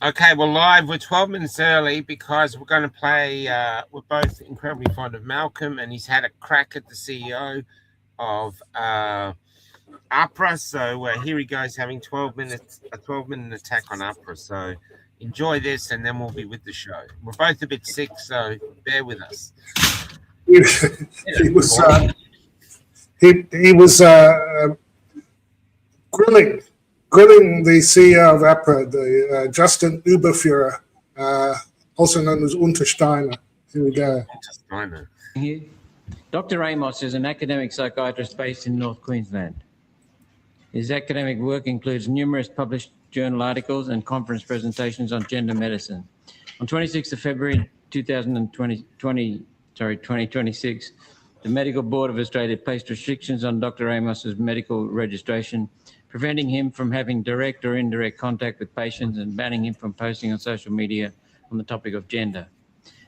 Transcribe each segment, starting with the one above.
Okay, we're live. We're 12 minutes early because we're going to play. We're both incredibly fond of Malcolm, and he's had a crack at the CEO of Opera. So here he goes, having 12 minutes, a 12-minute attack on Opera. So enjoy this, and then we'll be with the show. We're both a bit sick, so bear with us. He was grilling the CEO of APRA, the Justin Uberführer, also known as Untersteiner. Here we go. Untersteiner. Here. Dr. Amos is an academic psychiatrist based in North Queensland. His academic work includes numerous published journal articles and conference presentations on gender medicine. On 26th of February 2026, the Medical Board of Australia placed restrictions on Dr. Amos's medical registration, preventing him from having direct or indirect contact with patients and banning him from posting on social media on the topic of gender.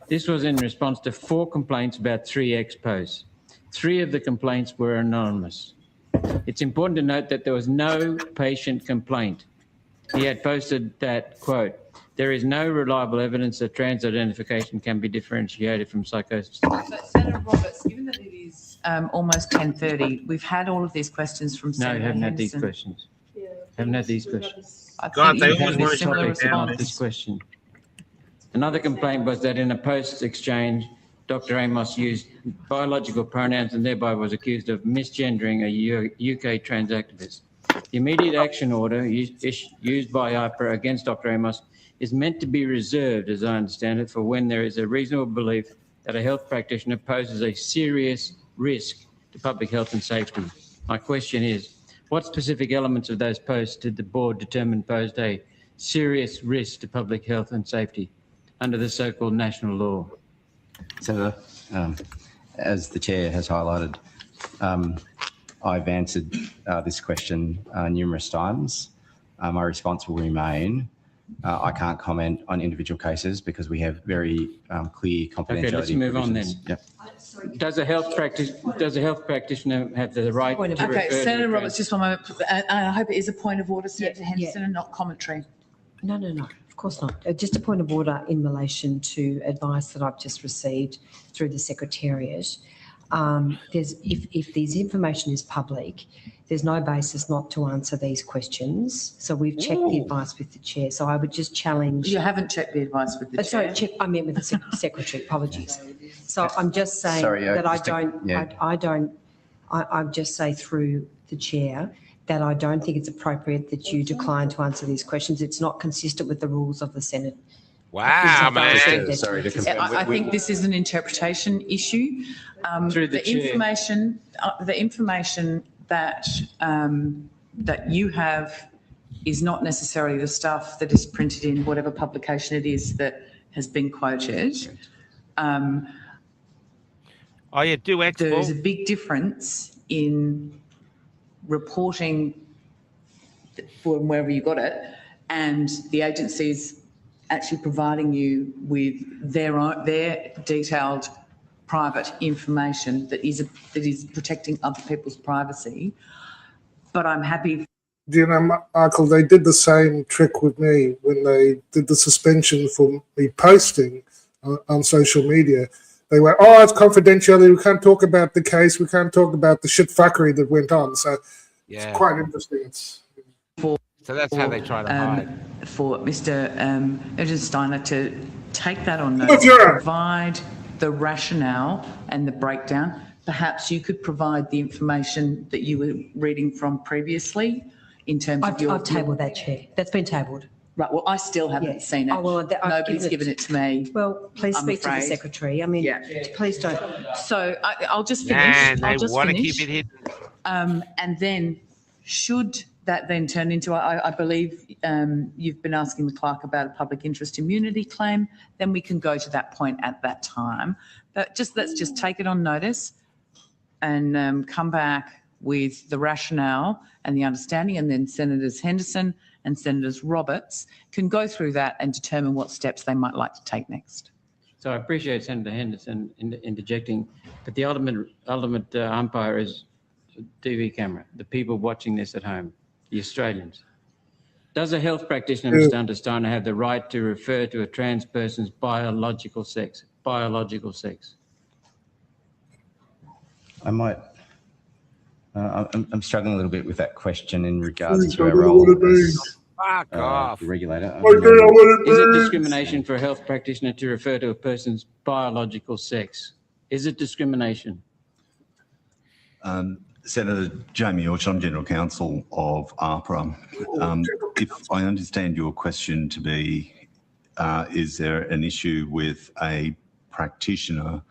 This was in response to 4 complaints about 3 ex-posts. 3 of the complaints were anonymous. It's important to note that there was no patient complaint. He had posted that, quote, "There is no reliable evidence that trans identification can be differentiated from psychosis." So, Senator Roberts, given that it is almost 10:30, we've had all of these questions from Senator No, haven't had Henderson. these questions. Haven't had these questions. I God, think they you always have want a to similar shut it down. Not this response. question. Another complaint was that in a post-exchange, Dr. Amos used biological pronouns and thereby was accused of misgendering a UK trans activist. The immediate action order used by IPRA against Dr. Amos is meant to be reserved, as I understand it, for when there is a reasonable belief that a health practitioner poses a serious risk to public health and safety. My question is, what specific elements of those posts did the board determine posed a serious risk to public health and safety under the so-called national law? Senator, as the chair has highlighted, I've answered this question numerous times. My response will remain, I can't comment on individual cases because we have very clear confidentiality. Okay, let's move on then. Yep. Does a health practitioner have the right to refer Okay, to Senator a Roberts, just one moment. I hope it is a point of order, Senator Henderson, and not commentary. No, of course not. Just a point of order in relation to advice that I've just received through the Secretariat. If this information is public, there's no basis not to answer these questions. So we've checked the advice with the chair. So I would just challenge. You haven't checked the advice with the chair. Sorry, I meant with the Secretary. Apologies. So I'm just saying that I just say through the chair that I don't think it's appropriate that you decline to answer these questions. It's not consistent with the rules of the Senate. Wow, man. Sorry to confirm. I think this is an interpretation issue. Through the chair. The information that you have is not necessarily the stuff that is printed in whatever publication it is that has been quoted. There's a big difference in reporting from wherever you got it and the agencies actually providing you with their detailed private information that is protecting other people's privacy. But I'm happy. You know, Michael, they did the same trick with me when they did the suspension for me posting on social media. They went, "Oh, it's confidentiality. We can't talk about the case. We can't talk about the shit fuckery that went on." So it's quite interesting. So that's how they try to hide. For Mr. Steiner to take that on notice, provide the rationale and the breakdown. Perhaps you could provide the information that you were reading from previously in terms of I've tabled that, Chair. That's been tabled. Right, well, I still haven't seen it. Oh, well, Nobody's given it to me. Well, please speak to the Secretary. I mean, please don't. So I'll just finish. And they want to keep it hidden. And then should that then turn into, I believe you've been asking the clerk about a public interest immunity claim, then we can go to that point at that time. But let's just take it on notice and come back with the rationale and the understanding, and then Senators Henderson and Senators Roberts can go through that and determine what steps they might like to take next. So I appreciate Senator Henderson interjecting, but the ultimate umpire is the TV camera, the people watching this at home, the Australians. Does a health practitioner, Mr. Understeiner, have the right to refer to a trans person's biological sex? Biological sex. I might. I'm struggling a little bit with that question in regards Thanks, to I our don't know role what it as means. Fuck off. the regulator. I don't know what it Is it means. discrimination for a health practitioner to refer to a person's biological sex? Is it discrimination? Senator Jamie Orchard, I'm General Counsel of ARPA. If I understand your question to be, is there an issue with a practitioner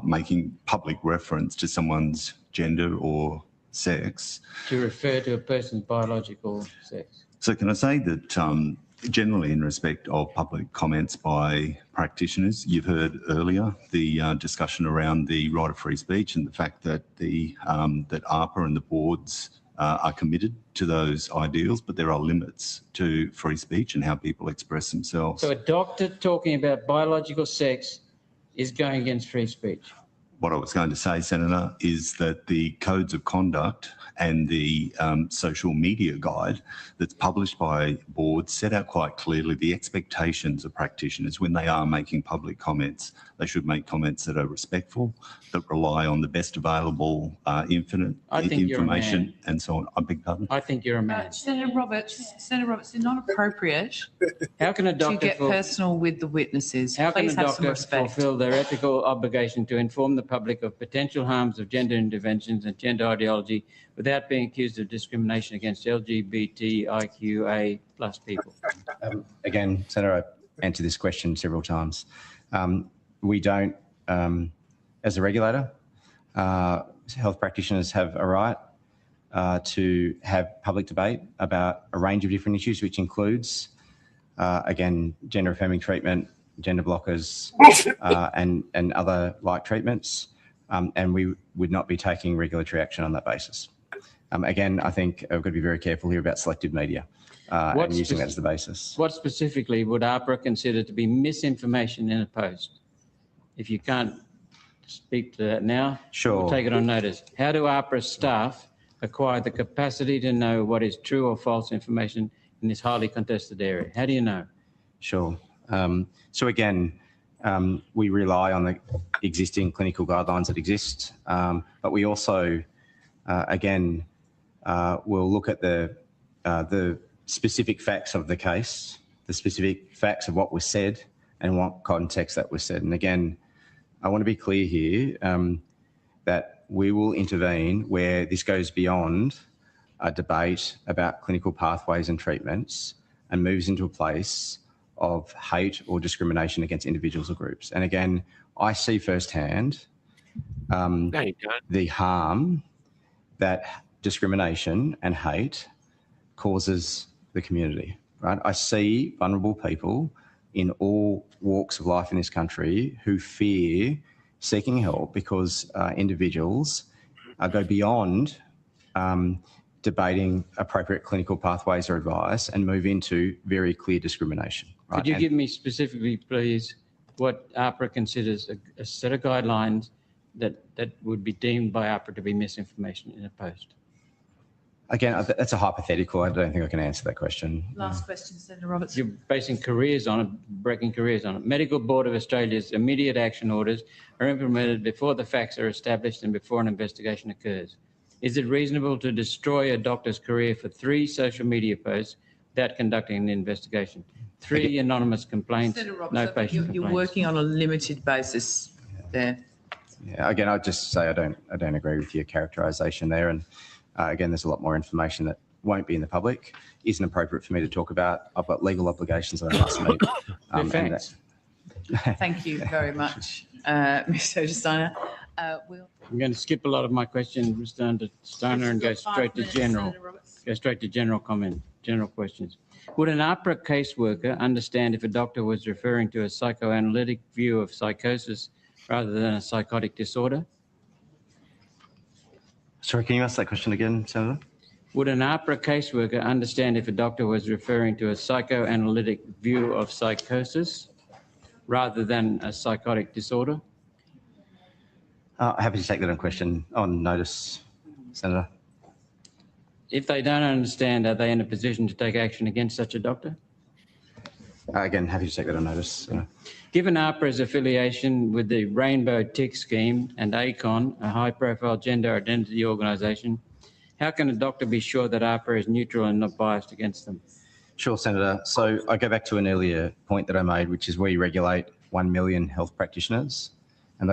making public reference to someone's gender or sex? To refer to a person's biological sex. So can I say that generally in respect of public comments by practitioners, you've heard earlier the discussion around the right of free speech and the fact that that ARPA and the boards are committed to those ideals, but there are limits to free speech and how people express themselves. So a doctor talking about biological sex is going against free speech. What I was going to say, Senator, is that the codes of conduct and the social media guide that's published by boards set out quite clearly the expectations of practitioners when they are making public comments. They should make comments that are respectful, that rely on the best available information and so on. I beg pardon? I think you're a man. Senator Roberts, it's not appropriate How can a to doctor get personal with the witnesses. How can a Please have some doctor respect. fulfil their ethical obligation to inform the public of potential harms of gender interventions and gender ideology without being accused of discrimination against LGBTIQA plus people? Again, Senator, I answered this question several times. We don't, as a regulator, health practitioners have a right to have public debate about a range of different issues, which includes, again, gender affirming treatment, gender blockers, and other like treatments. And we would not be taking regulatory action on that basis. Again, I think I've got to be very careful here about selective media and using that as the basis. What specifically would ARPA consider to be misinformation in a post? If you can't speak to that now, Sure. we'll take it on notice. How do ARPA staff acquire the capacity to know what is true or false information in this highly contested area? How do you know? Sure. So again, we rely on the existing clinical guidelines that exist, but we also, again, will look at the specific facts of the case, the specific facts of what was said and what context that was said. And again, I want to be clear here that we will intervene where this goes beyond a debate about clinical pathways and treatments and moves into a place of hate or discrimination against individuals or groups. And again, I see firsthand the harm that discrimination and hate causes the community, right? I see vulnerable people in all walks of life in this country who fear seeking help because individuals go beyond debating appropriate clinical pathways or advice and move into very clear discrimination. Right? Could you give me specifically, please, what ARPA considers a set of guidelines that would be deemed by ARPA to be misinformation in a post? Again, that's a hypothetical. I don't think I can answer that question. Last question, Senator Roberts. You're basing careers on it, breaking careers on it. Medical Board of Australia's immediate action orders are implemented before the facts are established and before an investigation occurs. Is it reasonable to destroy a doctor's career for 3 social media posts without conducting an investigation? 3 anonymous complaints, Senator Roberts, no patient complaints. you're working on a limited basis there. Yeah, again, I'd just say I don't agree with your characterisation there. And again, there's a lot more information that won't be in the public, isn't appropriate for me to talk about. I've got legal obligations that I must meet. Thanks. Thank you very much, Mr. Steiner. I'm going to skip a lot of my questions, Mr. Steiner, and go straight to general. Go straight to general comment, general questions. Would an ARPA caseworker understand if a doctor was referring to a psychoanalytic view of psychosis rather than a psychotic disorder? Sorry, can you ask that question again, Senator? Would an ARPA caseworker understand if a doctor was referring to a psychoanalytic view of psychosis rather than a psychotic disorder? Happy to take that on notice, Senator. If they don't understand, are they in a position to take action against such a doctor? Again, happy to take that on notice. Given AHPRA's affiliation with the Rainbow Tick Scheme and ACON, a high-profile gender identity organisation, how can a doctor be sure that AHPRA is neutral and not biased against them? Sure, Senator. So I go back to an earlier point that I made, which is we regulate 1 million health practitioners, and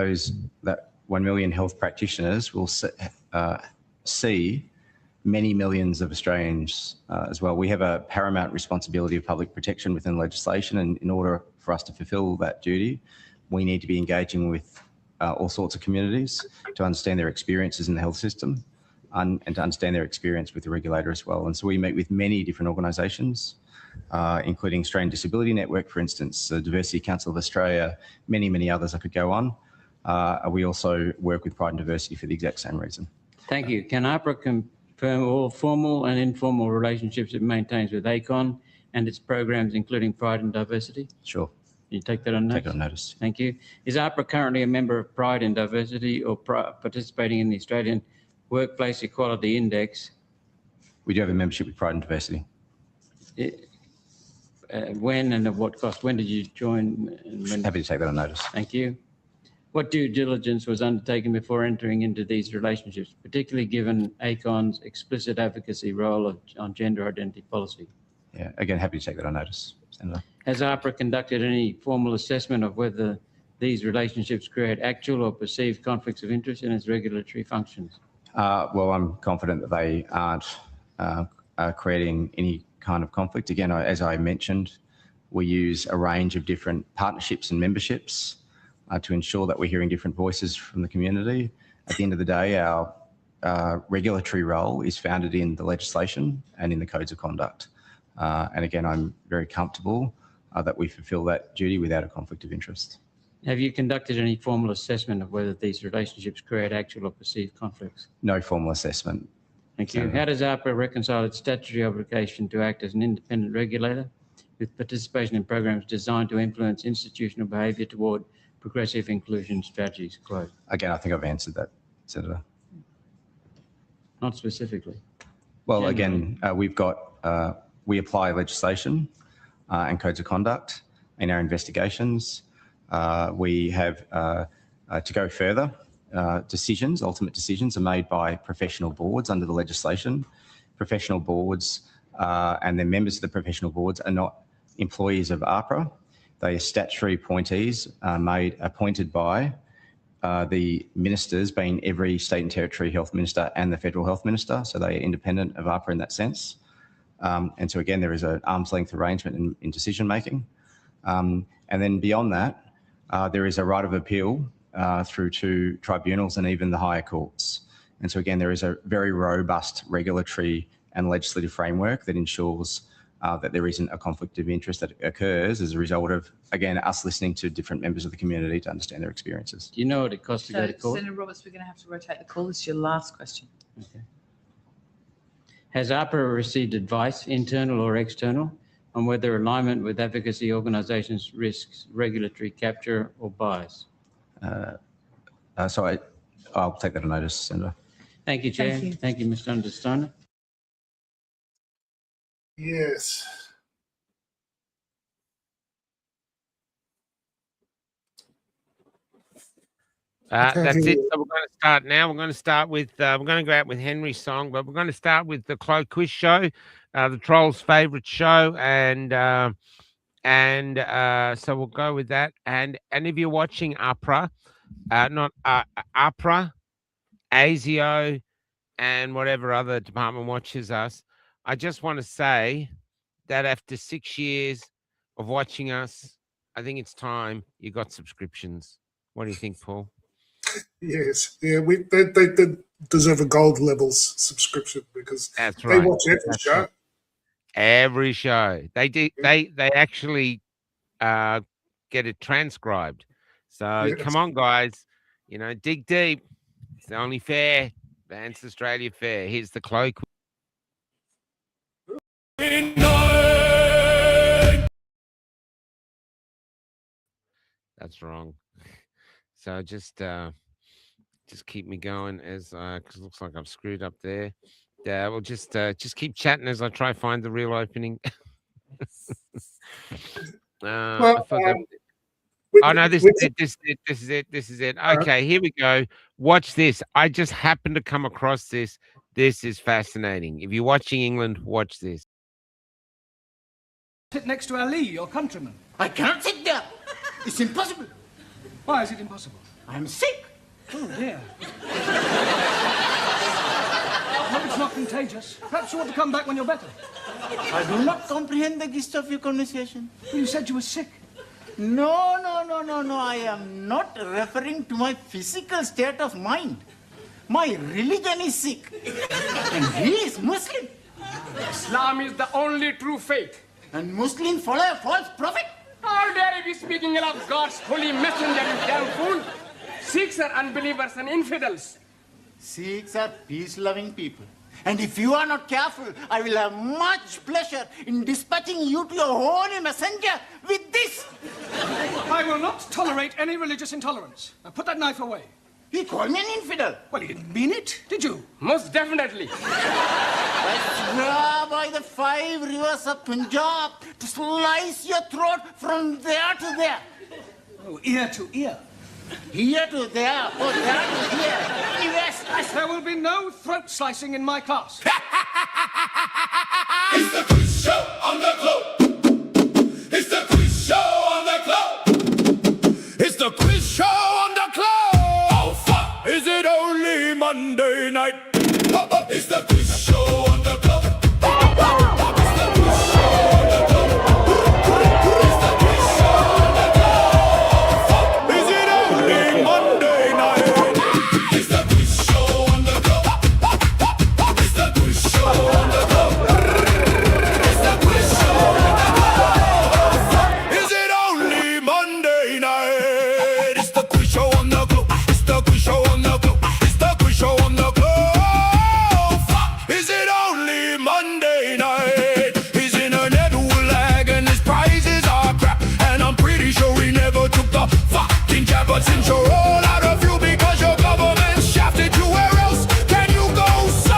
that 1 million health practitioners will see many millions of Australians as well. We have a paramount responsibility of public protection within legislation, and in order for us to fulfil that duty, we need to be engaging with all sorts of communities to understand their experiences in the health system and to understand their experience with the regulator as well. And so we meet with many different organisations, including Australian Disability Network, for instance, the Diversity Council of Australia, many, many others I could go on. We also work with Pride and Diversity for the exact same reason. Thank you. Can AHPRA confirm all formal and informal relationships it maintains with ACON and its programs, including Pride and Diversity? Sure. Can you take that on notice? Take it on notice. Thank you. Is AHPRA currently a member of Pride and Diversity or participating in the Australian Workplace Equality Index? We do have a membership with Pride and Diversity. When and at what cost? When did you join? Happy to take that on notice. Thank you. What due diligence was undertaken before entering into these relationships, particularly given ACON's explicit advocacy role on gender identity policy? Yeah, again, happy to take that on notice, Senator. Has AHPRA conducted any formal assessment of whether these relationships create actual or perceived conflicts of interest in its regulatory functions? Well, I'm confident that they aren't creating any kind of conflict. Again, as I mentioned, we use a range of different partnerships and memberships to ensure that we're hearing different voices from the community. At the end of the day, our regulatory role is founded in the legislation and in the codes of conduct. And again, I'm very comfortable that we fulfil that duty without a conflict of interest. Have you conducted any formal assessment of whether these relationships create actual or perceived conflicts? No formal assessment. Thank you. How does AHPRA reconcile its statutory obligation to act as an independent regulator with participation in programs designed to influence institutional behaviour toward progressive inclusion strategies? Quote. Again, I think I've answered that, Senator. Not specifically. Well, Generally. again, we apply legislation and codes of conduct in our investigations. We have, to go further, ultimate decisions are made by professional boards under the legislation. Professional boards and the members of the professional boards are not employees of AHPRA. They are statutory appointees appointed by the ministers, being every state and territory health minister and the federal health minister. So they are independent of AHPRA in that sense. And so again, there is an arm's length arrangement in decision making. And then beyond that, there is a right of appeal through to tribunals and even the higher courts. And so again, there is a very robust regulatory and legislative framework that ensures that there isn't a conflict of interest that occurs as a result of, again, us listening to different members of the community to understand their experiences. Do you know what it costs to go to court? Senator Roberts, we're going to have to rotate the call. This is your last question. Okay. Has AHPRA received advice, internal or external, on whether alignment with advocacy organisations risks regulatory capture or bias? So I'll take that on notice, Senator. Thank you, Chair. Thank you. Thank you, Mr. Understeiner. Yes. That's it. So we're going to start now. We're going to start with, we're going to go out with Henry's song, but we're going to start with the Chloe Quiz Show, the Trolls' favourite show. And so we'll go with that. And if you're watching AHPRA, not AHPRA, ASIO, and whatever other department watches us, I just want to say that after 6 years of watching us, I think it's time you got subscriptions. What do you think, Paul? Yes, yeah, they deserve a gold levels subscription because That's they right. watch every show. Right. Every show. They do. They actually get it transcribed. So Yes. come on, guys. You know, dig deep. It's only fair. Dance Australia fair. Here's the cloak. That's wrong. So just keep me going as because it looks like I've screwed up there. we'll just keep chatting as I try to find the real opening. I thought that. Oh no, this is it. Okay, here we go. Watch this. I just happened to come across this. This is fascinating. If you're watching England, watch this. Sit next to Ali, your countryman. I cannot sit there. It's impossible. Why is it impossible? I am sick. Oh dear. I hope it's not contagious. Perhaps you ought to come back when you're better. I do not comprehend the gist of your conversation. You said you were sick. No. I am not referring to my physical state of mind. My religion is sick. And he is Muslim. Islam is the only true faith. And Muslims follow a false prophet. How dare you be speaking ill of God's holy messenger, you damn fool? Sikhs are unbelievers and infidels. Sikhs are peace-loving people. And if you are not careful, I will have much pleasure in dispatching you to your holy messenger with this. I will not tolerate any religious intolerance. Now put that knife away. He called me an infidel. Well, you didn't mean it, did you? Most definitely. I swear by the 5 rivers of Punjab to slice your throat from there to there. Oh, ear to ear. Here to there, or there to here. Yes, There will be no throat slicing in my class. It's the quiz show on the globe. It's the quiz show on the globe. It's the quiz show on the globe. Oh, fuck. Is it only Monday night? It's the quiz show on the globe. It's the quiz show on the globe. It's the quiz show on the globe. Fuck. Is it only Monday night? It's the quiz show on the globe. It's the quiz show on the globe. It's the quiz show on the globe. Is it only Monday night? It's the quiz show on the globe. It's the quiz show on the globe. It's the quiz show on the globe. Is it only Monday night? He's in a lag and his prizes are crap. And I'm pretty sure he never took the fucking jab. But since you're all out of you because your government shafted you, where else can you go, so?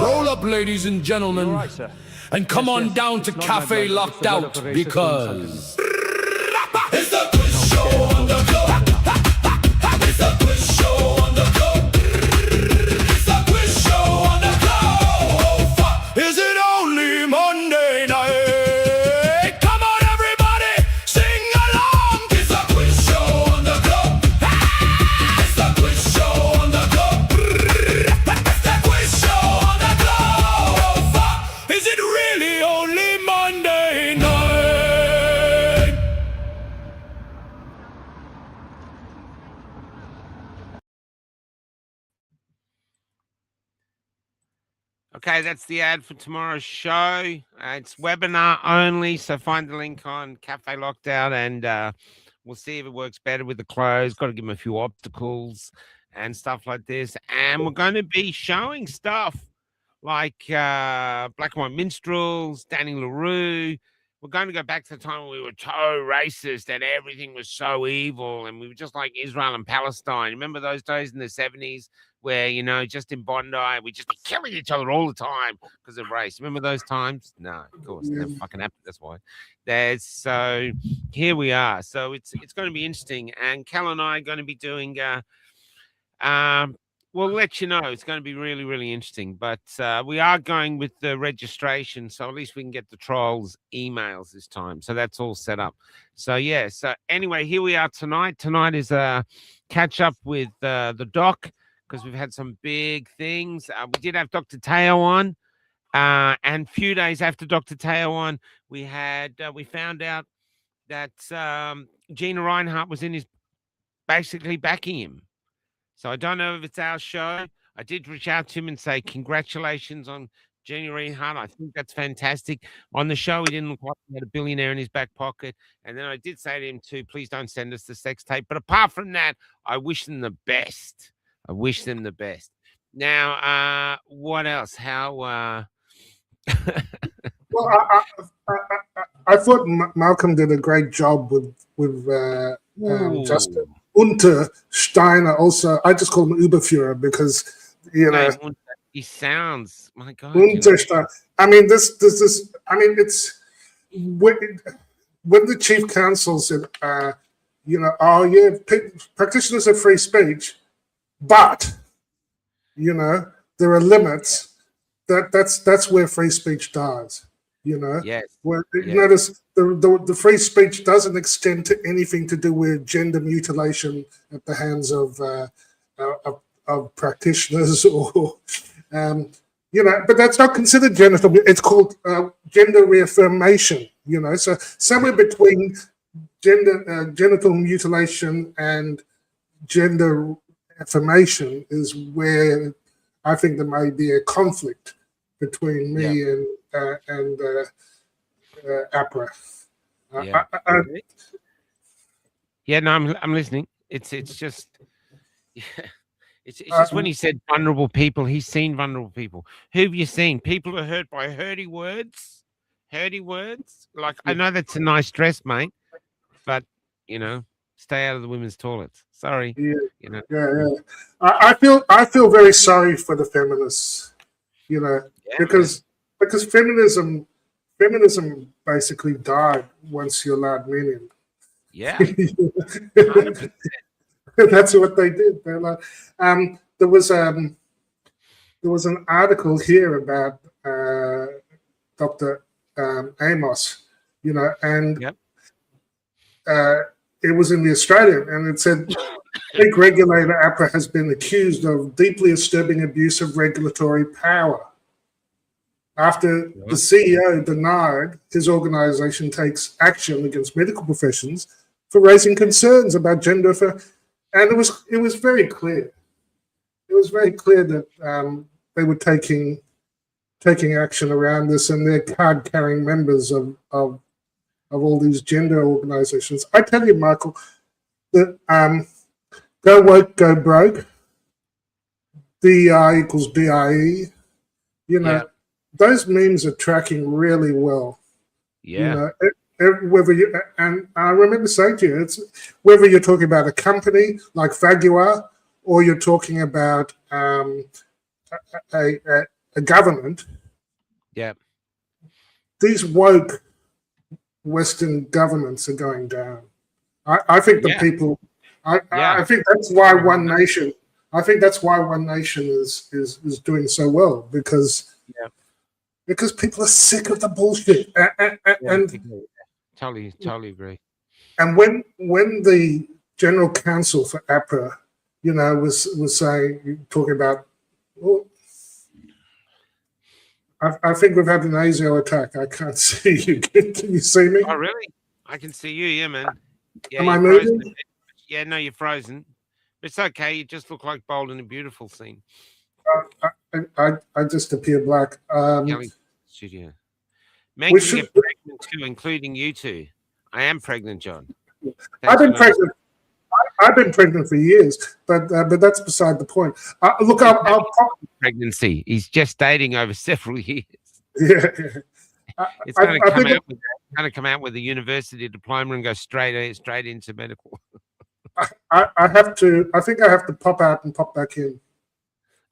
Roll up, ladies and gentlemen, Right, sir. and come on down to Cafe Locked Out because it's the quiz show on the globe. It's the quiz show on the globe. It's the quiz show on the globe. Is it only Monday night? Come on, everybody, sing along. It's the quiz show on the globe. It's the quiz show on the globe. It's the quiz show on the globe. Is it really only Monday night? Okay, that's the ad for tomorrow's show. It's webinar only, so find the link on Cafe Lockdown, and we'll see if it works better with the clothes. Got to give them a few obstacles and stuff like this. And we're going to be showing stuff like Black and White Minstrels, Danny LaRue. We're going to go back to the time when we were so racist and everything was so evil, and we were just like Israel and Palestine. Remember those days in the 70s where, you know, just in Bondi, we just be killing each other all the time because of race. Remember those times? No, of course, never fucking happened. That's why. So here we are. So it's going to be interesting, and Cal and I are going to be doing. We'll let you know. It's going to be really, really interesting. But we are going with the registration, so at least we can get the trolls' emails this time. So that's all set up. So yeah. So anyway, here we are tonight. Tonight is a catch up with the doc, because we've had some big things. We did have Dr. Teo on, and a few days after Dr. Teo on, we found out that Gina Reinhart was basically backing him. So I don't know if it's our show. I did reach out to him and say congratulations on Gina Reinhart. I think that's fantastic. On the show, he didn't look like he had a billionaire in his back pocket. And then I did say to him too, please don't send us the sex tape. But apart from that, I wish them the best. I wish them the best. Now, what else? How? Well, I thought Malcolm did a great job with Justin. Unter Steiner also. I just call him Uberführer because you know, Name, he sounds, my God. You know. Unterstein. I mean, this. I mean, it's when the chief counsel said, you know, oh yeah, practitioners have free speech, but you know, there are limits. That's where free speech dies. You know, Yes. where you notice the free speech doesn't extend to anything to do with gender mutilation at the hands of practitioners or you know, but that's not considered genital. It's called gender reaffirmation. You know, so somewhere between genital mutilation and gender affirmation is where I think there may be a conflict between me and APRA. Yeah, no, I'm listening. It's just. It's just when he said vulnerable people, he's seen vulnerable people. Who have you seen? People who are hurt by hurty words? Hurty words? Like, I know that's a nice dress, mate, but, you know, stay out of the women's toilets. Sorry. Yeah, you know. yeah. I feel very sorry for the feminists, you know, because feminism basically died once you allowed men in. Yeah. 100%. That's what they did. They're like, there was an article here about Dr. Amos, you know, and it was in the Australian, and it said, big regulator APRA has been accused of deeply disturbing abuse of regulatory power. After the CEO denied his organisation takes action against medical professions for raising concerns about gender and it was very clear. It was very clear that they were taking action around this, and they're card-carrying members of all these gender organisations. I tell you, Michael, that go woke, go broke, DEI equals DIE. You know, those memes are tracking really well. Yeah. You know, whether you, and I remember saying to you, it's whether you're talking about a company like Fagua or you're talking about a government. Yeah. These woke Western governments are going down. I think the people. I think that's why One Nation. I think that's why One Nation is doing so well because people are sick of the bullshit. And totally agree. And when the general counsel for APRA, you know, was talking about, well, I think we've had an ASIO attack. I can't see you. Can you see me? Oh, really? I can see you, yeah, man. Yeah, Am I moving? Yeah, no, you're frozen. But it's okay. You just look like Bold and a Beautiful scene. I just appear black. Studio. Men can get pregnant too, including you two. I am pregnant, John. I've been pregnant. I've been pregnant for years, but that's beside the point. Look, I'll pregnancy. He's gestating over several years. Yeah, it's going to come out with a university diploma and go straight into medical. I have to. I think I have to pop out and pop back in.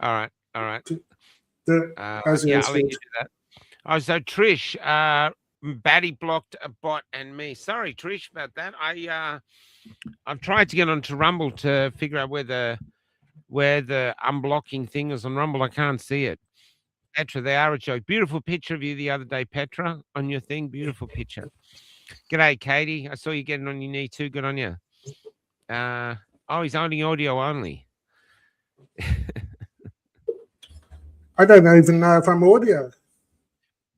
All right. I'll let you do that. Oh, so Trish, Batty blocked a bot and me. Sorry, Trish, about that. I've tried to get onto Rumble to figure out where the unblocking thing is on Rumble. I can't see it. Petra, they are a joke. Beautiful picture of you the other day, Petra, on your thing. Beautiful picture. G'day, Katie. I saw you getting on your knee too. Good on you. He's only audio only. I don't even know if I'm audio.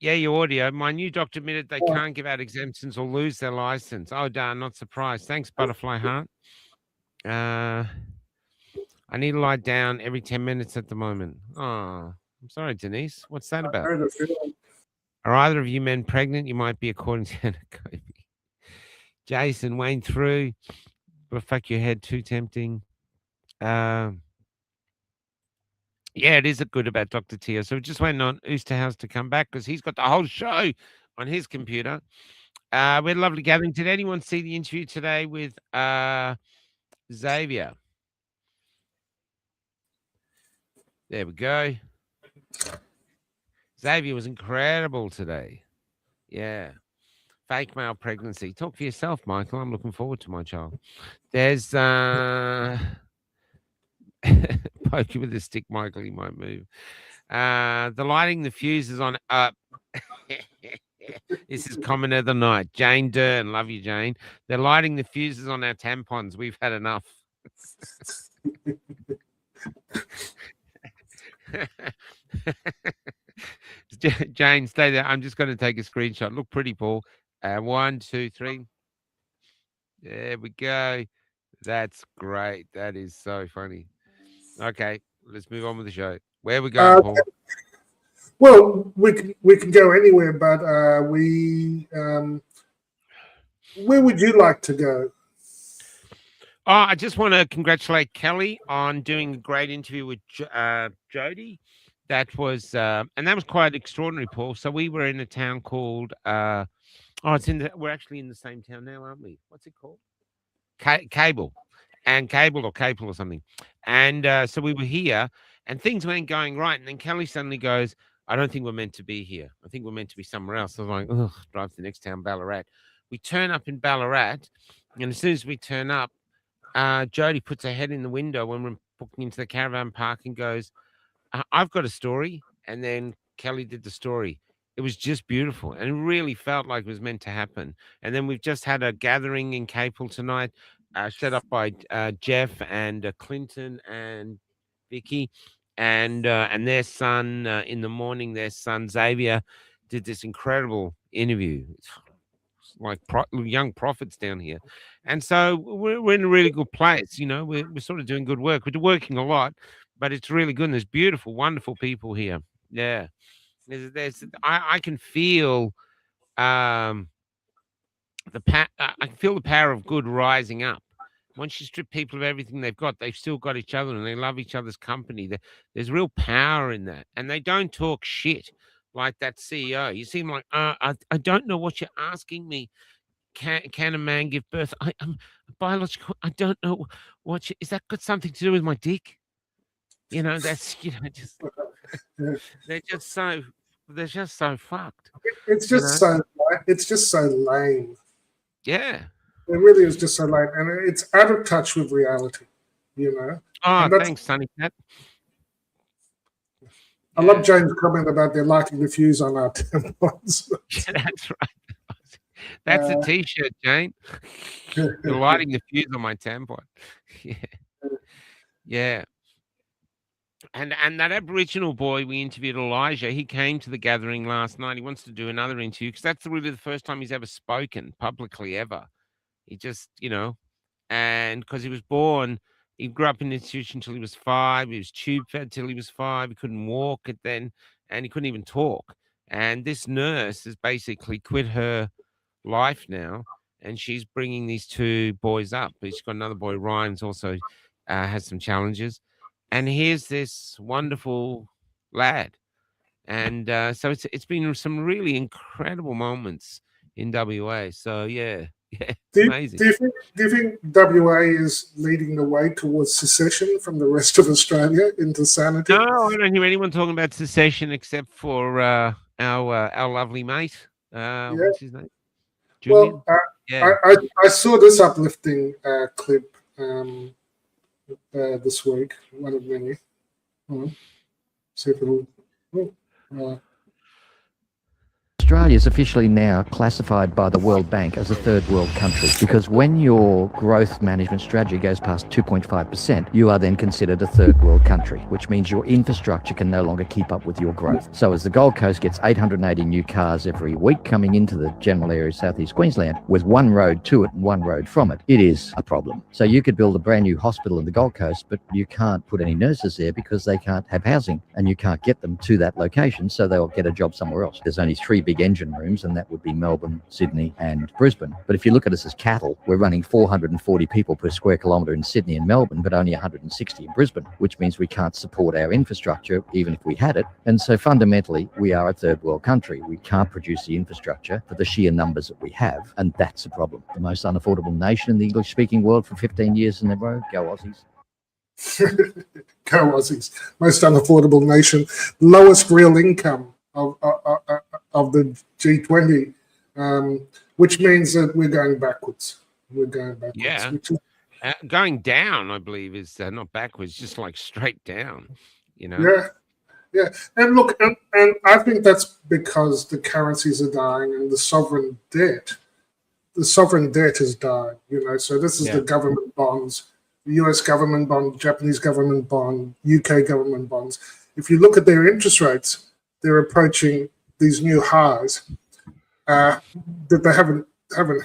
Yeah, your audio. My new doctor admitted they can't give out exemptions or lose their license. Oh, darn, not surprised. Thanks, Butterfly Heart. I need to lie down every 10 minutes at the moment. Oh, I'm sorry, Denise. What's that about? Are either of you men pregnant? You might be, according to Anna Kobe. Jason, Wayne through. But fuck your head, too tempting. Yeah, it is good about Dr. Tia. So just waiting on Oosterhuis to come back because he's got the whole show on his computer. We had a lovely gathering. Did anyone see the interview today with Xavier? There we go. Xavier was incredible today. Yeah. Fake male pregnancy. Talk for yourself, Michael. I'm looking forward to my child. There's poke you with a stick, Michael. He might move. The lighting the fuse is on up. This is comment of the night. Jane Dern, love you, Jane. They're lighting the fuses on our tampons. We've had enough. Jane, stay there. I'm just going to take a screenshot. Look pretty, Paul. 1, 2, 3. There we go. That's great. That is so funny. Okay, let's move on with the show. Where are we going, Paul? Well, we can go anywhere, but where would you like to go? Oh, I just want to congratulate Kelly on doing a great interview with Jody. That was and that was quite extraordinary, Paul. So we were in a town called we're actually in the same town now, aren't we? What's it called? Cable or something. And so we were here, and things weren't going right. And then Kelly suddenly goes, "I don't think we're meant to be here. I think we're meant to be somewhere else." I was like, "Oh, drive to the next town, Ballarat." We turn up in Ballarat, and as soon as we turn up, Jody puts her head in the window when we're booking into the caravan park and goes, "I've got a story." And then Kelly did the story. It was just beautiful, and it really felt like it was meant to happen. And then we've just had a gathering in Capel tonight, set up by Jeff and Clinton and Vicky, and their son in the morning. Their son Xavier did this incredible interview. It's like young prophets down here, and so we're in a really good place. You know, we're sort of doing good work. We're working a lot, but it's really good. And there's beautiful, wonderful people here. Yeah, I can feel I can feel the power of good rising up. Once you strip people of everything they've got, they've still got each other and they love each other's company. There's real power in that, and they don't talk shit like that CEO. You seem like I don't know what you're asking me. Can a man give birth? I'm biological. I don't know is that got something to do with my dick? You know, that's just they're just so fucked. It's just so lame. Yeah. It really is just so lame, and it's out of touch with reality, you know. Oh, thanks, Sonny Cat. I love James' comment about they're lighting the fuse on our tampons. Yeah, that's right. That's a T-shirt, Jane. You're lighting the fuse on my tampon. Yeah. Yeah. And that Aboriginal boy we interviewed, Elijah, he came to the gathering last night. He wants to do another interview because that's really the first time he's ever spoken publicly ever. He just, and because he was born, he grew up in an institution until he was 5. He was tube fed till he was 5. He couldn't walk it then, and he couldn't even talk. And this nurse has basically quit her life now, and she's bringing these 2 boys up. She's got another boy, Ryan's also has some challenges. And here's this wonderful lad. And so it's been some really incredible moments in WA. So, yeah. Yeah, amazing. Do you think WA is leading the way towards secession from the rest of Australia into sanity? No, I don't hear anyone talking about secession except for our lovely mate. What's his name? Julian? Well, I saw this uplifting clip this week, one of many. See if it'll. Australia is officially now classified by the World Bank as a third world country because when your growth management strategy goes past 2.5%, you are then considered a third world country, which means your infrastructure can no longer keep up with your growth. So as the Gold Coast gets 880 new cars every week coming into the general area of southeast Queensland with one road to it and one road from it, it is a problem. So you could build a brand new hospital in the Gold Coast, but you can't put any nurses there because they can't have housing and you can't get them to that location, so they'll get a job somewhere else. There's only 3 big engine rooms, and that would be Melbourne, Sydney and Brisbane. But if you look at us as cattle, we're running 440 people per square kilometre in Sydney and Melbourne, but only 160 in Brisbane, which means we can't support our infrastructure even if we had it. And so fundamentally, we are a third world country. We can't produce the infrastructure for the sheer numbers that we have, and that's a problem. The most unaffordable nation in the English-speaking world for 15 years in a row. Go Aussies. Go Aussies. Most unaffordable nation, lowest real income of the G20, which means that we're going backwards. We're going backwards. Yeah. Which is, Going down, I believe, is not backwards, just like straight down. Yeah. And look, and I think that's because the currencies are dying and the sovereign debt is dying. So this is the government bonds, the US government bond, Japanese government bond, UK government bonds. If you look at their interest rates, they're approaching these new highs that they haven't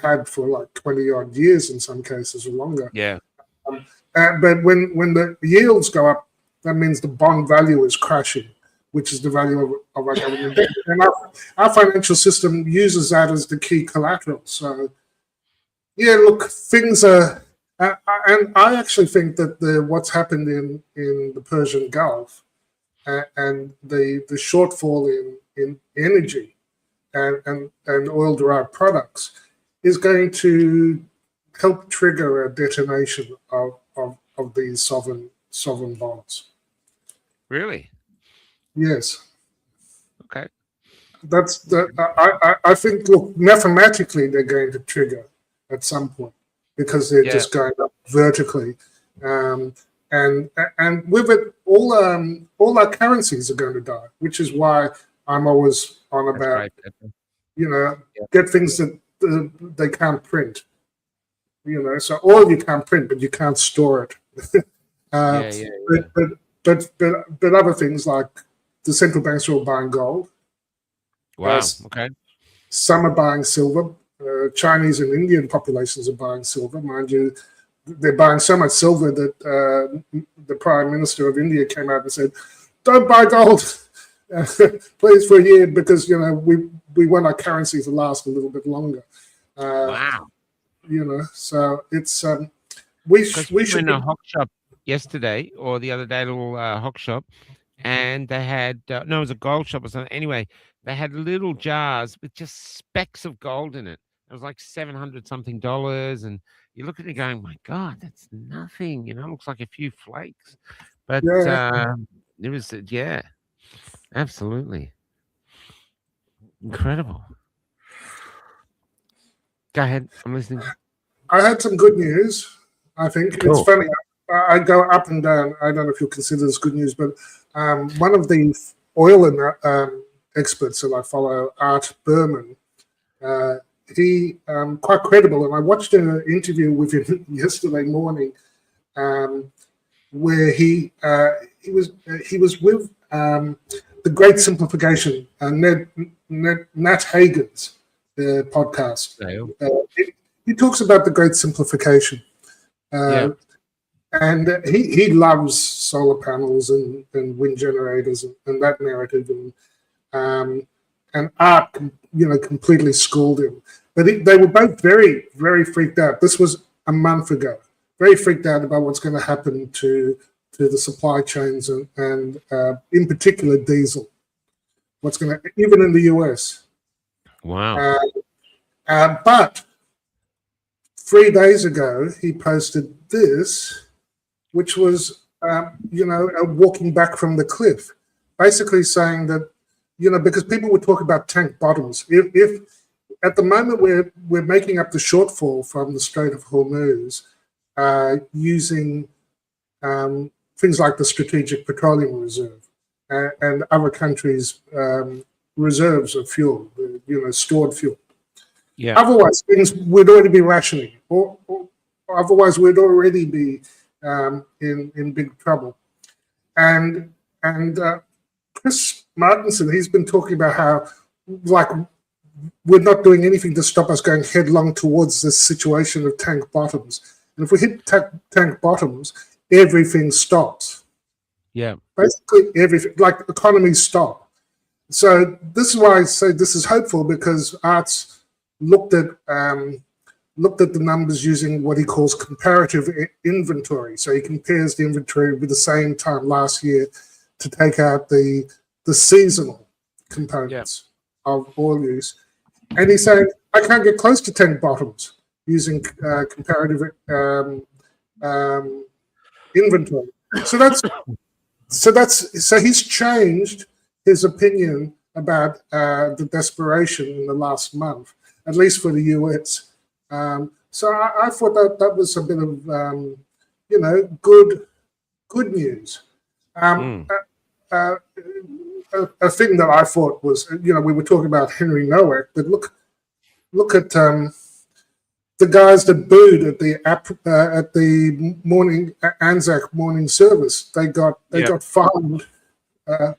had for like 20 odd years in some cases or longer. Yeah. But when the yields go up, that means the bond value is crashing, which is the value of our government debt. And our financial system uses that as the key collateral. So, yeah, look, things are, and I actually think that what's happened in the Persian Gulf and the shortfall in energy and oil-derived products is going to help trigger a detonation of these sovereign bonds. Really? Yes. Okay. I think, look, mathematically they're going to trigger at some point because they're just going up vertically, and with it, all our currencies are going to die, which is why I'm always on about get things that they can't print. So oil you can't print, but you can't store it. But other things like the central banks are all buying gold. Wow. Okay. Some are buying silver. Chinese and Indian populations are buying silver. Mind you, they're buying so much silver that the Prime Minister of India came out and said, "Don't buy gold, please, for a year, because we want our currency to last a little bit longer." Wow. So it's we should in a hock shop yesterday or the other day, a little hock shop, and they had it was a gold shop or something. Anyway, they had little jars with just specks of gold in it. It was like $700 something, and you look at it going, "My God, that's nothing." Looks like a few flakes, but it was absolutely incredible. Go ahead, I'm listening. I had some good news. I think it's funny. I go up and down. I don't know if you'll consider this good news, but one of the oil experts that I follow, Art Berman, he quite credible, and I watched an interview with him yesterday morning, where he was with the Great Simplification, Nat Hagen's podcast. He talks about the Great Simplification, and he loves solar panels and wind generators and that narrative, and Art, completely schooled him. But they were both very, very freaked out. This was a month ago. Very freaked out about what's going to happen to the supply chains and in particular diesel. What's going to, even in the US. Wow. But 3 days ago, he posted this, which was, a walking back from the cliff, basically saying that, because people would talk about tank bottoms. If at the moment we're making up the shortfall from the Strait of Hormuz using things like the Strategic Petroleum Reserve and other countries' reserves of fuel, stored fuel. Yeah. Otherwise, things would already be rationing, or otherwise we'd already be in big trouble. And Chris Martinson, he's been talking about how, like, we're not doing anything to stop us going headlong towards this situation of tank bottoms. And if we hit tank bottoms, everything stops. Yeah. Basically everything, like economies stop. So this is why I say this is hopeful, because Art's looked at the numbers using what he calls comparative inventory. So he compares the inventory with the same time last year to take out the seasonal components of oil use. And he's saying, I can't get close to tank bottoms using comparative inventory. So he's changed his opinion about the desperation in the last month, at least for the US. So I thought that was a bit of good news. A thing that I thought was, we were talking about Henry Nowak, but look at the guys that booed at the morning Anzac morning service. They got fined, and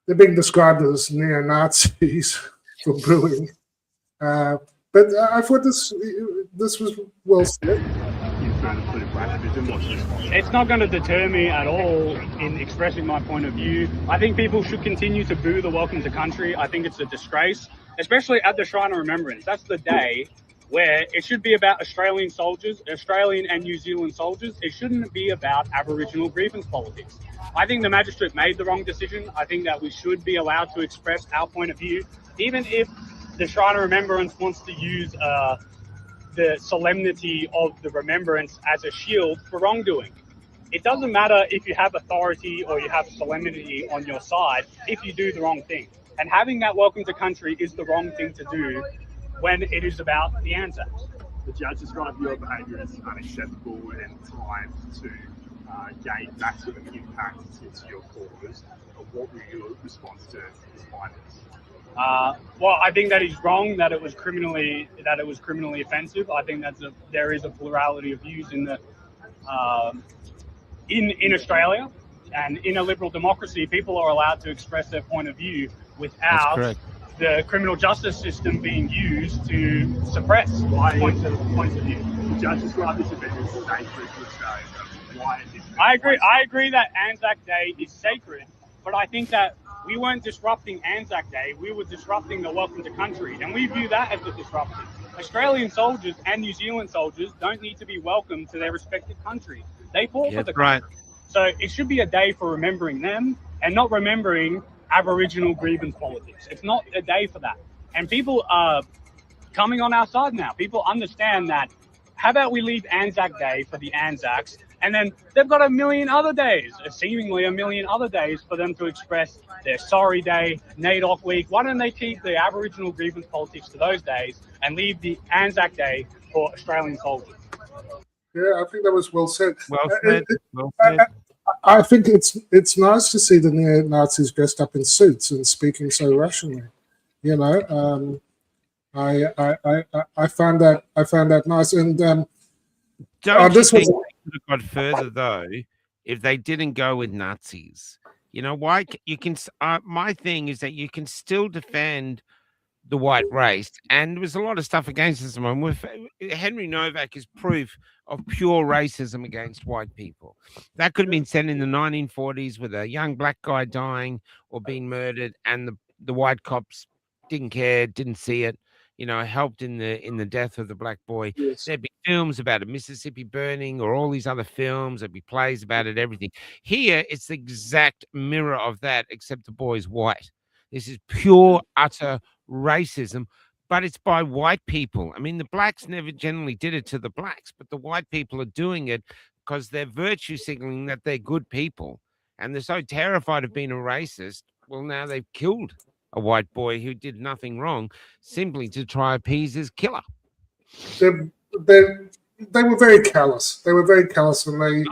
they're being described as neo-Nazis for booing. But I thought this was well said. It's not going to deter me at all in expressing my point of view. I think people should continue to boo the Welcome to Country. I think it's a disgrace, especially at the Shrine of Remembrance. That's the day where it should be about Australian soldiers, Australian and New Zealand soldiers. It shouldn't be about Aboriginal grievance politics. I think the magistrate made the wrong decision. I think that we should be allowed to express our point of view, even if the Shrine of Remembrance wants to use the solemnity of the remembrance as a shield for wrongdoing. It doesn't matter if you have authority or you have solemnity on your side if you do the wrong thing. And having that Welcome to Country is the wrong thing to do when it is about the Anzacs. The judge described your behaviour as unacceptable and timed to gain maximum impact into your cause. What were your response to his findings? Well, I think that he's wrong. That it was criminally offensive. I think there is a plurality of views in the in Australia, and in a liberal democracy, people are allowed to express their point of view without the criminal justice system being used to suppress points of view. The judge described this event as sacred to Australia. Why? I agree that Anzac Day is sacred, but I think that we weren't disrupting Anzac Day, we were disrupting the Welcome to Country, and we view that as a disruption. Australian soldiers and New Zealand soldiers don't need to be welcomed to their respective countries. They fought for the country. So it should be a day for remembering them and not remembering Aboriginal grievance politics. It's not a day for that. And people are coming on our side now. People understand that. How about we leave Anzac Day for the Anzacs, and then they've got a million other days, seemingly a million other days for them to express their sorry day, NAIDOC week. Why don't they keep the Aboriginal grievance politics to those days and leave the Anzac Day for Australian soldiers? Yeah, I think that was well said. Well said. I think it's nice to see the neo-Nazis dressed up in suits and speaking so rationally. I found that nice. And don't you think they could have got further though if they didn't go with Nazis? You know why? You can. My thing is that you can still defend the white race, and there was a lot of stuff against this one. Henry Nowak is proof of pure racism against white people. That could have been said in the 1940s with a young black guy dying or being murdered, and the white cops didn't care, didn't see it. Helped in the death of the black boy. Yes. There'd be films about a Mississippi burning or all these other films. There'd be plays about it, everything. Here, it's the exact mirror of that, except the boy's white. This is pure, utter racism, but it's by white people. I mean, the blacks never generally did it to the blacks, but the white people are doing it because they're virtue signaling that they're good people. And they're so terrified of being a racist. Well, now they've killed a white boy who did nothing wrong simply to try to appease his killer. They were very callous. They were very callous, and they.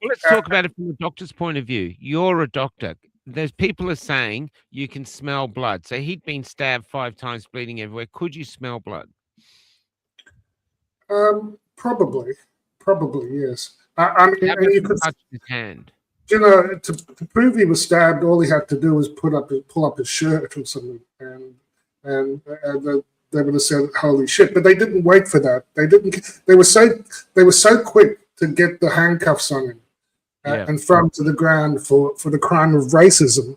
Let's talk about it from the doctor's point of view. You're a doctor. There's people are saying you can smell blood. So he'd been stabbed 5 times, bleeding everywhere. Could you smell blood? Probably, yes. I mean, you could touch his hand. To prove he was stabbed, all he had to do was pull up his shirt or something, and they would have said, "Holy shit!" But they didn't wait for that. They didn't. They were so quick to get the handcuffs on him and throw him to the ground for the crime of racism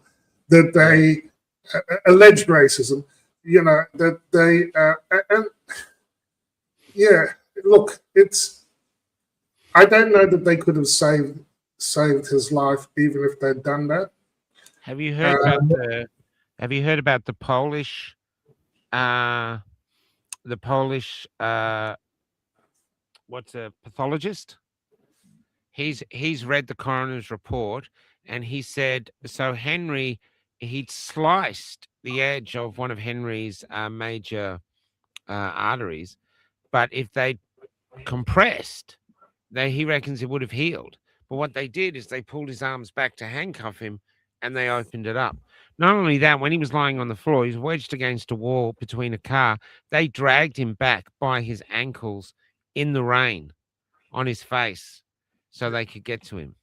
that they alleged racism. That they Look, I don't know that they could have saved his life even if they'd done that. Have you heard about the Polish what's a pathologist. He's read the coroner's report, and he said so. Henry, he'd sliced the edge of one of Henry's major arteries, but if they compressed, he reckons it would have healed. But what they did is they pulled his arms back to handcuff him, and they opened it up. Not only that, when he was lying on the floor, he was wedged against a wall between a car. They dragged him back by his ankles in the rain on his face so they could get to him.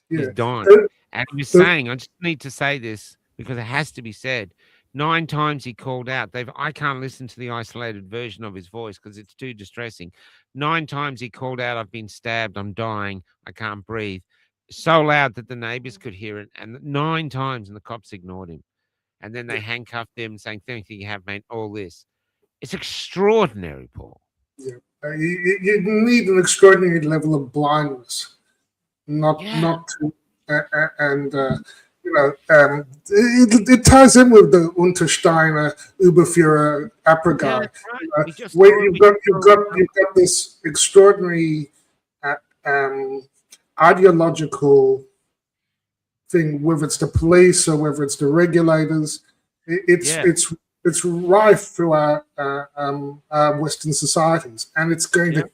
He's dying. And he was saying, I just need to say this because it has to be said. 9 times he called out. I can't listen to the isolated version of his voice because it's too distressing. 9 times he called out, I've been stabbed, I'm dying, I can't breathe. So loud that the neighbors could hear it. And 9 times, and the cops ignored him. And then they handcuffed him saying, thank you, have made all this. It's extraordinary, Paul. Yeah. You need an extraordinary level of blindness, not to, it ties in with the Untersteiner Überführer opera guy, where you've got this extraordinary ideological thing, whether it's the police or whether it's the regulators. It's rife through our Western societies, and it's going to,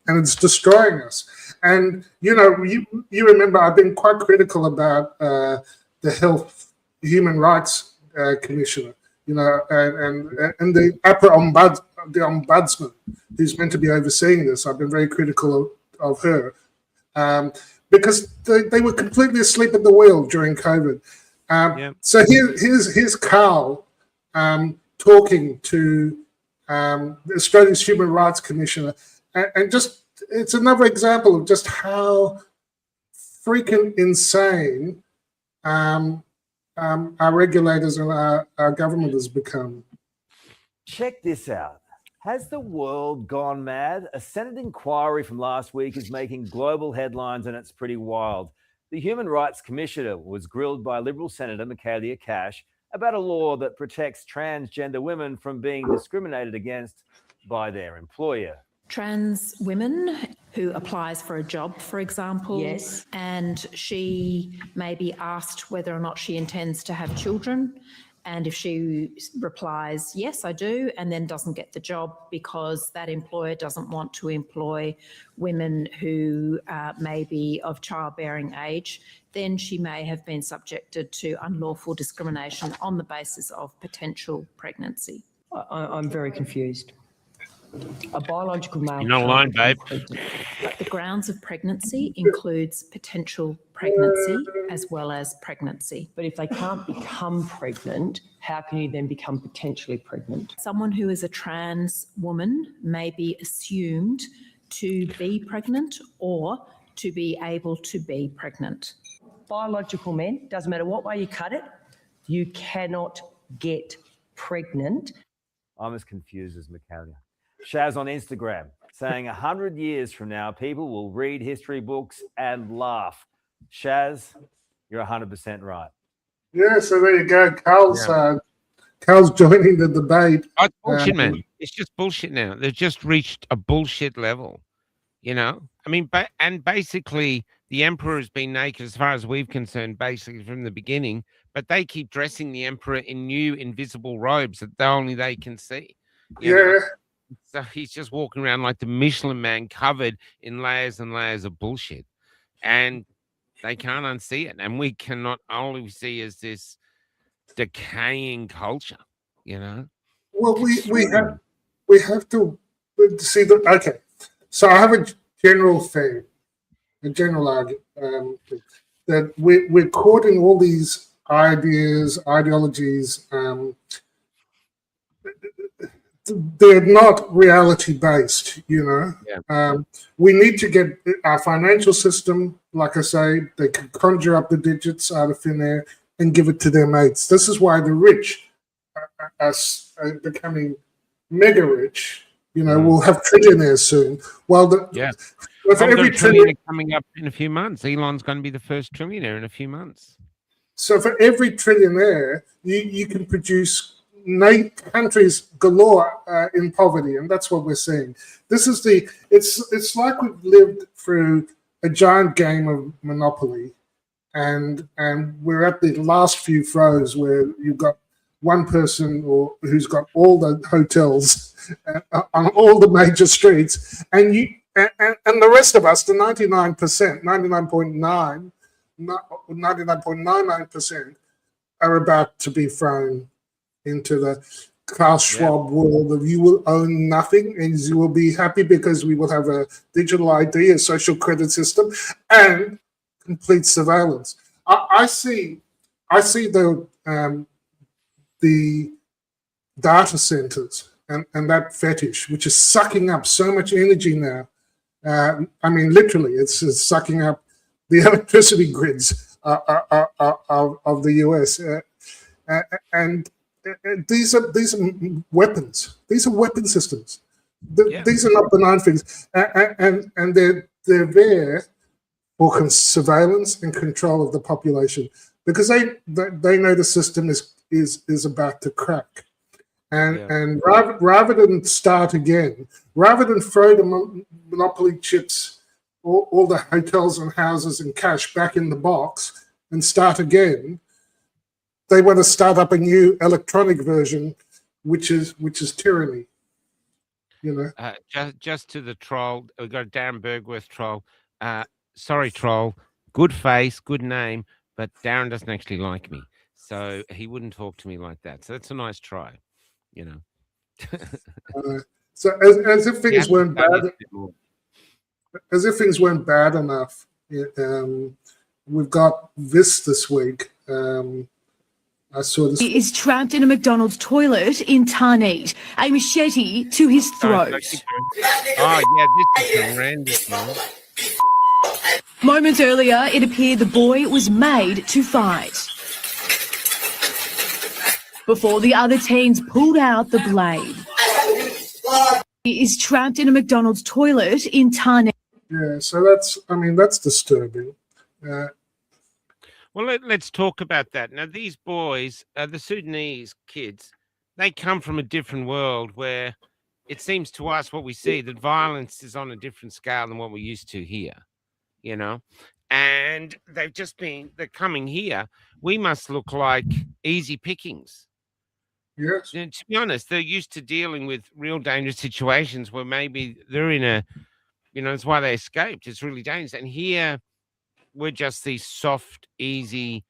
and it's destroying us. And you remember I've been quite critical about the Human Rights Commissioner, and the ombudsman who's meant to be overseeing this. I've been very critical of her because they were completely asleep at the wheel during COVID. So here's Carl talking to Australia's Human Rights Commissioner, and just it's another example of just how freaking insane our regulators and our government has become. Check this out. Has the world gone mad? A Senate inquiry from last week is making global headlines, and it's pretty wild. The Human Rights Commissioner was grilled by Liberal Senator Michaelia Cash about a law that protects transgender women from being discriminated against by their employer. Trans women who applies for a job, for example, Yes. and she may be asked whether or not she intends to have children. And if she replies, yes, I do, and then doesn't get the job because that employer doesn't want to employ women who may be of childbearing age, then she may have been subjected to unlawful discrimination on the basis of potential pregnancy. I'm very confused. A biological male. You're not lying, babe. The grounds of pregnancy includes potential pregnancy as well as pregnancy. But if they can't become pregnant, how can you then become potentially pregnant? Someone who is a trans woman may be assumed to be pregnant or to be able to be pregnant. Biological men, doesn't matter what way you cut it, you cannot get pregnant. I'm as confused as Michaelia. Shaz on Instagram saying 100 years from now, people will read history books and laugh. Shaz, you're 100% right. Yeah, so there you go. Carl's joining the debate. Oh, it's bullshit, man. It's just bullshit now. They've just reached a bullshit level, I mean, and basically the emperor has been naked as far as we've concerned, basically from the beginning, but they keep dressing the emperor in new invisible robes that only they can see. You know? So he's just walking around like the Michelin Man, covered in layers and layers of bullshit, and they can't unsee it. And we cannot only see as this decaying culture, Well, we have to see the okay. So I have a general thing, a general argument that we're caught in all these ideologies. They're not reality based, We need to get our financial system, like I say, they can conjure up the digits out of thin air and give it to their mates. This is why the rich are becoming mega rich. We'll have trillionaires soon. Well, for every trillionaire coming up in a few months, Elon's going to be the first trillionaire in a few months. So for every trillionaire, you can produce countries galore in poverty, and that's what we're seeing. This is it's like we've lived through a giant game of Monopoly, and we're at the last few throws where you've got one person who's got all the hotels on all the major streets, and the rest of us, the 99.99%, are about to be thrown into the Klaus Schwab world of you will own nothing and you will be happy because we will have a digital ID, a social credit system, and complete surveillance. I see the data centers and that fetish, which is sucking up so much energy now. I mean, literally, it's sucking up the electricity grids of the US, and these are weapons. These are weapon systems. These are not benign things, and they're there for surveillance and control of the population because they know the system is about to crack. And rather than start again, rather than throw the monopoly chips, all the hotels and houses and cash back in the box and start again, they want to start up a new electronic version, which is tyranny. You know. Just to the troll, we've got a Darren Bergworth troll. Sorry, troll. Good face, good name, but Darren doesn't actually like me, so he wouldn't talk to me like that. So that's a nice try. You know. So as if things weren't bad, enough, we've got this week. I saw this. He is trapped in a McDonald's toilet in Tarneet, a machete to his throat. Oh yeah, this is horrendous, man. Moments earlier, it appeared the boy was made to fight before the other teens pulled out the blade. He is trapped in a McDonald's toilet in Tarneet. Yeah, so that's disturbing. Well, let's talk about that. Now, these boys, the Sudanese kids, they come from a different world where it seems to us what we see, that violence is on a different scale than what we're used to here, you know? And they're coming here. We must look like easy pickings. Yes. And to be honest, they're used to dealing with real dangerous situations where maybe they're in that's why they escaped. It's really dangerous. And here we're just these soft, easy.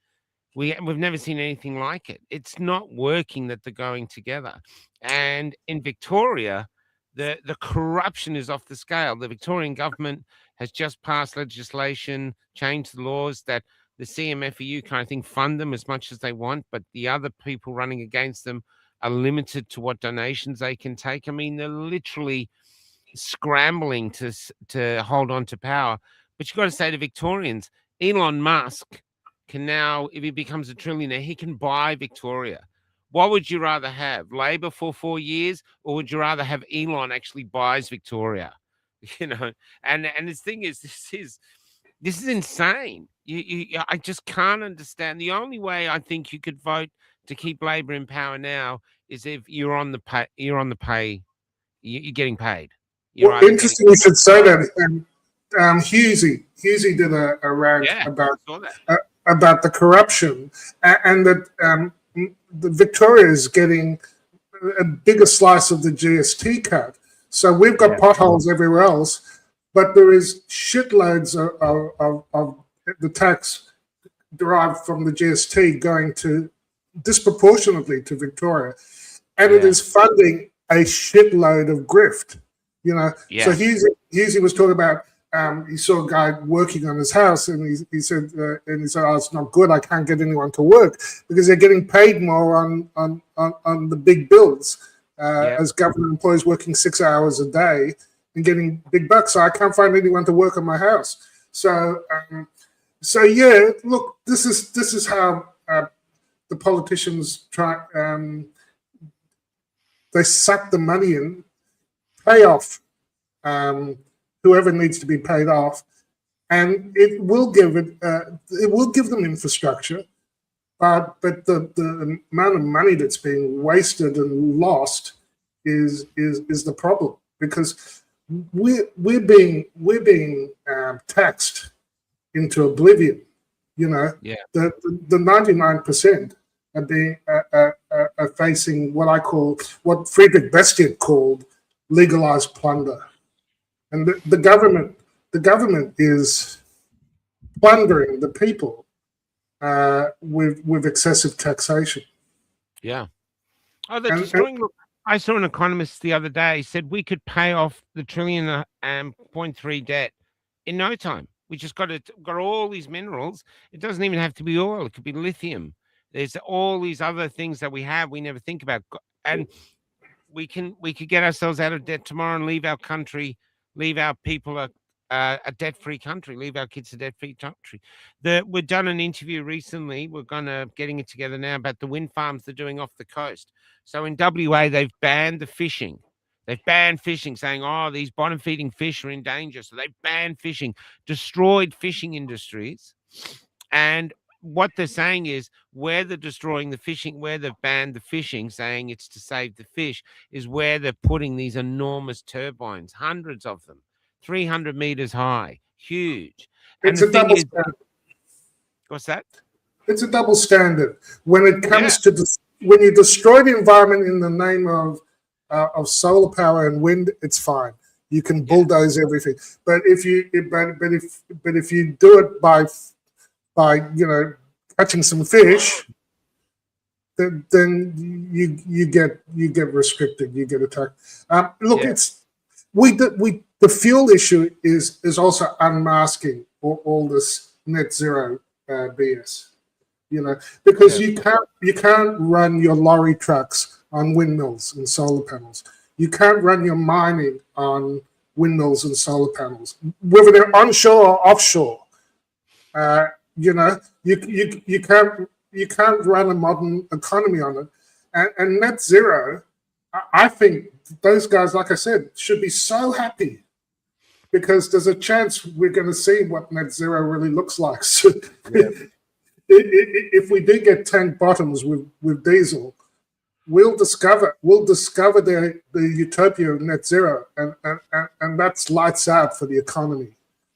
We've never seen anything like it. It's not working that they're going together. And in Victoria, the corruption is off the scale. The Victorian government has just passed legislation, changed the laws that the CMFEU kind of thing fund them as much as they want, but the other people running against them are limited to what donations they can take. I mean, they're literally scrambling to hold on to power. But you've got to say to Victorians, Elon Musk can now, if he becomes a trillionaire, he can buy Victoria. What would you rather have? Labor for 4 years, or would you rather have Elon actually buys Victoria? You know, and the thing is, this is insane. I just can't understand. The only way I think you could vote to keep Labor in power now is if you're on the pay. You're getting paid. Well, interesting you should say that. Hughesy did a rant about the corruption and that the Victoria is getting a bigger slice of the GST cut. So we've got potholes everywhere else, but there is shitloads of the tax derived from the GST going to disproportionately to Victoria, and it is funding a shitload of grift. You know, so Hughesy was talking about. He saw a guy working on his house, and he said, "Oh, it's not good. I can't get anyone to work because they're getting paid more on the big bills as government employees working 6 hours a day and getting big bucks. So I can't find anyone to work on my house. So yeah, look, this is how the politicians try. They suck the money in, pay off. Whoever needs to be paid off, and it will give them infrastructure. but the amount of money that's being wasted and lost is the problem, because we're being taxed into oblivion. You know, the 99% are being are facing what Friedrich Bastiat called legalized plunder, and the government is plundering the people with excessive taxation. Yeah. Oh, they're destroying. Look, I saw an economist the other day said we could pay off the trillion and 0.3 debt in no time. We just got all these minerals. It doesn't even have to be oil. It could be lithium. There's all these other things that we have we never think about, and we could get ourselves out of debt tomorrow and leave our country, leave our people a debt-free country, leave our kids a debt-free country. We've done an interview recently. We're getting it together now about the wind farms they're doing off the coast. So in WA, they've banned the fishing. They've banned fishing, saying, oh, these bottom-feeding fish are in danger. So they've banned fishing, destroyed fishing industries. And what they're saying is where they're destroying the fishing, where they've banned the fishing, saying it's to save the fish, is where they're putting these enormous turbines, hundreds of them, 300 meters high, huge. It's a double standard. What's that? It's a double standard. When it comes to when you destroy the environment in the name of solar power and wind, it's fine. You can bulldoze everything. But if you do it by catching some fish, then you get restricted. You get attacked. The fuel issue is also unmasking all this net zero BS. Because you can't run your lorry trucks on windmills and solar panels. You can't run your mining on windmills and solar panels, whether they're onshore or offshore. You can't run a modern economy on it. And net zero, I think those guys, like I said, should be so happy, because there's a chance we're going to see what net zero really looks like. So if we do get tank bottoms with diesel, we'll discover the utopia of net zero, and that's lights out for the economy.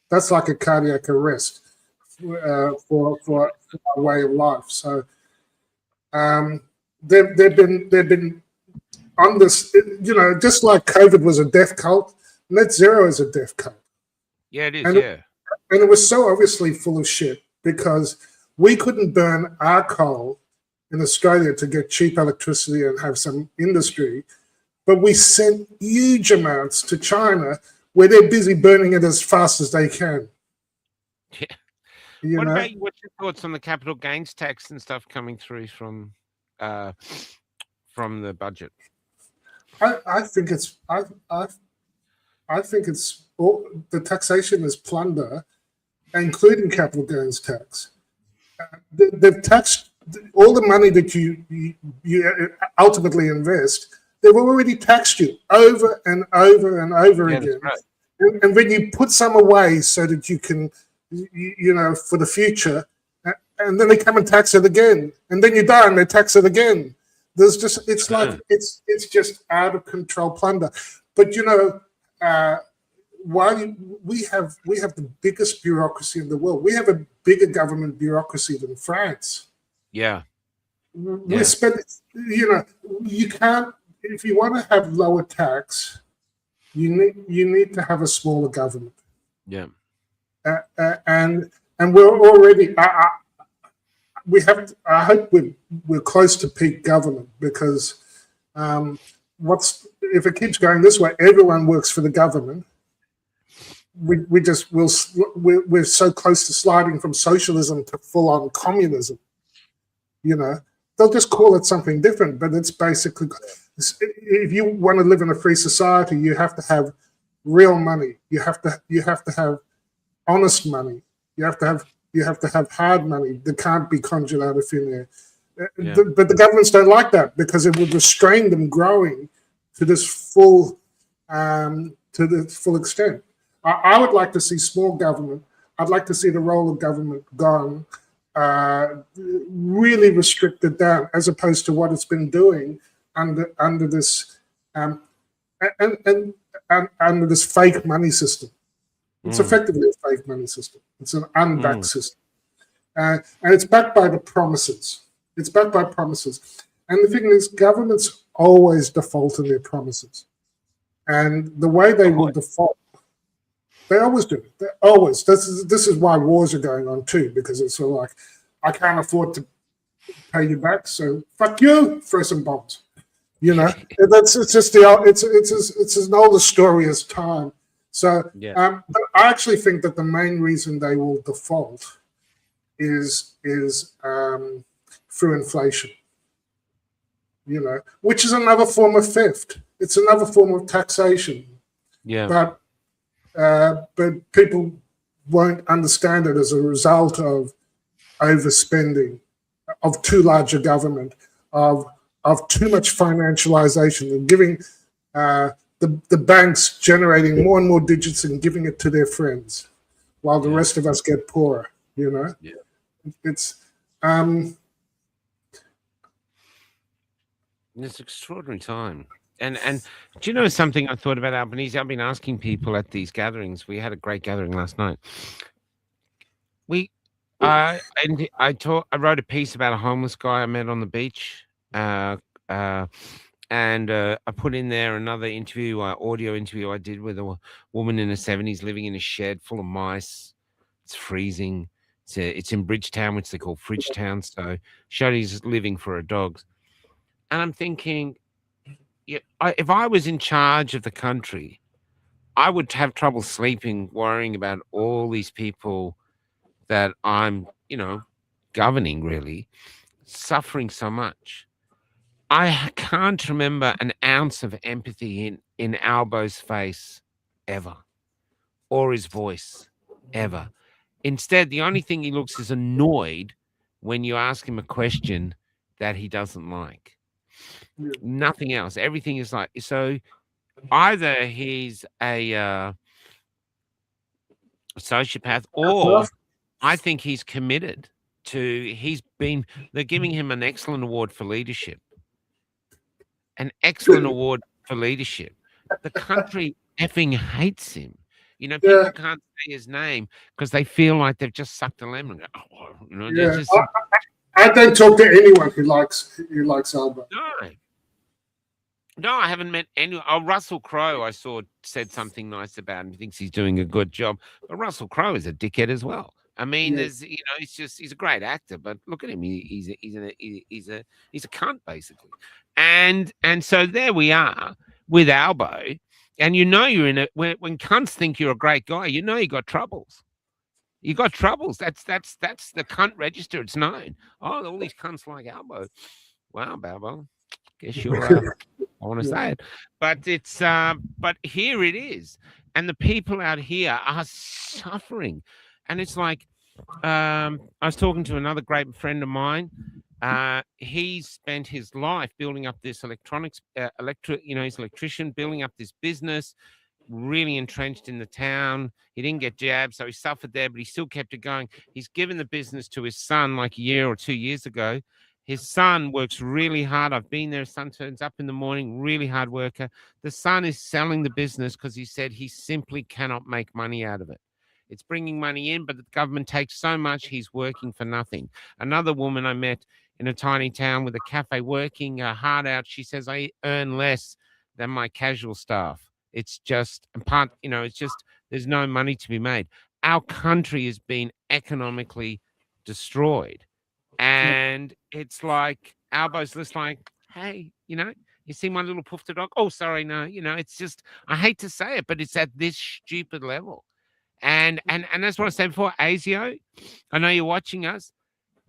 That's like a cardiac arrest for our way of life. So they've been on this, just like COVID was a death cult, net zero is a death cult. Yeah, it is. And it was so obviously full of shit, because we couldn't burn our coal in Australia to get cheap electricity and have some industry, but we sent huge amounts to China, where they're busy burning it as fast as they can. Yeah. What's your thoughts on the capital gains tax and stuff coming through from the budget? I think it's all, the taxation is plunder, including capital gains tax. They've taxed all the money that you ultimately invest. They've already taxed you over and over and over again. Right. And when you put some away so that you can, for the future, and then they come and tax it again, and then you die and they tax it again. It's just out of control plunder. But while we have the biggest bureaucracy in the world, we have a bigger government bureaucracy than France. Yeah. We spend, you can't, if you want to have lower tax, you need to have a smaller government. Yeah. And we're already, I hope we're close to peak government, because if it keeps going this way, everyone works for the government. We're so close to sliding from socialism to full on communism. They'll just call it something different, but it's basically, if you want to live in a free society, you have to have real money. You have to have honest money. You have to have hard money that can't be conjured out of thin air. But the governments don't like that, because it would restrain them growing to this full extent. I would like to see small government. I'd like to see the role of government gone. really restricted down, as opposed to what it's been doing under this and under this fake money system. It's effectively a fake money system. It's an unbacked system, and it's backed by the promises. It's backed by promises, and the thing is, governments always default on their promises, and the way they will default. They always do. They always. This is why wars are going on too, because it's sort of like, I can't afford to pay you back, so fuck you, throw some bombs. You know, it's as old a story as time. So, but I actually think that the main reason they will default is through inflation. You know, which is another form of theft. It's another form of taxation. Yeah. But people won't understand it as a result of overspending, of too large a government, of too much financialization, and giving the banks generating more and more digits and giving it to their friends, while the rest of us get poorer. You know, it's it's an extraordinary time. And do you know something I thought about Albanese? I've been asking people at these gatherings. We had a great gathering last night. I wrote a piece about a homeless guy I met on the beach, and I put in there another interview, audio interview I did with a woman in her 70s living in a shed full of mice. It's freezing. It's in Bridgetown, which they call Fridgetown. So she's living for her dogs, and I'm thinking, if I was in charge of the country, I would have trouble sleeping, worrying about all these people that I'm, governing, really, suffering so much. I can't remember an ounce of empathy in Albo's face ever, or his voice ever. Instead, the only thing he looks is annoyed when you ask him a question that he doesn't like. Nothing else. Everything is like, so either he's a sociopath, or I think he's committed to, they're giving him an excellent award for leadership. An excellent award for leadership. The country effing hates him. People can't say his name because they feel like they've just sucked a lemon. I don't talk to anyone who likes Albo. No, I haven't met anyone. Oh, Russell Crowe, I saw, said something nice about him. He thinks he's doing a good job. But Russell Crowe is a dickhead as well. I mean, he's a great actor, but look at him. He's a cunt, basically. And so there we are with Albo. And you're in it when cunts think you're a great guy, you got troubles. You got troubles. That's the cunt register. It's known. Oh, all these cunts like Albo. Wow, Balbo. Guess you're I want to say it. But it's but here it is. And the people out here are suffering. And it's like I was talking to another great friend of mine. He spent his life building up this electronics, he's an electrician, building up this business, really entrenched in the town. He didn't get jabbed, so he suffered there, but he still kept it going. He's given the business to his son like a year or 2 years ago. His son works really hard. I've been there. His son turns up in the morning, really hard worker. The son is selling the business because he said he simply cannot make money out of it. It's bringing money in, but the government takes so much, he's working for nothing. Another woman I met in a tiny town with a cafe working hard out, she says, I earn less than my casual staff. It's just, there's no money to be made. Our country has been economically destroyed. And it's like, Albo's just like, hey, you see my little poofter dog? Oh, sorry, no, it's just, I hate to say it, but it's at this stupid level. And that's what I said before. ASIO, I know you're watching us.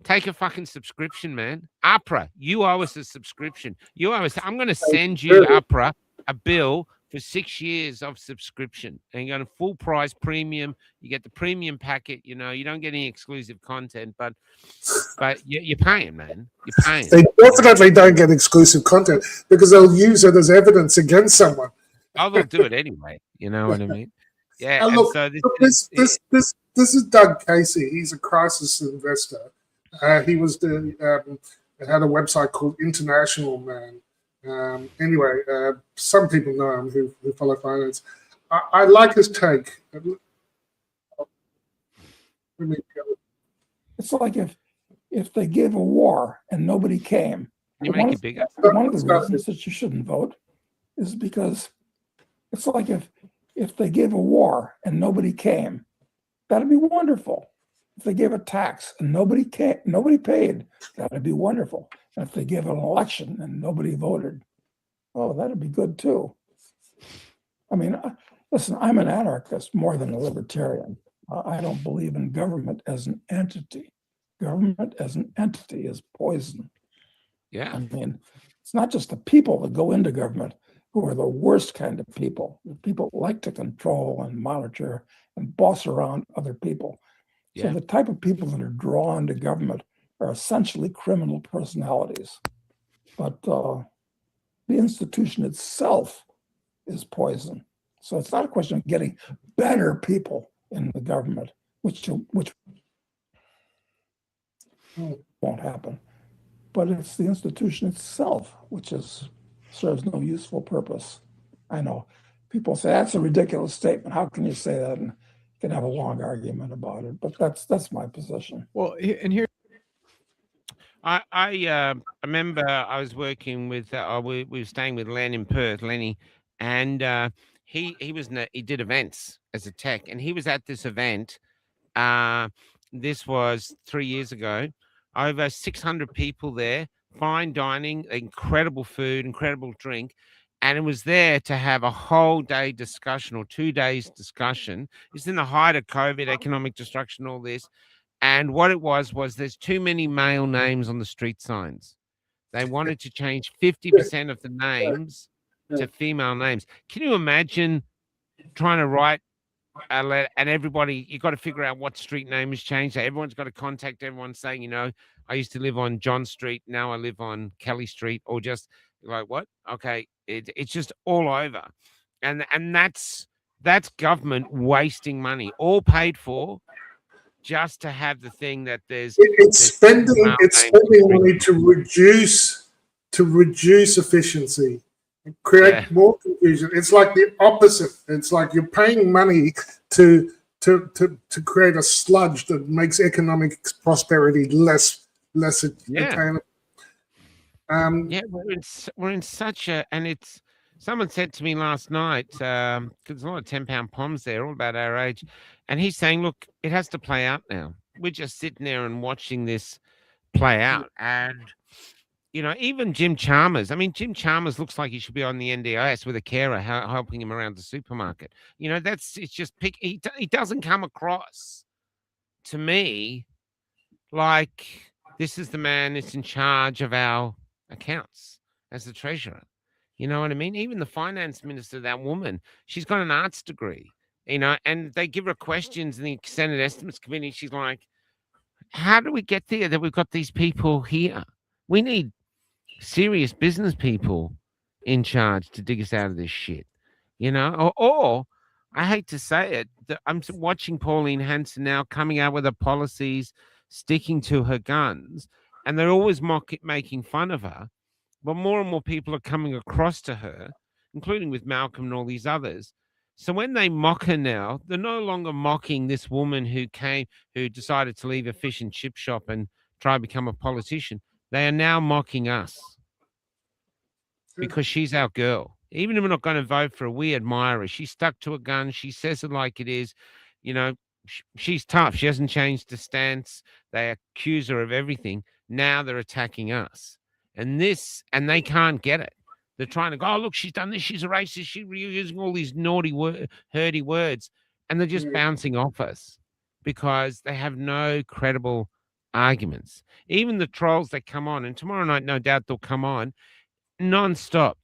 Take a fucking subscription, man. APRA, you owe us a subscription. You owe us. I'm going to send you, APRA, a bill for 6 years of subscription. And you got a full price premium. You get the premium packet. You don't get any exclusive content, but you're paying, man. You're paying. They definitely don't get exclusive content because they'll use it as evidence against someone. Oh, they'll do it anyway. You know what I mean? Yeah. And look, this is Doug Casey. He's a crisis investor. He was had a website called International Man. Anyway, some people know him who follow finance. I like his take. It's like if they gave a war and nobody came. You make it bigger. One of the reasons that you shouldn't vote is because it's like if they gave a war and nobody came, that'd be wonderful. If they gave a tax and nobody paid, that'd be wonderful. And if they gave an election and nobody voted, oh, that'd be good too. I mean, listen, I'm an anarchist more than a libertarian. I don't believe in government as an entity. Government as an entity is poison. Yeah. I mean, it's not just the people that go into government who are the worst kind of people. People like to control and monitor and boss around other people. Yeah. So the type of people that are drawn to government are essentially criminal personalities. But the institution itself is poison. So it's not a question of getting better people in the government, which won't happen. But it's the institution itself which serves no useful purpose. I know people say that's a ridiculous statement. How can you say that? And you can have a long argument about it, but that's my position. Well, and here I remember I was working with we were staying with Len in Perth, Lenny, and he did events as a tech, and he was at this event. This was 3 years ago. Over 600 people there, fine dining, incredible food, incredible drink. And it was there to have a whole day discussion or 2 days discussion. It's in the height of COVID, economic destruction, all this. And what it was there's too many male names on the street signs. They wanted to change 50% of the names to female names. Can you imagine trying to write a letter and everybody, you got to figure out what street name has changed. So everyone's got to contact everyone saying, I used to live on John Street. Now I live on Kelly Street, or just like, what? Okay. It's just all over. And that's government wasting money, all paid for just to have the thing that there's spending money to reduce efficiency. Create more confusion. It's like the opposite. It's like you're paying money to create a sludge that makes economic prosperity less attainable. We're in such a, and it's, someone said to me last night, because there's a lot of 10-pound poms there, all about our age, and he's saying, look, it has to play out now. We're just sitting there and watching this play out, and even Jim Chalmers. I mean, Jim Chalmers looks like he should be on the NDIS with a carer helping him around the supermarket. It's just he doesn't come across to me like this is the man that's in charge of our accounts as the treasurer. You know what I mean? Even the finance minister, that woman, she's got an arts degree, and they give her questions in the Senate Estimates Committee. She's like, how do we get there that we've got these people here? We need serious business people in charge to dig us out of this shit, or I hate to say it, I'm watching Pauline Hanson now coming out with her policies, sticking to her guns, and they're always making fun of her, but more and more people are coming across to her, including with Malcolm and all these others. So when they mock her now, they're no longer mocking this woman who decided to leave a fish and chip shop and try to become a politician. They are now mocking us because she's our girl. Even if we're not going to vote for her, we admire her. She stuck to a gun. She says it like it is. She's tough. She hasn't changed the stance. They accuse her of everything. Now they're attacking us. And they can't get it. They're trying to go, oh, look, she's done this. She's a racist. She's using all these naughty, hurdy words. And they're just bouncing off us because they have no credible arguments. Even the trolls that come on, and tomorrow night, no doubt they'll come on non-stop.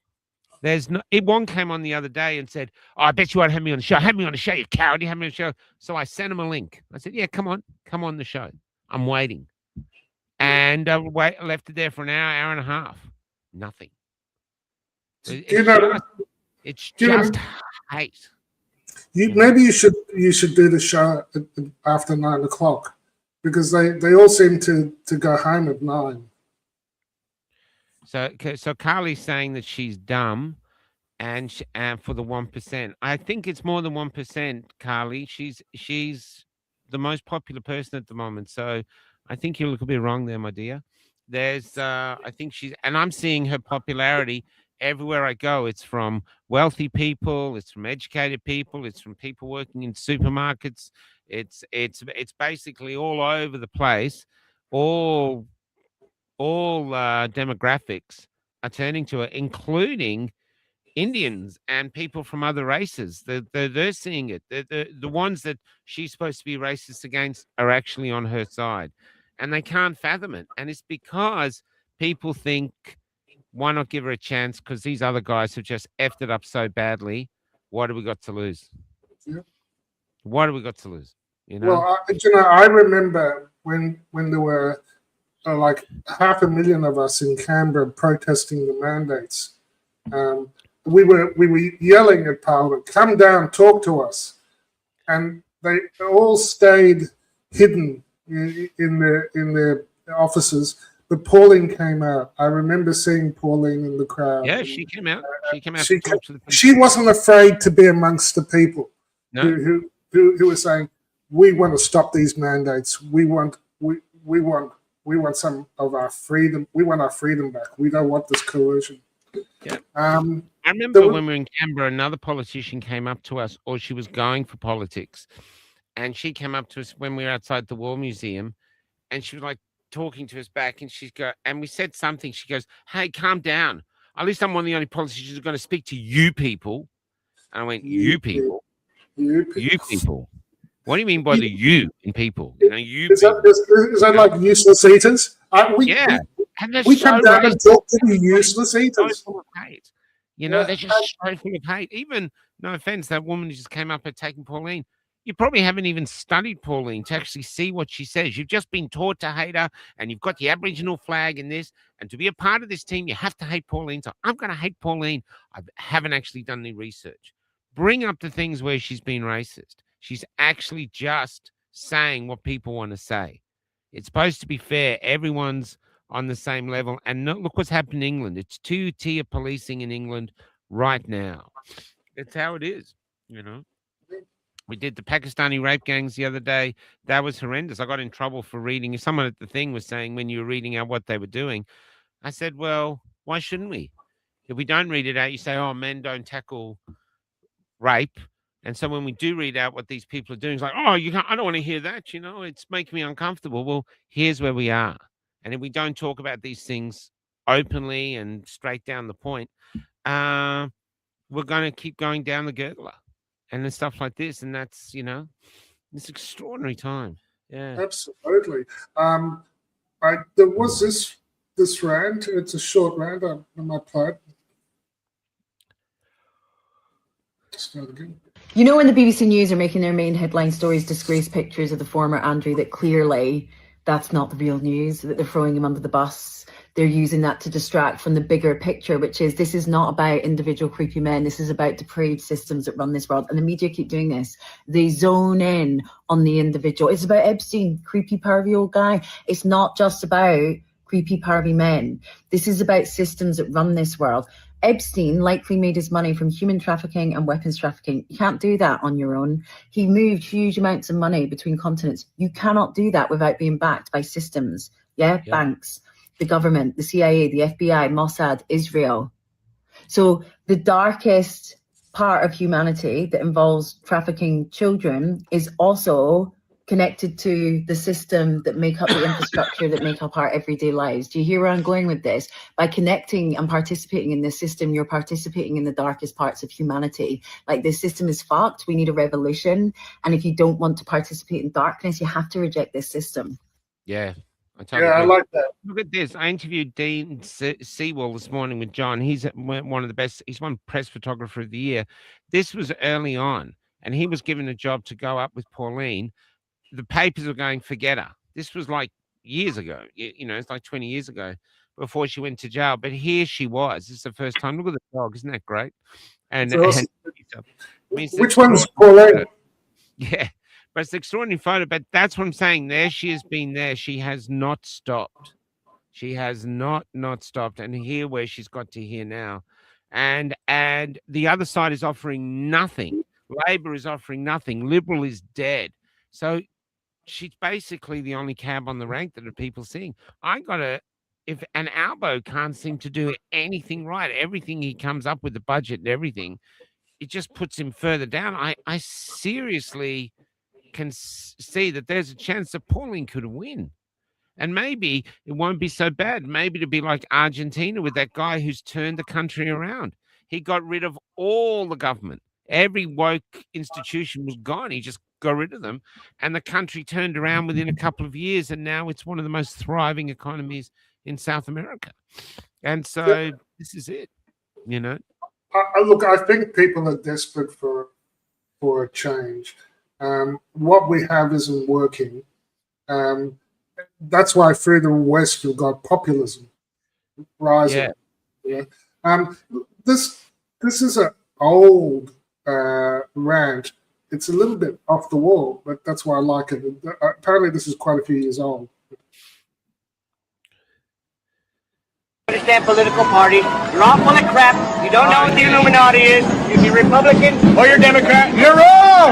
One came on the other day and said, oh, I bet you won't have me on the show. Have me on the show, you coward. You have me on the show. So I sent him a link. I said, yeah, come on the show. I'm waiting. And left it there for an hour and a half. Nothing. It's just hate. Maybe you should do the show after 9 o'clock, because they all seem to go home at 9. So Carly's saying that she's dumb, and for the 1%, I think it's more than 1%. Carly, she's the most popular person at the moment. So I think you're a little bit wrong there, my dear. There's I think and I'm seeing her popularity everywhere I go. It's from wealthy people, it's from educated people, it's from people working in supermarkets. It's basically all over the place. All demographics are turning to her, including Indians and people from other races. They're seeing it. The ones that she's supposed to be racist against are actually on her side, and they can't fathom it. And it's because people think, why not give her a chance? Because these other guys have just effed it up so badly. What do we got to lose? Yeah. What do we got to lose? You know. Well, I remember when there were like 500,000 of us in Canberra protesting the mandates. We were yelling at Parliament, "Come down, talk to us," and they all stayed hidden in their offices. But Pauline came out. I remember seeing Pauline in the crowd. Yeah, she came out. She came out. She wasn't afraid to be amongst the people who were saying, "We want to stop these mandates. We want some of our freedom. We want our freedom back. We don't want this coercion." Yeah. I remember when we were in Canberra, another politician came up to us, or she was going for politics, and she came up to us when we were outside the War Museum, and she was like talking to us back, and we said something. She goes, "Hey, calm down. At least I'm one of the only politicians who's going to speak to you people." And I went, "You people? You people? What do you mean by the you in people? You know, you is people. Is that like useless eaters? Yeah. And we come down and talk to the useless eaters. So full of hate. You know, they're just so full of hate. Even, no offense, that woman who just came up attacking Pauline. You probably haven't even studied Pauline to actually see what she says. You've just been taught to hate her, and you've got the Aboriginal flag in this. And to be a part of this team, you have to hate Pauline. So I'm going to hate Pauline. I haven't actually done any research. Bring up the things where she's been racist. She's actually just saying what people want to say. It's supposed to be fair. Everyone's on the same level. And look what's happened in England. It's 2-tier policing in England right now. It's how it is, you know. We did the Pakistani rape gangs the other day. That was horrendous. I got in trouble for reading. Someone at the thing was saying when you were reading out what they were doing, I said, well, why shouldn't we? If we don't read it out, you say, oh, men don't tackle rape. And so when we do read out what these people are doing, it's like, oh, I don't want to hear that. You know, it's making me uncomfortable. Well, here's where we are. And if we don't talk about these things openly and straight down the point, we're going to keep going down the gurgler and then stuff like this. And that's, you know, this extraordinary time. Yeah, absolutely. There was this rant. It's a short rant on my part. Start again. You know, when the BBC News are making their main headline stories disgrace pictures of the former Andrew, that clearly that's not the real news, that they're throwing him under the bus. They're using that to distract from the bigger picture, which is this is not about individual creepy men. This is about depraved systems that run this world. And the media keep doing this. They zone in on the individual. It's about Epstein, creepy, pervy old guy. It's not just about creepy, pervy men. This is about systems that run this world. Epstein likely made his money from human trafficking and weapons trafficking. You can't do that on your own. He moved huge amounts of money between continents. You cannot do that without being backed by systems. Yeah. Banks, the government, the CIA, the FBI, Mossad, Israel. So the darkest part of humanity that involves trafficking children is also connected to the system that make up the infrastructure that make up our everyday lives. Do you hear where I'm going with this? By connecting and participating in this system, you're participating in the darkest parts of humanity. Like, this system is fucked. We need a revolution. And if you don't want to participate in darkness, you have to reject this system. Yeah. I like that. Look at this. I interviewed Dean Sewell this morning with John. He's one of the best. He's won Press Photographer of the Year. This was early on, and he was given a job to go up with Pauline. The papers were going, forget her. This was like years ago. You know, it's like 20 years ago before she went to jail. But here she was. This is the first time. Look at the dog. Isn't that great? And, awesome. which one's Pauline? Yeah. But it's an extraordinary photo. But that's what I'm saying. There she has been there. She has not stopped. She has not stopped. And here where she's got to here now. And the other side is offering nothing. Labor is offering nothing. Liberal is dead. So she's basically the only cab on the rank that are people seeing. If an Albo can't seem to do anything right, everything he comes up with, the budget and everything, it just puts him further down. I seriously can see that there's a chance that Pauline could win. And maybe it won't be so bad. Maybe to be like Argentina with that guy who's turned the country around. He got rid of all the government. Every woke institution was gone. He just got rid of them. And the country turned around within a couple of years. And now it's one of the most thriving economies in South America. And so this is it, you know. Look, I think people are desperate for a change. What we have isn't working. That's why further west you've got populism rising. Yeah. This is an old rant. It's a little bit off the wall, but that's why I like it. Apparently, this is quite a few years old. Understand political parties. You're all full of crap. You don't know what the Illuminati is. If you're Republican or you're Democrat, you're wrong.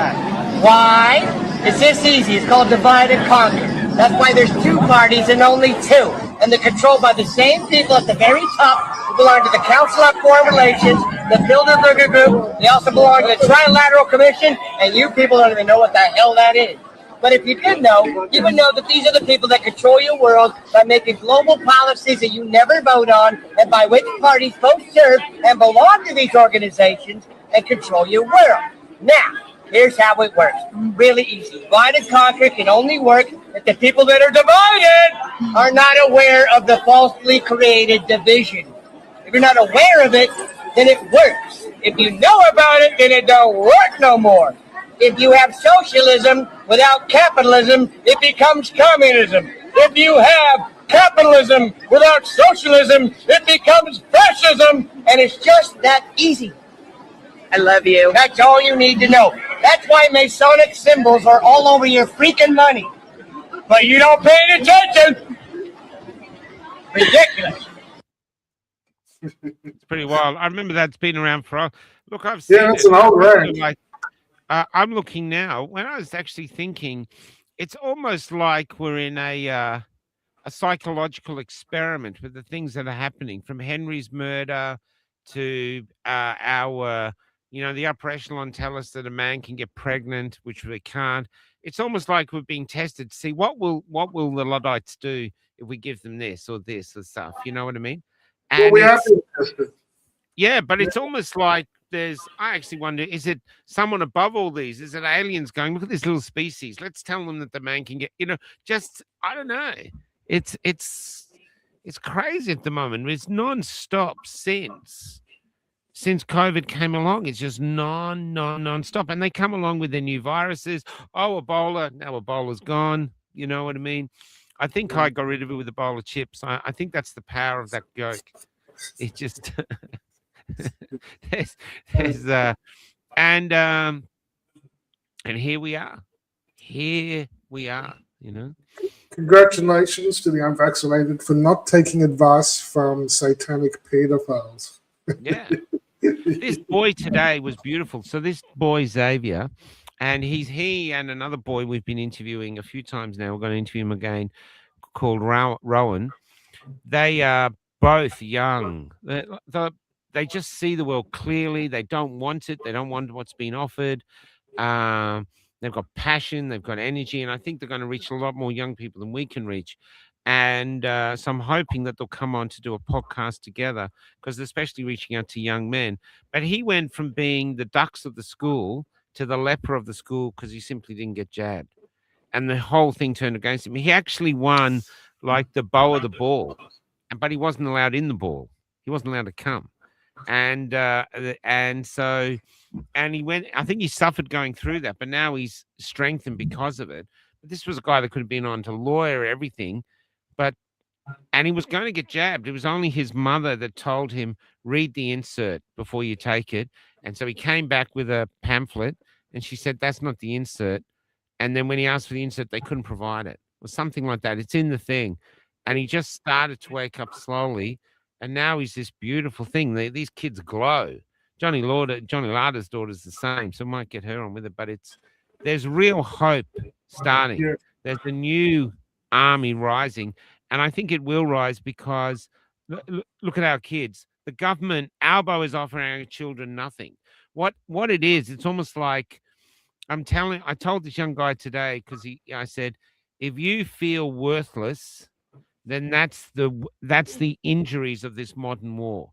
Why? It's this easy. It's called divide and conquer. That's why there's two parties and only two. And they're controlled by the same people at the very top who belong to the Council on Foreign Relations, the Bilderberger Group. They also belong to the Trilateral Commission, and you people don't even know what the hell that is. But if you did know, you would know that these are the people that control your world by making global policies that you never vote on, and by which parties both serve and belong to these organizations and control your world. Now, here's how it works. Really easy. Divide and conquer can only work if the people that are divided are not aware of the falsely created division. If you're not aware of it, then it works. If you know about it, then it don't work no more. If you have socialism without capitalism, it becomes communism. If you have capitalism without socialism, it becomes fascism. And it's just that easy. I love you. That's all you need to know. That's why Masonic symbols are all over your freaking money. But you don't pay any attention. Ridiculous. It's pretty wild. I remember that's been around for. Look, I've seen. Yeah, it's an old rant. Like, I'm looking now. When I was actually thinking, it's almost like we're in a psychological experiment with the things that are happening, from Henry's murder to our, the upper echelon tell us that a man can get pregnant, which we can't. It's almost like we're being tested to see what will the Luddites do if we give them this or stuff. You know what I mean? And well, we have been tested. Yeah, but it's almost like I actually wonder, is it someone above all these? Is it aliens going, look at this little species, let's tell them that the man can get, I don't know. It's crazy at the moment. It's non-stop since COVID came along. It's just non-stop. And they come along with their new viruses. Oh, Ebola. Now Ebola's gone. You know what I mean? I think I got rid of it with a bowl of chips. I think that's the power of that joke. It just and here we are. Congratulations to the unvaccinated for not taking advice from satanic pedophiles. Yeah. This boy today was beautiful. So this boy, Xavier, and he and another boy we've been interviewing a few times now. We're going to interview him again, called Rowan. They are both young. They just see the world clearly. They don't want it. They don't want what's been offered. They've got passion. They've got energy. And I think they're going to reach a lot more young people than we can reach. And so I'm hoping that they'll come on to do a podcast together, because they're especially reaching out to young men. But he went from being the dux of the school to the leper of the school because he simply didn't get jabbed. And the whole thing turned against him. He actually won like the bow of the ball, but he wasn't allowed in the ball. He wasn't allowed to come. And he went, I think he suffered going through that, but now he's strengthened because of it. But this was a guy that could have been on to lawyer, everything, and he was going to get jabbed. It was only his mother that told him, read the insert before you take it. And so he came back with a pamphlet and she said, that's not the insert. And then when he asked for the insert, they couldn't provide it, or something like that. It's in the thing. And he just started to wake up slowly. And now he's this beautiful thing. These kids glow. Johnny Lauder's daughter's the same, so might get her on with it. But there's real hope starting. Yeah. There's a new army rising, and I think it will rise because look at our kids. The government, Albo is offering our children nothing. What it is, it's almost like I told this young guy today because I said, if you feel worthless, then that's the injuries of this modern war.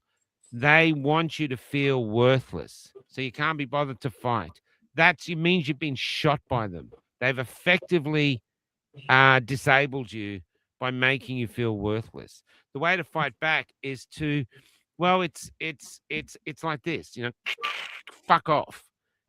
They want you to feel worthless, so you can't be bothered to fight. It means you've been shot by them. They've effectively disabled you by making you feel worthless. The way to fight back is to, well, it's like this, fuck off,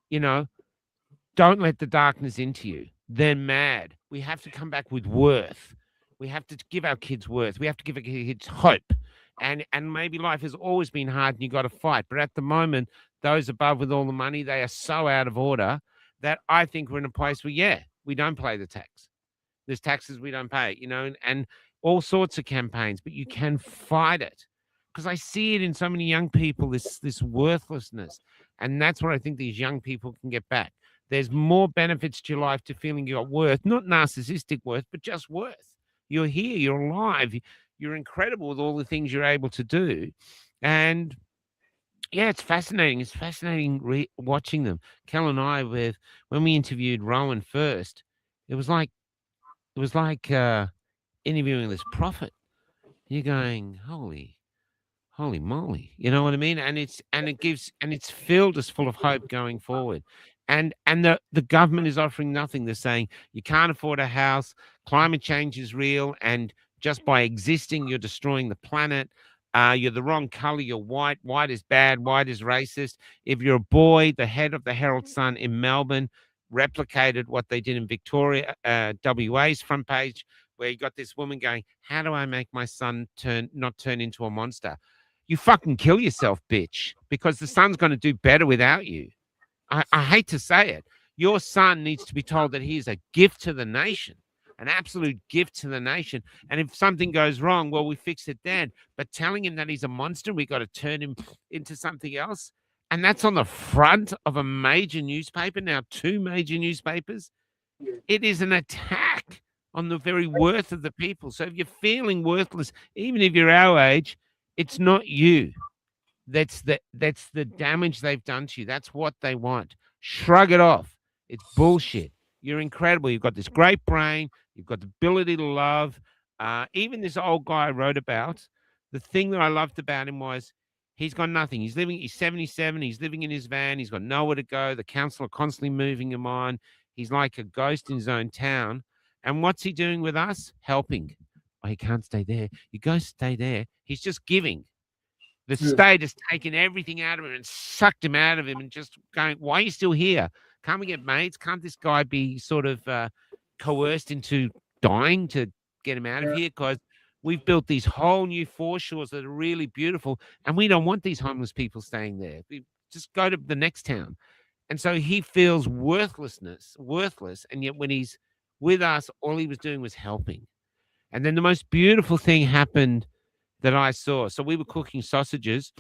don't let the darkness into you. They're mad. We have to come back with worth. We have to give our kids worth. We have to give our kids hope. And maybe life has always been hard and you got to fight. But at the moment, those above with all the money, they are so out of order that I think we're in a place where, we don't pay the tax. There's taxes we don't pay, and all sorts of campaigns, but you can fight it. Because I see it in so many young people, this worthlessness. And that's what I think these young people can get back. There's more benefits to your life to feeling you got worth, not narcissistic worth, but just worth. You're here, you're alive, you're incredible with all the things you're able to do. And it's fascinating. It's fascinating watching them. Kel and I, when we interviewed Rowan first, it was like interviewing this prophet. You're going, holy moly, you know what I mean? And it's filled us full of hope going forward. And the government is offering nothing. They're saying you can't afford a house, climate change is real, and just by existing, you're destroying the planet. You're the wrong color, you're white. White is bad, white is racist. If you're a boy, the head of the Herald Sun in Melbourne replicated what they did in Victoria, WA's front page, where you got this woman going, how do I make my son not turn into a monster? You fucking kill yourself, bitch, because the son's going to do better without you. I hate to say it. Your son needs to be told that he is a gift to the nation, an absolute gift to the nation. And if something goes wrong, well, we fix it then. But telling him that he's a monster, we got to turn him into something else. And that's on the front of a major newspaper, now 2 major newspapers. It is an attack on the very worth of the people. So if you're feeling worthless, even if you're our age, it's not you. That's the damage they've done to you. That's what they want. Shrug it off. It's bullshit. You're incredible. You've got this great brain. You've got the ability to love. Even this old guy I wrote about, the thing that I loved about him was he's got nothing. He's 77. He's living in his van. He's got nowhere to go. The council are constantly moving him on. He's like a ghost in his own town. And what's he doing with us? Helping. Oh, he can't stay there. You go stay there. He's just giving. The state has taken everything out of him and sucked him out of him and just going, why are you still here? Can't we get mates? Can't this guy be sort of coerced into dying to get him out of here? Because we've built these whole new foreshores that are really beautiful, and we don't want these homeless people staying there. We just go to the next town. And so he feels worthless, and yet when he's with us, all he was doing was helping. And then the most beautiful thing happened that I saw. So we were cooking sausages,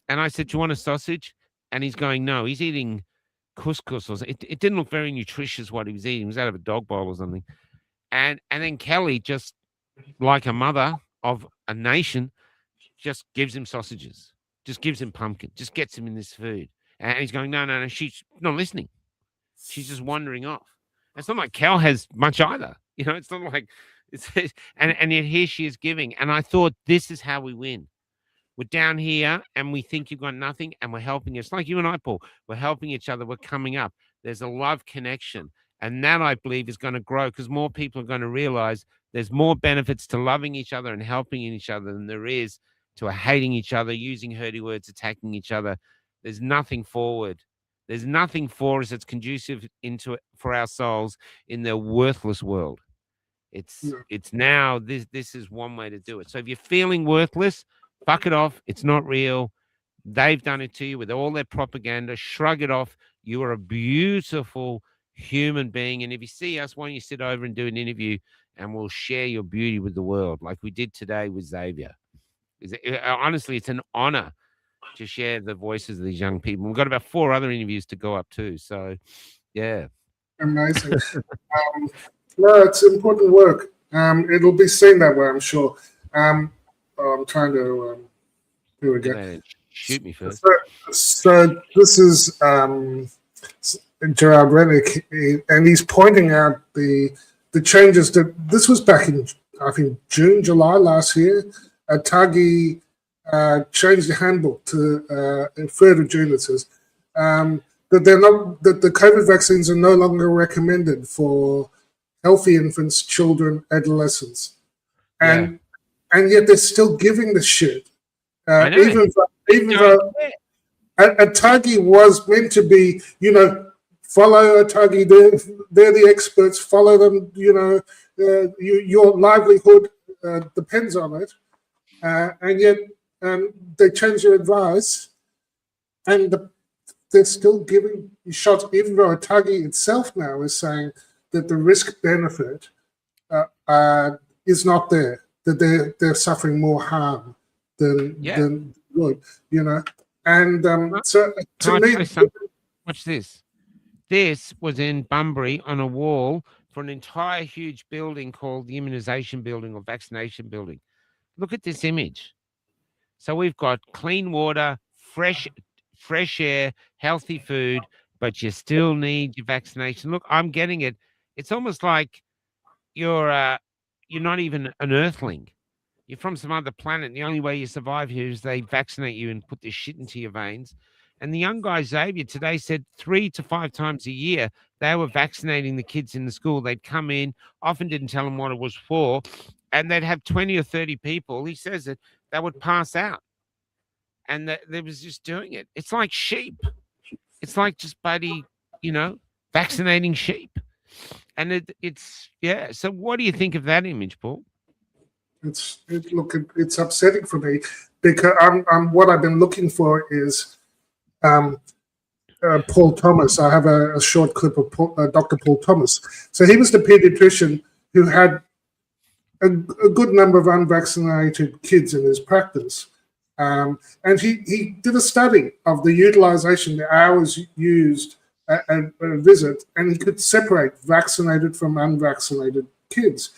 and I said, do you want a sausage? And he's going, no, he's eating couscous. Or it didn't look very nutritious what he was eating. It was out of a dog bowl or something. And then Kelly, just like a mother of a nation, just gives him sausages, just gives him pumpkin, just gets him in this food. And he's going, no, she's not listening. She's just wandering off. It's not like Cal has much either. It's not like and yet here she is giving. And I thought, this is how we win. We're down here and we think you've got nothing, and we're helping. It's like you and I, Paul. We're helping each other. We're coming up. There's a love connection. And that, I believe, is going to grow because more people are going to realize there's more benefits to loving each other and helping each other than there is to hating each other, using hurty words, attacking each other. There's nothing forward. There's nothing for us that's conducive for our souls in their worthless world. It's now this is one way to do it. So if you're feeling worthless, fuck it off. It's not real. They've done it to you with all their propaganda. Shrug it off. You are a beautiful human being. And if you see us, why don't you sit over and do an interview and we'll share your beauty with the world like we did today with Xavier. Honestly, it's an honor to share the voices of these young people. We've got about 4 other interviews to go up too. So, yeah. Amazing. No, it's important work. It'll be seen that way, I'm sure. I'm trying to. Here we go. Shoot me first. So this is Gerard Rennick, and he's pointing out the changes that this was back in, I think, June, July last year. TAGI changed the handbook to 3rd of June. It says that the COVID vaccines are no longer recommended for healthy infants, children, adolescents, and yet they're still giving the shit. Even though TAGI was meant to be, follow TAGI. They're the experts. Follow them. Your livelihood depends on it, and yet they change their advice, and they're still giving shots, even though TAGI itself now is saying that the risk benefit is not there. That they're suffering more harm than good, And so to me, watch this. This was in Bunbury on a wall for an entire huge building called the immunization building or vaccination building. Look at this image. So we've got clean water, fresh air, healthy food, but you still need your vaccination. Look, I'm getting it. It's almost like you're not even an earthling. You're from some other planet. And the only way you survive here is they vaccinate you and put this shit into your veins. And the young guy, Xavier, today said 3 to 5 times a year, they were vaccinating the kids in the school. They'd come in, often didn't tell them what it was for, and they'd have 20 or 30 people. He says that they would pass out. And they was just doing it. It's like sheep. It's like just vaccinating sheep. And it's. So what do you think of that image, Paul? It's upsetting for me because what I've been looking for is Paul Thomas. I have a short clip of Dr. Paul Thomas. So he was the pediatrician who had a good number of unvaccinated kids in his practice. And he did a study of the utilization, the hours used at a visit, and he could separate vaccinated from unvaccinated kids.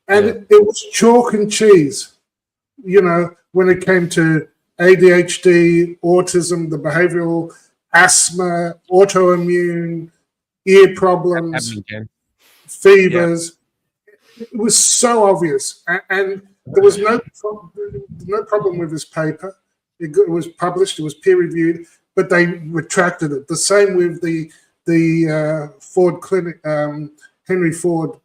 And it was chalk and cheese, when it came to ADHD, autism, the behavioral, asthma, autoimmune, ear problems, fevers. Yeah. It was so obvious. And there was no problem with this paper. It was published, it was peer reviewed, but they retracted it. The same with the Ford Clinic, Henry Ford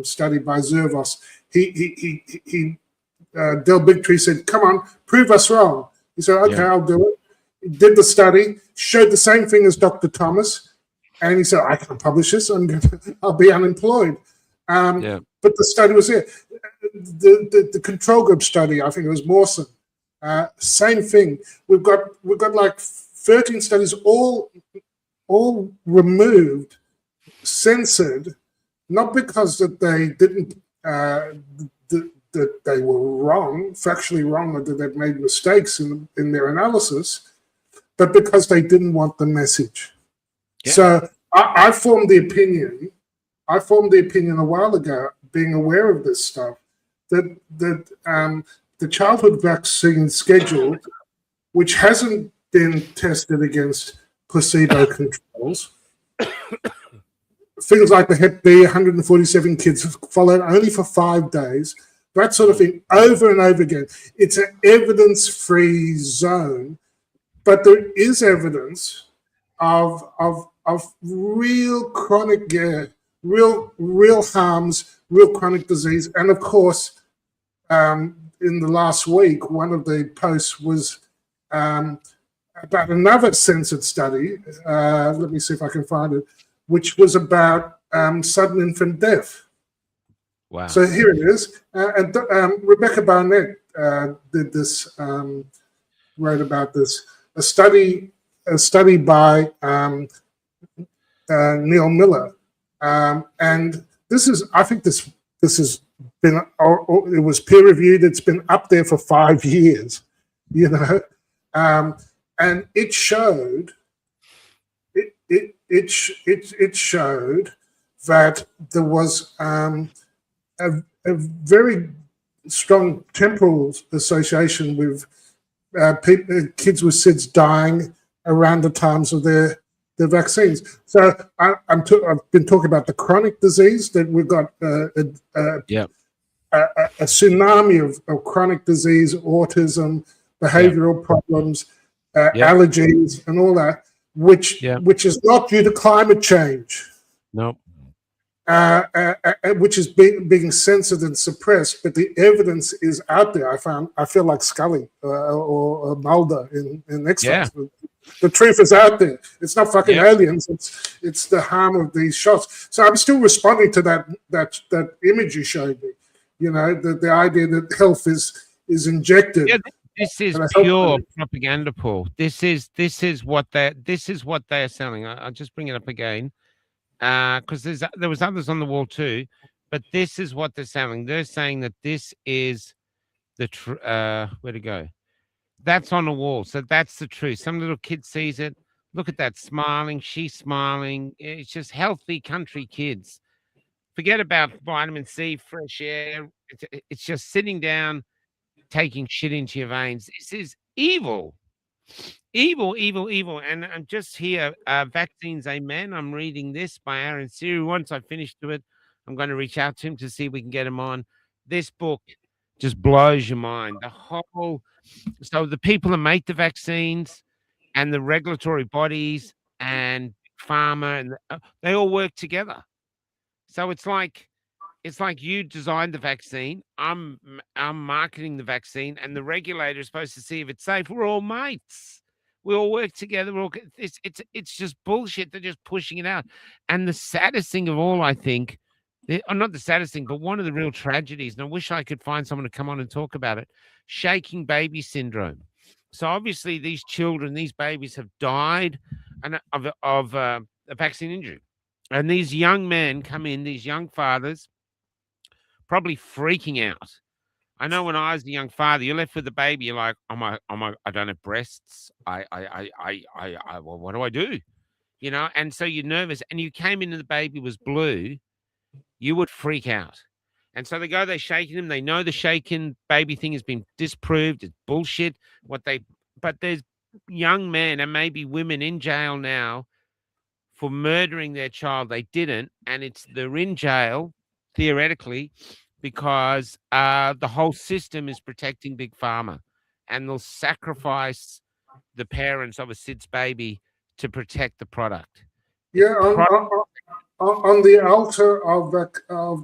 study by Zervos. Del Bigtree said, "Come on, prove us wrong." He said, "Okay, I'll do it." He did the study, showed the same thing as Dr. Thomas, and he said, "I can't publish this. I'll be unemployed." But the study was there. The control group study, I think it was Mawson. Same thing. We've got like 13 studies, all removed, censored, not because that they didn't that they were wrong, factually wrong, or that they'd made mistakes in their analysis, but because they didn't want the message. Yeah. So I formed the opinion. I formed the opinion a while ago, being aware of this stuff, that the childhood vaccine schedule, which hasn't been tested against placebo controls, things like the Hep B, 147 kids followed only for 5 days, that sort of thing, over and over again. It's an evidence-free zone, but there is evidence of real chronic, real harms, real chronic disease. And of course, in the last week, one of the posts was about another censored study. Let me see if I can find it, which was about sudden infant death. Wow. So here it is. And Rebecca Barnett did this, wrote about this. A study by Neil Miller, and this is, I think this has been, it was peer reviewed. It's been up there for 5 years, you know, and it showed it showed that there was a very strong temporal association with kids with SIDS dying around the times of their vaccines. So I've been talking about the chronic disease, that we've got a tsunami of chronic disease, autism, behavioral problems, allergies, and all that, which is not due to climate change. No. Which is being censored and suppressed, but the evidence is out there. I feel like Scully or Mulder in X-Files. Yeah. The truth is out there. It's not fucking aliens. It's the harm of these shots. So I'm still responding to that image you showed me. You know, the idea that health is injected. Yeah, this is pure propaganda, Paul. This is what they are selling. I'll just bring it up again. Because there was others on the wall too, but this is what they're selling. They're saying that this is the where to go? That's on the wall, so that's the truth. Some little kid sees it. Look at that, smiling. She's smiling. It's just healthy country kids. Forget about vitamin C, fresh air. It's just sitting down, taking shit into your veins. This is evil. Evil, evil, evil. And I'm just here, Vaccines Amen. I'm reading this by Aaron Siri. Once I finish to it, I'm going to reach out to him to see if we can get him on. This book just blows your mind. So the people that make the vaccines and the regulatory bodies and pharma, and they all work together. So it's like you designed the vaccine. I'm marketing the vaccine, and the regulator is supposed to see if it's safe. We're all mates. We all work together. It's just bullshit. They're just pushing it out. And the saddest thing of all, I think, not the saddest thing, but one of the real tragedies, and I wish I could find someone to come on and talk about it, shaking baby syndrome. So obviously these children, these babies have died of a vaccine injury. And these young men come in, these young fathers, probably freaking out. I know when I was a young father, you're left with the baby. You're like, I don't have breasts. Well, what do I do? You know, and so you're nervous. And you came in and the baby was blue, you would freak out. And so they're shaking him. They know the shaken baby thing has been disproved. It's bullshit. But there's young men and maybe women in jail now for murdering their child. They didn't, and they're in jail theoretically, because the whole system is protecting Big Pharma, and they'll sacrifice the parents of a SIDS baby to protect the product. Yeah, on the altar of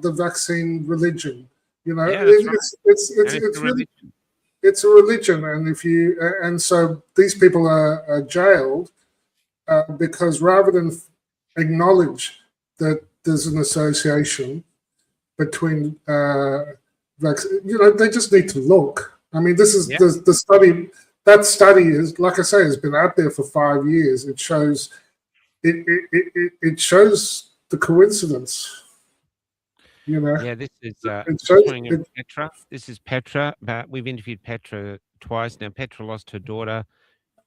the vaccine religion, you know, it's a religion, and so these people are jailed because rather than acknowledge that there's an association between they just need to look. I mean, this is the study. That study is, like I say, has been out there for 5 years. It shows it shows the coincidence. You know. Yeah, this is Petra. This is Petra. But we've interviewed Petra twice now. Petra lost her daughter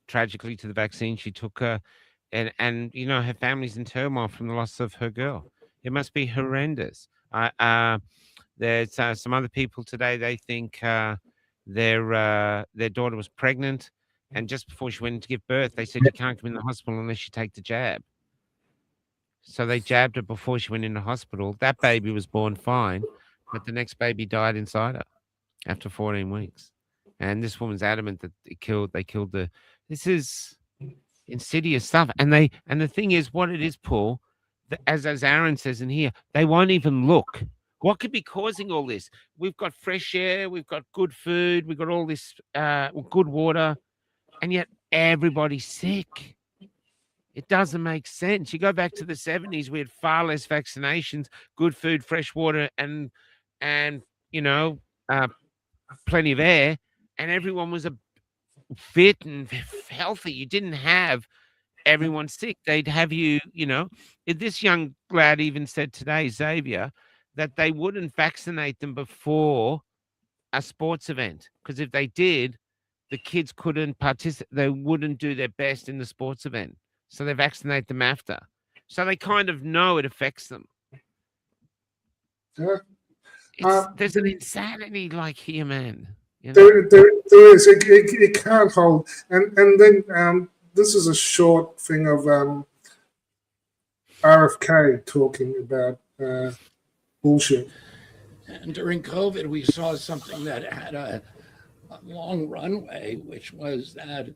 tragically to the vaccine. She took her, and you know, her family's in turmoil from the loss of her girl. It must be horrendous. There's some other people today. They think their daughter was pregnant, and just before she went in to give birth, they said you can't come in the hospital unless you take the jab. So they jabbed her before she went into hospital. That baby was born fine, but the next baby died inside her after 14 weeks. And this woman's adamant that they killed the. This is insidious stuff. And the thing is, what it is, Paul, as Aaron says in here, they won't even look. What could be causing all this? We've got fresh air, we've got good food, we've got all this good water, and yet everybody's sick. It doesn't make sense. You go back to the 70s, we had far less vaccinations, good food, fresh water, and you know, plenty of air, and everyone was fit and healthy. You didn't have everyone's sick. They'd have you, this young lad even said today, Xavier, that they wouldn't vaccinate them before a sports event, because if they did, the kids couldn't participate. They wouldn't do their best in the sports event. So they vaccinate them after. So they kind of know it affects them. There's an insanity like here, man. There is. It can't hold. And then this is a short thing of RFK talking about bullshit. And during COVID, we saw something that had a long runway, which was that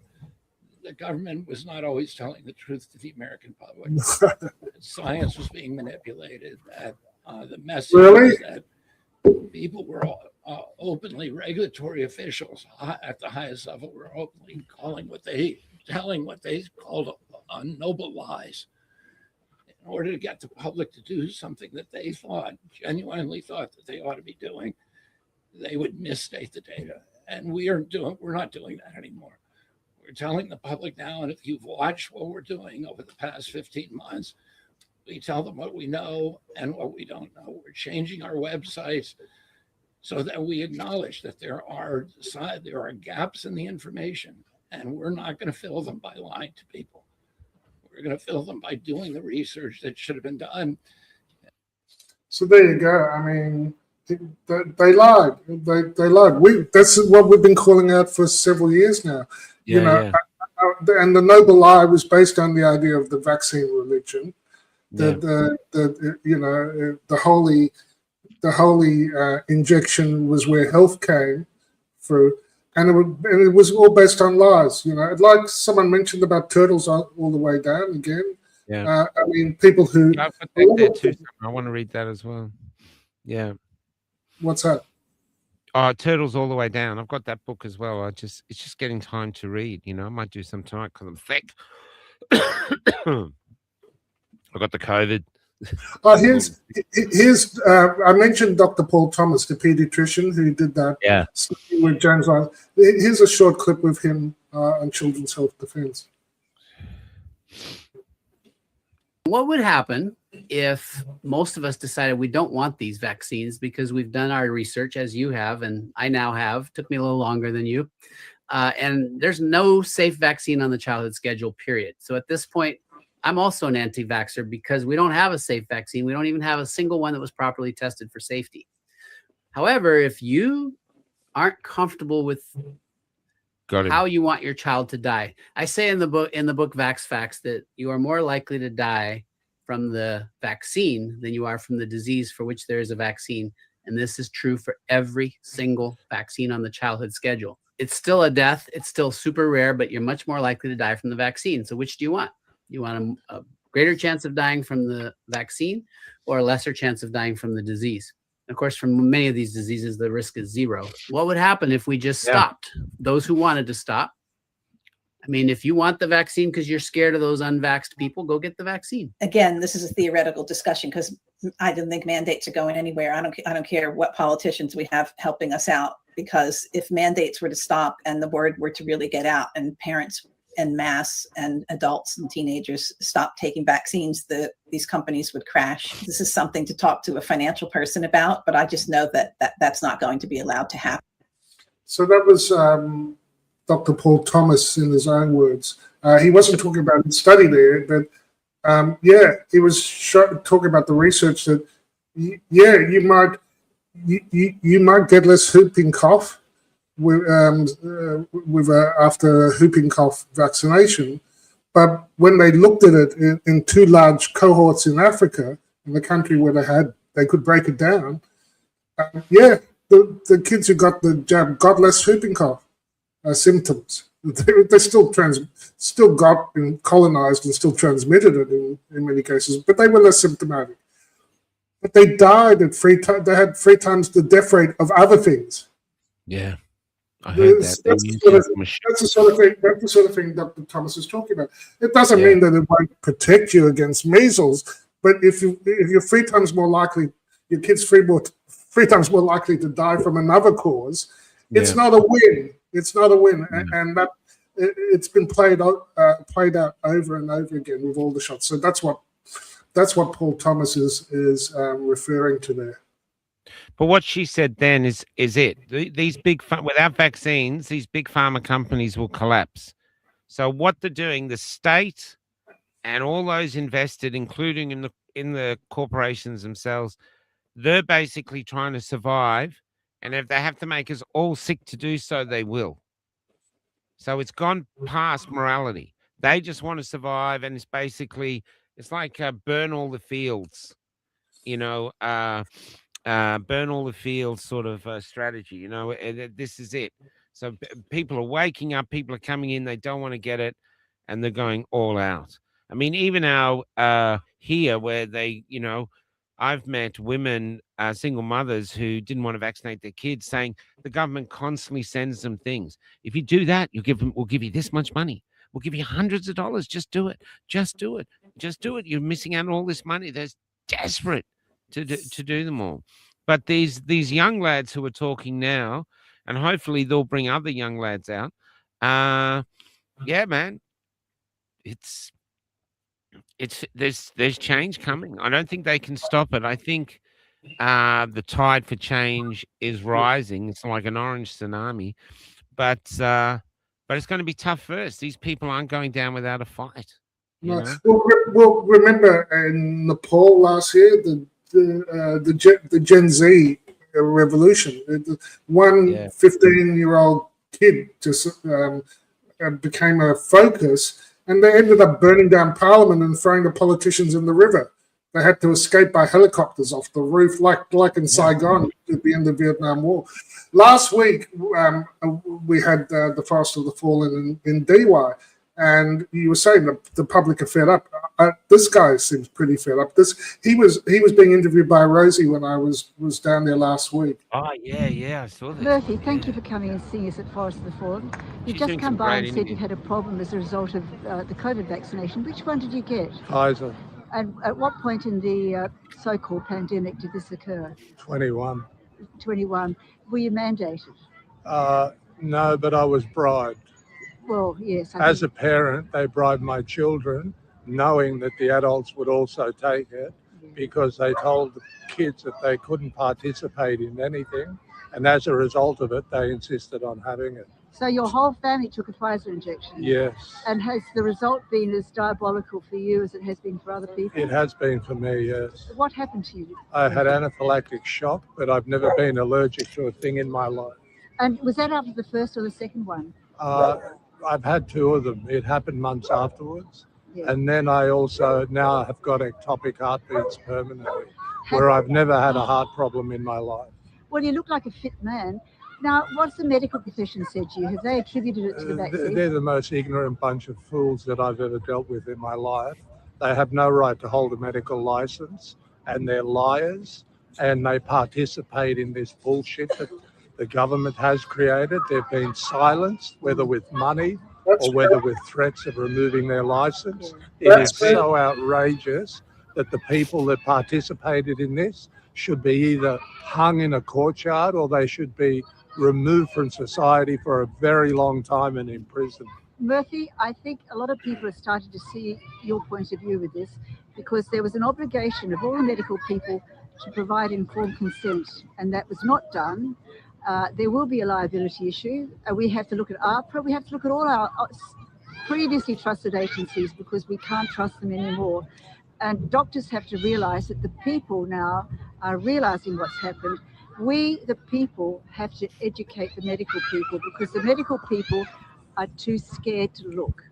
the government was not always telling the truth to the American public. Science was being manipulated. That the message was that people were openly, regulatory officials at the highest level were openly telling what they called noble lies in order to get the public to do something that they genuinely thought that they ought to be doing. They would misstate the data. And we're not doing that anymore. We're telling the public now, and if you've watched what we're doing over the past 15 months, we tell them what we know and what we don't know. We're changing our websites so that we acknowledge that there are gaps in the information, and we're not going to fill them by lying to people. We're going to fill them by doing the research that should have been done. So there you go. I mean, they lied. They lied. That's what we've been calling out for several years now. And the noble lie was based on the idea of the vaccine religion. The holy injection was where health came through, and it was all based on lies. Like someone mentioned about turtles all the way down again. Yeah. I mean, people who. I've got that there too. I want to read that as well. Yeah. What's that? Turtles All the Way Down. I've got that book as well. It's just getting time to read. I might do some tonight because I'm thick. I got the COVID. Here's I mentioned Dr. Paul Thomas, the pediatrician who did that study with James Ryan. Here's a short clip with him on children's health defense. What would happen if most of us decided we don't want these vaccines because we've done our research, as you have, and I now have, took me a little longer than you, and there's no safe vaccine on the childhood schedule, period. So at this point, I'm also an anti-vaxxer because we don't have a safe vaccine. We don't even have a single one that was properly tested for safety. However, if you aren't comfortable with how you want your child to die, I say in the book Vax Facts that you are more likely to die from the vaccine than you are from the disease for which there is a vaccine. And this is true for every single vaccine on the childhood schedule. It's still a death. It's still super rare, but you're much more likely to die from the vaccine. So which do you want? You want a greater chance of dying from the vaccine or a lesser chance of dying from the disease? Of course, from many of these diseases, the risk is zero. What would happen if we just stopped? Those who wanted to stop. I mean, if you want the vaccine because you're scared of those unvaxxed people, go get the vaccine. Again, this is a theoretical discussion because I didn't think mandates are going anywhere. I don't care what politicians we have helping us out, because if mandates were to stop and the word were to really get out and parents en masse and adults and teenagers stop taking vaccines, these companies would crash. This is something to talk to a financial person about, but I just know that's not going to be allowed to happen. So that was Dr. Paul Thomas in his own words. He wasn't talking about the study there, but he was talking about the research that you might get less whooping cough after whooping cough vaccination, but when they looked at it in two large cohorts in Africa, in the country where they could break it down, the kids who got the jab got less whooping cough symptoms. They still got colonized and still transmitted it in many cases, but they were less symptomatic. But they died at they had 3 times the death rate of other things. Yeah. I heard that. That's the sort of thing Dr. Thomas is talking about. It doesn't mean that it won't protect you against measles, but if you're 3 times more likely, your kid's 3 times more likely to die from another cause, it's not a win. It's not a win, and it's been played out over and over again with all the shots. So that's what Paul Thomas is referring to there. But what she said then is it. These without vaccines, these big pharma companies will collapse. So what they're doing, the state and all those invested, including in the corporations themselves, they're basically trying to survive. And if they have to make us all sick to do so, they will. So it's gone past morality. They just want to survive, and it's like burn all the fields, burn all the fields sort of strategy. This is it. So people are waking up, people are coming in, they don't want to get it, and they're going all out. I mean, even our here where I've met women, single mothers who didn't want to vaccinate their kids, saying the government constantly sends them things. If you do that, we'll give you this much money. We'll give you hundreds of dollars. Just do it. Just do it. Just do it. You're missing out on all this money. They're desperate to do them all. But these young lads who are talking now, and hopefully they'll bring other young lads out. Yeah, man, there's change coming. I don't think they can stop it. I think the tide for change is rising. It's like an orange tsunami, but it's going to be tough first. These people aren't going down without a fight. No. Well, remember in Nepal last year, the Gen Z revolution. One 15-year-old kid just became a focus, and they ended up burning down Parliament and throwing the politicians in the river. They had to escape by helicopters off the roof, like in Saigon at the end of the Vietnam War. Last week, we had the Forest of the Fallen in DY, and you were saying that the public are fed up. This guy seems pretty fed up. He was being interviewed by Rosie when I was down there last week. Oh yeah, I saw that. Murphy, thank you for coming and seeing us at Forest of the Fallen. You've just come by and said you had a problem as a result of the COVID vaccination. Which one did you get? Pfizer. And at what point in the so-called pandemic did this occur? 21. 21. Were you mandated? No, but I was bribed. Well, yes. As a parent, they bribed my children, knowing that the adults would also take it, because they told the kids that they couldn't participate in anything, and as a result of it, they insisted on having it. So your whole family took a Pfizer injection? Yes. And has the result been as diabolical for you as it has been for other people? It has been for me, yes. What happened to you? I had anaphylactic shock, but I've never been allergic to a thing in my life. And was that after the first or the second one? I've had two of them. It happened months afterwards. Yeah. And then I also now have got ectopic heartbeats permanently, where I've never had a heart problem in my life. Well, you look like a fit man. Now, what's the medical profession said to you? Have they attributed it to the vaccine? They're the most ignorant bunch of fools that I've ever dealt with in my life. They have no right to hold a medical license, and they're liars, and they participate in this bullshit that the government has created. They've been silenced, whether with money or whether with threats of removing their license. It is so outrageous that the people that participated in this should be either hung in a courtyard or they should be removed from society for a very long time and imprisoned. Murphy, I think a lot of people have started to see your point of view with this, because there was an obligation of all the medical people to provide informed consent, and that was not done. There will be a liability issue. We have to look at AHPRA. We have to look at all our previously trusted agencies, because we can't trust them anymore. And doctors have to realise that the people now are realising what's happened. We, the people, have to educate the medical people, because the medical people are too scared to look.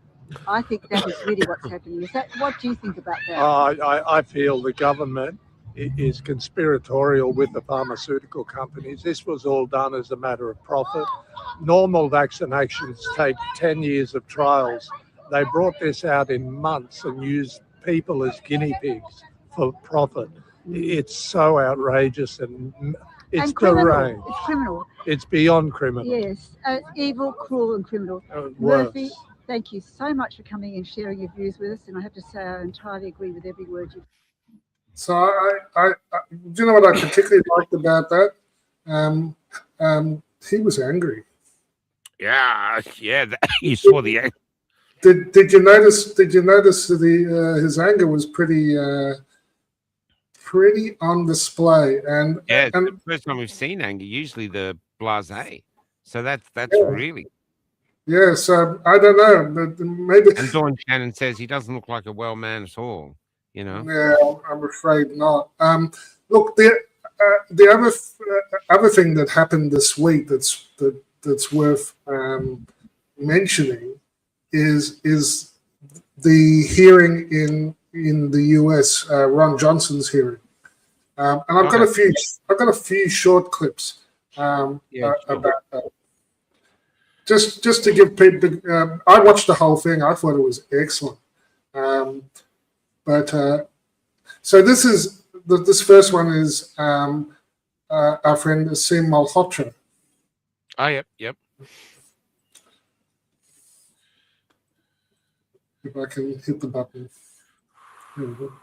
I think that is really what's happening. What do you think about that? I feel the government is conspiratorial with the pharmaceutical companies. This was all done as a matter of profit. Normal vaccinations take 10 years of trials. They brought this out in months and used people as guinea pigs for profit. It's so outrageous and it's deranged. It's criminal. It's beyond criminal. Yes, evil, cruel and criminal. Murphy, thank you so much for coming and sharing your views with us, and I have to say I entirely agree with every word you've. So I do you know what I particularly liked about that? He was angry. Yeah. You saw the. Did you notice? Did you notice the his anger was pretty on display? And Yeah, it's the first time we've seen anger. Usually the blasé. So that's really. Yeah. So I don't know, but maybe. And Dawn Shannon says he doesn't look like a well man at all. You know. Yeah, I'm afraid not. Look, the other thing that happened this week that's worth mentioning is the hearing in the US, Ron Johnson's hearing, and I've got a few short clips about that. Just to give people, I watched the whole thing. I thought it was excellent. So this first one is our friend Asim Malhotra. Oh, yep. If I can hit the button. Here we go.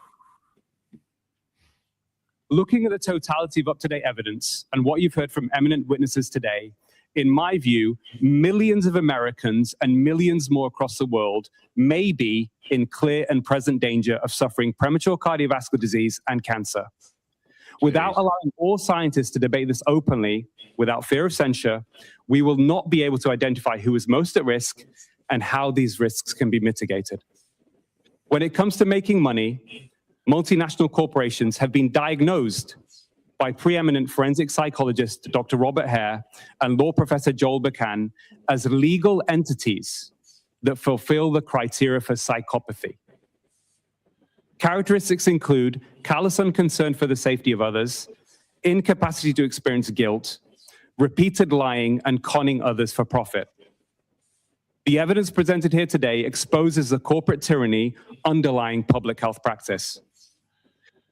Looking at the totality of up-to-date evidence and what you've heard from eminent witnesses today, in my view, millions of Americans and millions more across the world may be in clear and present danger of suffering premature cardiovascular disease and cancer. Without allowing all scientists to debate this openly, without fear of censure, we will not be able to identify who is most at risk and how these risks can be mitigated. When it comes to making money, multinational corporations have been diagnosed by preeminent forensic psychologist Dr. Robert Hare and law professor Joel Bacan as legal entities that fulfill the criteria for psychopathy. Characteristics include callous unconcern for the safety of others, incapacity to experience guilt, repeated lying, and conning others for profit. The evidence presented here today exposes the corporate tyranny underlying public health practice.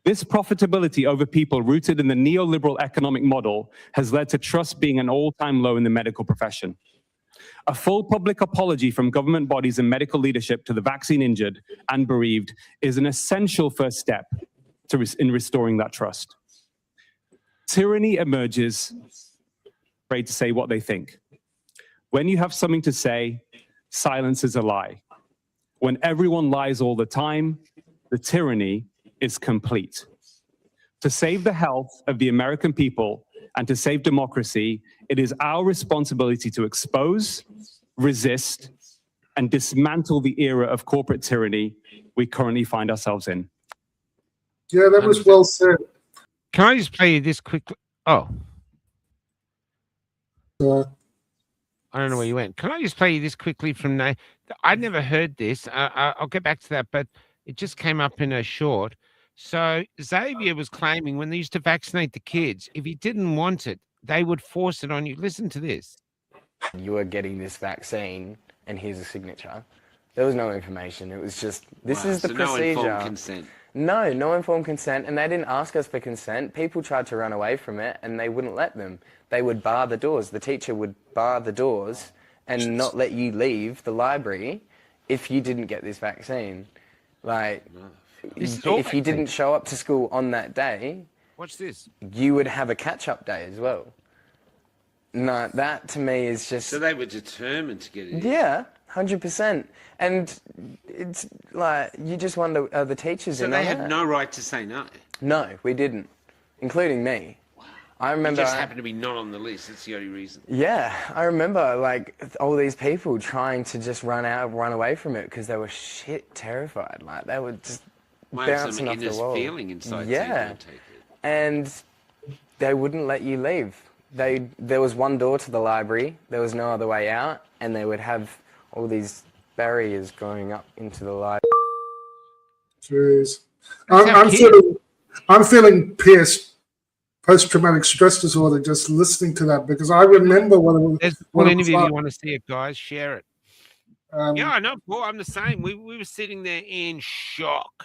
This profitability over people rooted in the neoliberal economic model has led to trust being an all-time low in the medical profession. A full public apology from government bodies and medical leadership to the vaccine injured and bereaved is an essential first step in restoring that trust. Tyranny emerges afraid to say what they think. When you have something to say, silence is a lie. When everyone lies all the time, the tyranny is complete. To save the health of the American people and to save democracy, it is our responsibility to expose, resist, and dismantle the era of corporate tyranny we currently find ourselves in. Yeah, that was well said. Can I just play you this quickly? Oh. I don't know where you went. Can I just play you this quickly from now? I'd never heard this. I'll get back to that, but it just came up in a short. So Xavier was claiming when they used to vaccinate the kids, if he didn't want it, they would force it on you. Listen to this. You are getting this vaccine, and here's a signature. There was no information. It was just, this is the procedure. No informed consent. No informed consent, and they didn't ask us for consent. People tried to run away from it, and they wouldn't let them. They would bar the doors. The teacher would bar the doors and not let you leave the library if you didn't get this vaccine. Like, if you didn't show up to school on that day, watch this. You would have a catch-up day as well. No, that to me is just... So they were determined to get it in. Yeah, 100%. And it's like, you just wonder, are the teachers in on that? So they had no right to say no? No, we didn't, including me. Wow. I remember... You just happened to be not on the list, that's the only reason. Yeah, I remember, like, all these people trying to just run away from it because they were shit terrified. Like, they were just bouncing off the wall. Feeling inside. Yeah, and they wouldn't let you leave. There was one door to the library, there was no other way out, and they would have all these barriers going up into the library. Jeez. I'm feeling pierced post-traumatic stress disorder just listening to that, because I remember what it was. There's one interview you want to see it, guys, share it. Yeah, I know, Paul, I'm the same. We were sitting there in shock.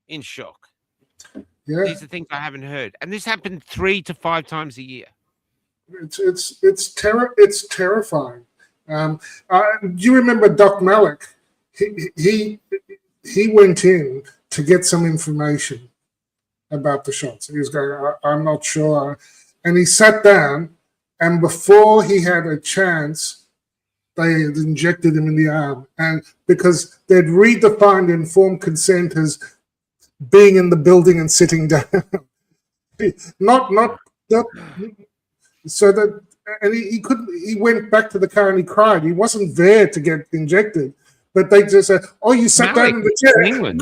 In shock. Yeah. These are things I haven't heard. And this happened 3 to 5 times a year. It's terrifying. Do you remember Doc Malik? He went in to get some information about the shots. He was going, I'm not sure. And he sat down, and before he had a chance they had injected him in the arm, and because they'd redefined informed consent as being in the building and sitting down, not so that, and he couldn't. He went back to the car and he cried. He wasn't there to get injected, but they just said, "Oh, you sat down in the chair." England.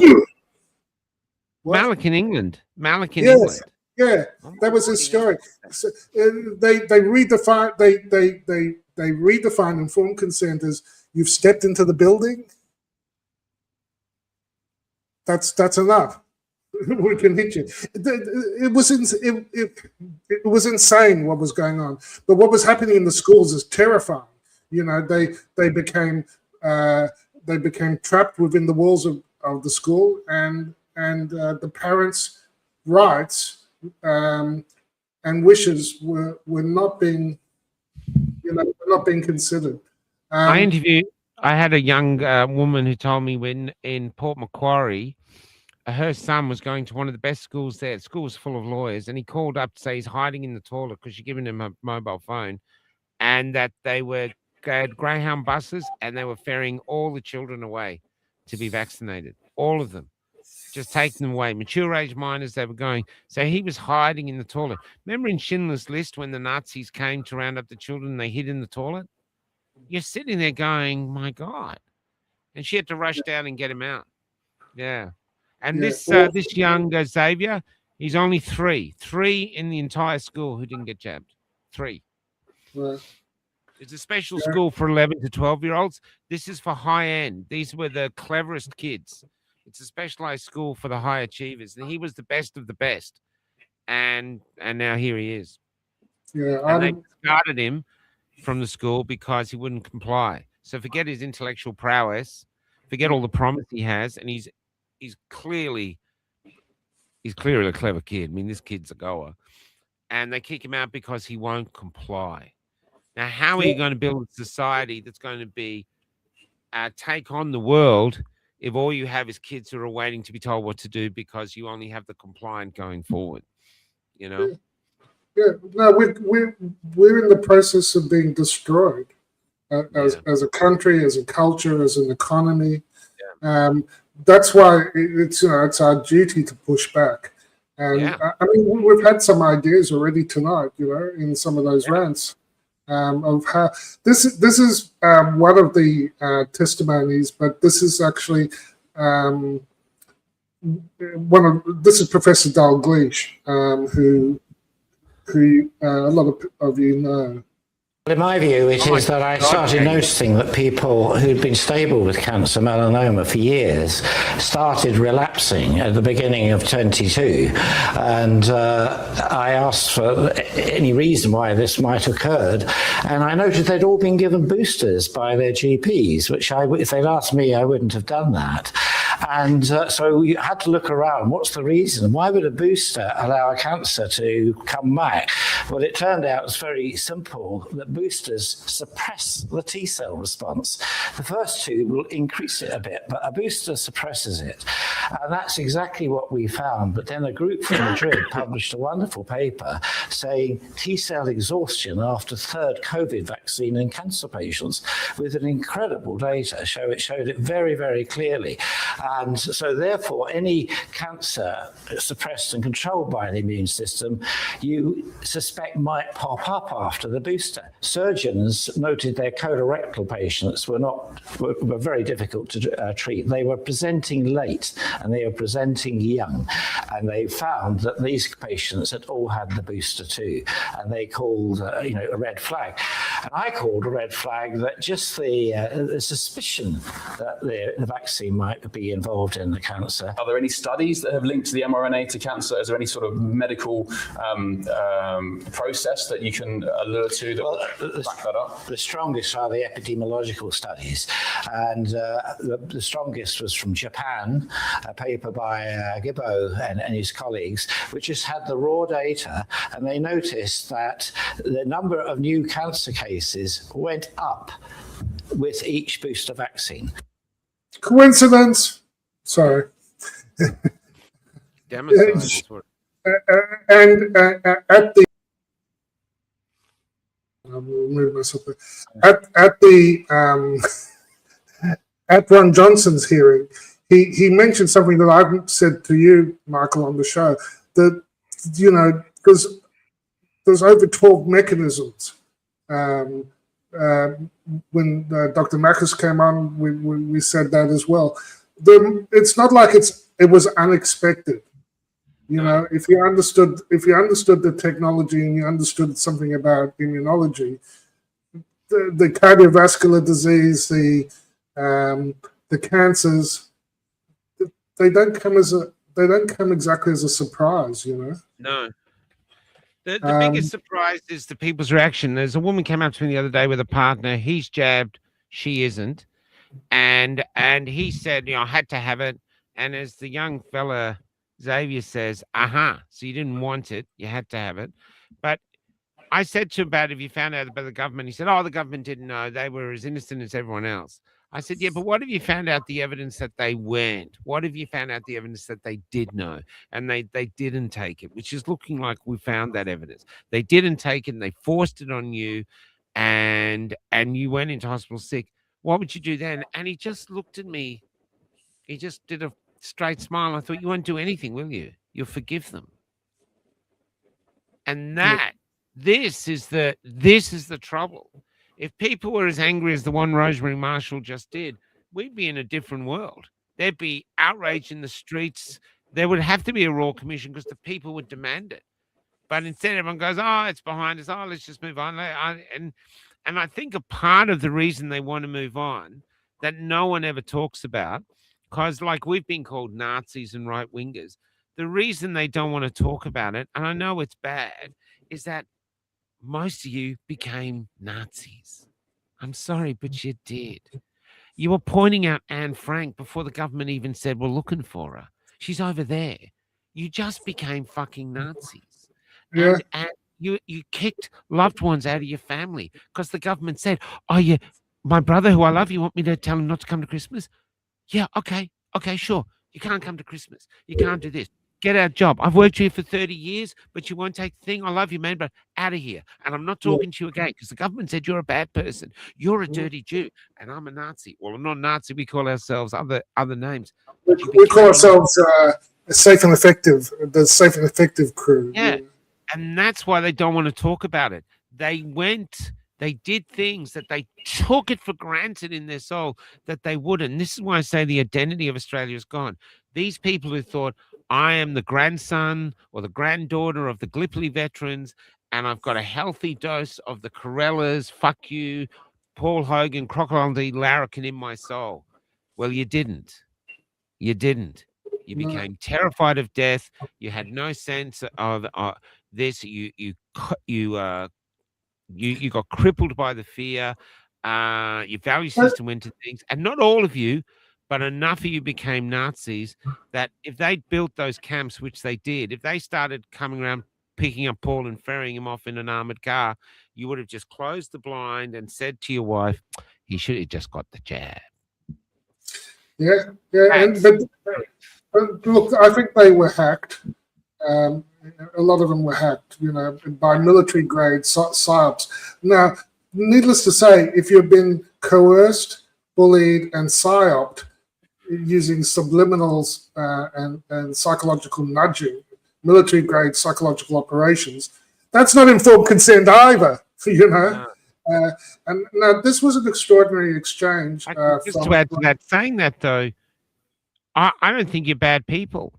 Malik in England. Malik in Yes. England. Yeah, that was his story. So, they redefined they redefined informed consent as you've stepped into the building. That's enough. We can hit you. It was insane what was going on. But what was happening in the schools is terrifying. You know, they became trapped within the walls of the school, and the parents' rights and wishes were not being considered. I had a young woman who told me when in Port Macquarie, her son was going to one of the best schools there. The school was full of lawyers, and he called up to say he's hiding in the toilet because she'd given him a mobile phone, and that they had Greyhound buses and they were ferrying all the children away to be vaccinated, all of them. Just taking them away, mature age minors, they were going. So he was hiding in the toilet. Remember in Schindler's List when the Nazis came to round up the children and they hid in the toilet? You're sitting there going, my God. And she had to rush down and get him out. Yeah. And this young Xavier, he's only three in the entire school who didn't get jabbed. 3. Right. It's a special school for 11 to 12-year-olds. This is for high end. These were the cleverest kids. It's a specialized school for the high achievers, and he was the best of the best. And now here he is. Yeah, and they discarded him from the school because he wouldn't comply. So forget his intellectual prowess, forget all the promise he has, and he's clearly a clever kid. I mean, this kid's a goer. And they kick him out because he won't comply. Now, how are you going to build a society that's going to be take on the world if all you have is kids who are waiting to be told what to do because you only have the compliant going forward? You know? Yeah, no, we're in the process of being destroyed as a country, as a culture, as an economy. Yeah. That's why it's our duty to push back. And I mean, we've had some ideas already tonight, in some of those rants of how this is one of the testimonies, but this is actually this is Professor Dalgleish, who a lot of you know. In my view, it is that I started noticing that people who'd been stable with cancer, melanoma, for years started relapsing at the beginning of 22. And I asked for any reason why this might have occurred. And I noted they'd all been given boosters by their GPs, which if they'd asked me, I wouldn't have done that. And so you had to look around. What's the reason? Why would a booster allow a cancer to come back? Well, it turned out it's very simple, that boosters suppress the T-cell response. The first two will increase it a bit, but a booster suppresses it. And that's exactly what we found. But then a group from Madrid published a wonderful paper saying T-cell exhaustion after third COVID vaccine in cancer patients with an incredible data. It showed it very, very clearly. And so therefore, any cancer suppressed and controlled by the immune system, you suspect might pop up after the booster. Surgeons noted their colorectal patients were very difficult to treat. They were presenting late and they were presenting young. And they found that these patients had all had the booster too. And they called a red flag. And I called a red flag that just the suspicion that the vaccine might be involved in the cancer. Are there any studies that have linked the mRNA to cancer? Is there any sort of medical process that you can allude to that back that up? The strongest are the epidemiological studies. And the strongest was from Japan, a paper by Gibbo and his colleagues, which just had the raw data. And they noticed that the number of new cancer cases went up with each booster vaccine. Coincidence? Sorry. And at the I'll remove myself there. At the at Ron Johnson's hearing, he mentioned something that I've said to you, Michael, on the show, that, you know, because there's over 12 mechanisms. When Dr. Marcus came on, we said that as well. It's not like it was unexpected. You know, if you understood the technology and you understood something about immunology, the cardiovascular disease, the cancers, they don't come exactly as a surprise, you know. No. The biggest surprise is the people's reaction. There's a woman came up to me the other day with a partner. He's jabbed, she isn't, and he said, you know, I had to have it. And as the young fella Xavier says, so you didn't want it, you had to have it. But I said to him about, if you found out about the government, he said, oh, the government didn't know, they were as innocent as everyone else. I said, yeah, but what if you found out the evidence that they weren't? What if you found out the evidence that they did know and they didn't take it, which is looking like we found that evidence. They didn't take it and they forced it on you and you went into hospital sick. What would you do then? And he just looked at me. He just did a straight smile. I thought, you won't do anything, will you? You'll forgive them. And this is the trouble. If people were as angry as the one Rosemary Marshall just did, we'd be in a different world. There'd be outrage in the streets. There would have to be a royal commission because the people would demand it. But instead, everyone goes, oh, it's behind us. Oh, let's just move on. And I think a part of the reason they want to move on that no one ever talks about, because like we've been called Nazis and right-wingers, the reason they don't want to talk about it, and I know it's bad, is that most of you became Nazis. I'm sorry, but you did. You were pointing out Anne Frank before the government even said we're looking for her. She's over there. You just became fucking Nazis. Yeah. And you kicked loved ones out of your family because the government said, oh, yeah, my brother who I love, you want me to tell him not to come to Christmas? Yeah, okay, sure. You can't come to Christmas. You can't do this. Get out of job. I've worked here for 30 years, but you won't take the thing. I love you, man, but out of here. And I'm not talking to you again because the government said you're a bad person. You're a dirty Jew, and I'm a Nazi. Well, I'm not a Nazi. We call ourselves other names. But we call ourselves Safe and Effective, the Safe and Effective crew. Yeah, and that's why they don't want to talk about it. They did things that they took it for granted in their soul that they wouldn't. This is why I say the identity of Australia is gone. These people who thought, I am the grandson or the granddaughter of the Gallipoli veterans, and I've got a healthy dose of the Corellas, fuck you, Paul Hogan, Crocodile D. Larrikin in my soul. Well, you didn't. You didn't. You became terrified of death. You had no sense of this. You got crippled by the fear. Your value system went to things, and not all of you, but enough of you became Nazis that if they built those camps, which they did, if they started coming around picking up Paul and ferrying him off in an armored car, you would have just closed the blind and said to your wife, he should have just got the jab. Yeah. But look, I think they were hacked. A lot of them were hacked, you know, by military-grade psyops. Now, needless to say, if you've been coerced, bullied, and psyoped using subliminals and psychological nudging, military-grade psychological operations, that's not informed consent either, you know. And now, this was an extraordinary exchange. Just to add to that, saying that, though, I don't think you're bad people.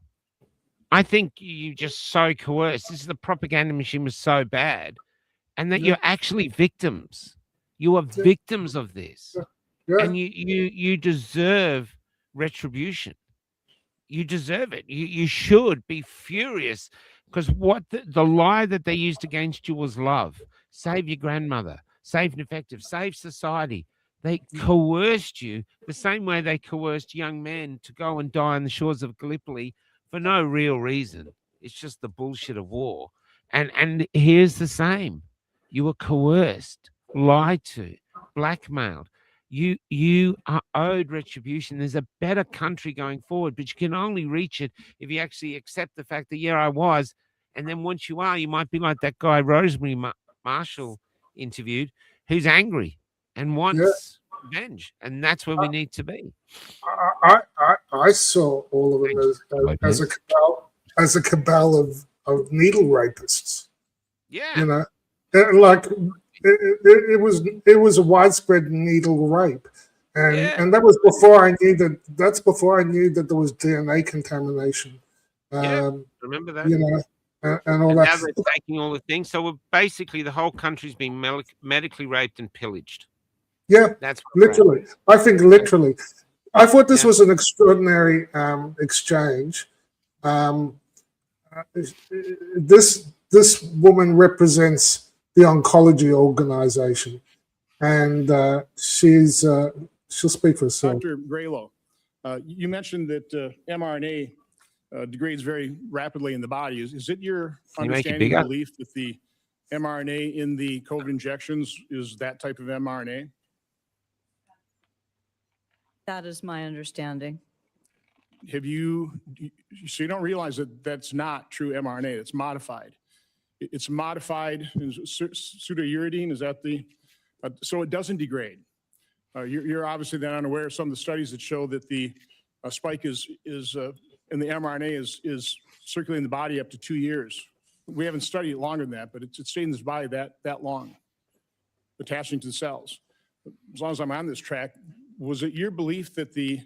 I think you just so coerced. The propaganda machine was so bad, and that you're actually victims. You are victims of this, and you deserve retribution. You deserve it. You should be furious because what the lie that they used against you was love. Save your grandmother. Safe and effective. Save society. They coerced you the same way they coerced young men to go and die on the shores of Gallipoli for no real reason. It's just the bullshit of war. And here's the same. You were coerced, lied to, blackmailed. You are owed retribution. There's a better country going forward, but you can only reach it if you actually accept the fact that, yeah, I was. And then once you are, you might be like that guy, Rosemary Marshall, interviewed who's angry and wants revenge, and that's where we need to be. I saw all of them as a cabal of needle rapists. Yeah, you know, like it was a widespread needle rape, and that was before I knew that. That's before I knew that there was DNA contamination. Remember that? You know, and all and that. now they're taking all the things. So we're basically the whole country's being medically raped and pillaged. Yeah, that's literally. I think literally. I thought this was an extraordinary exchange. This woman represents the oncology organization, and she'll speak for herself. Dr. Graylow, you mentioned that mRNA degrades very rapidly in the body. Is it your understanding and belief that the mRNA in the COVID injections is that type of mRNA? That is my understanding. So you don't realize that that's not true mRNA, it's modified. It's modified pseudouridine, is that so it doesn't degrade. You're obviously then unaware of some of the studies that show that the spike in the mRNA is circulating the body up to 2 years. We haven't studied it longer than that, but it's stayed in this body that long, attaching to the cells. As long as I'm on this track, was it your belief that the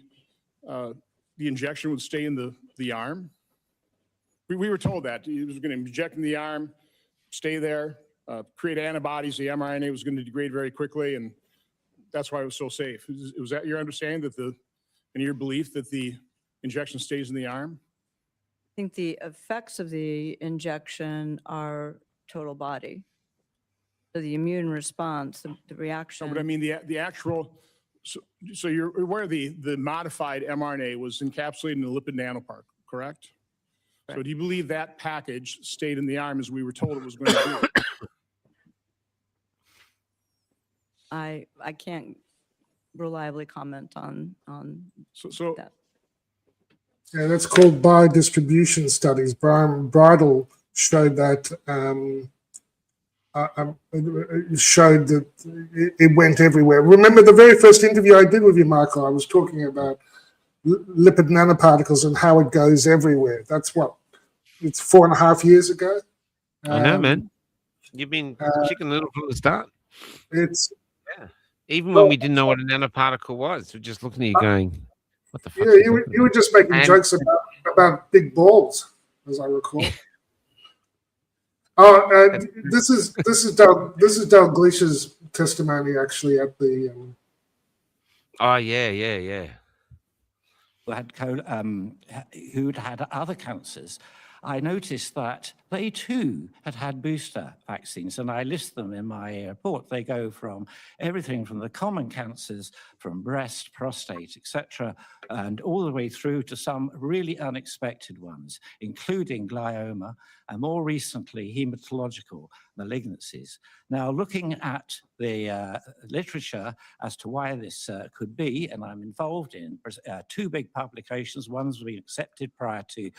injection would stay in the arm? We were told that it was going to inject in the arm, stay there, create antibodies. The mRNA was going to degrade very quickly, and that's why it was so safe. Was that your understanding and your belief that the injection stays in the arm? I think the effects of the injection are total body. So the immune response, the reaction. No, but I mean the actual. So you're aware the modified mRNA was encapsulated in a lipid nanoparticle, correct? So do you believe that package stayed in the arm as we were told it was going to do? I can't reliably comment on that. Yeah, that's called biodistribution studies. Brian Bridle showed that showed that it went everywhere. Remember the very first interview I did with you, Michael? I was talking about lipid nanoparticles and how it goes everywhere. That's it's 4.5 years ago. I know, man. You've been Chicken Little from the start. Even when we didn't know what a nanoparticle was, we're just looking at you going, "What the fuck?" Yeah, you were just making jokes about big balls, as I recall. This is Dalglish's testimony actually at the. Oh yeah. Who'd had other cancers, I noticed that they too had booster vaccines, and I list them in my report. They go from everything from the common cancers, from breast, prostate, etc., and all the way through to some really unexpected ones, including glioma, and more recently, hematological malignancies. Now, looking at the literature as to why this could be, and I'm involved in 2 big publications. One's been accepted prior to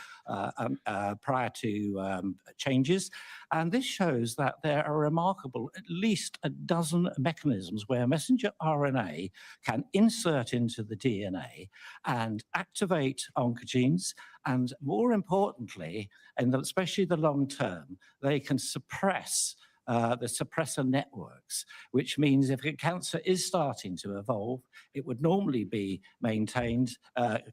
changes, and this shows that there are remarkable at least a dozen mechanisms where messenger RNA can insert into the DNA and activate oncogenes, and more importantly, and especially the long term, they can suppress the suppressor networks, which means if a cancer is starting to evolve, it would normally be maintained,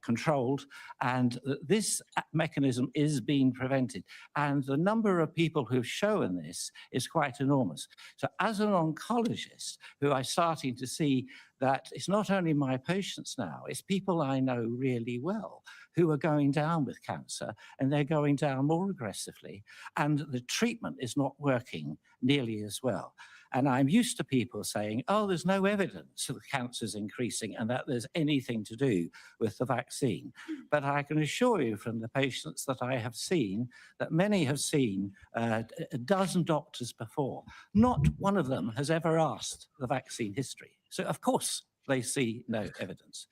controlled, and this mechanism is being prevented. And the number of people who've shown this is quite enormous. So as an oncologist, who I'm starting to see that it's not only my patients now, it's people I know really well who are going down with cancer, and they're going down more aggressively, and the treatment is not working nearly as well. And I'm used to people saying, oh, there's no evidence that the cancer's increasing and that there's anything to do with the vaccine. But I can assure you from the patients that I have seen that many have seen a dozen doctors before. Not one of them has ever asked the vaccine history. So of course they see no evidence.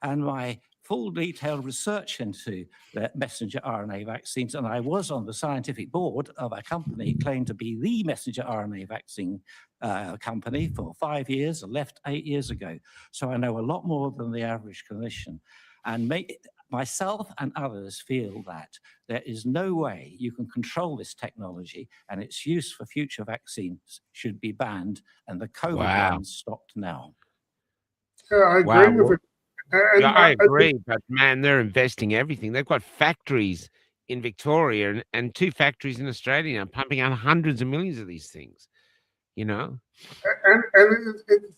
And my full detailed research into the messenger RNA vaccines, and I was on the scientific board of a company claimed to be the messenger RNA vaccine company for 5 years and left 8 years ago. So I know a lot more than the average clinician. And myself and others feel that there is no way you can control this technology, and its use for future vaccines should be banned, and the COVID ones stopped now. Yeah, I agree with it. Yeah, I agree, but man, they're investing everything. They've got factories in Victoria and 2 factories in Australia now pumping out hundreds of millions of these things, you know? And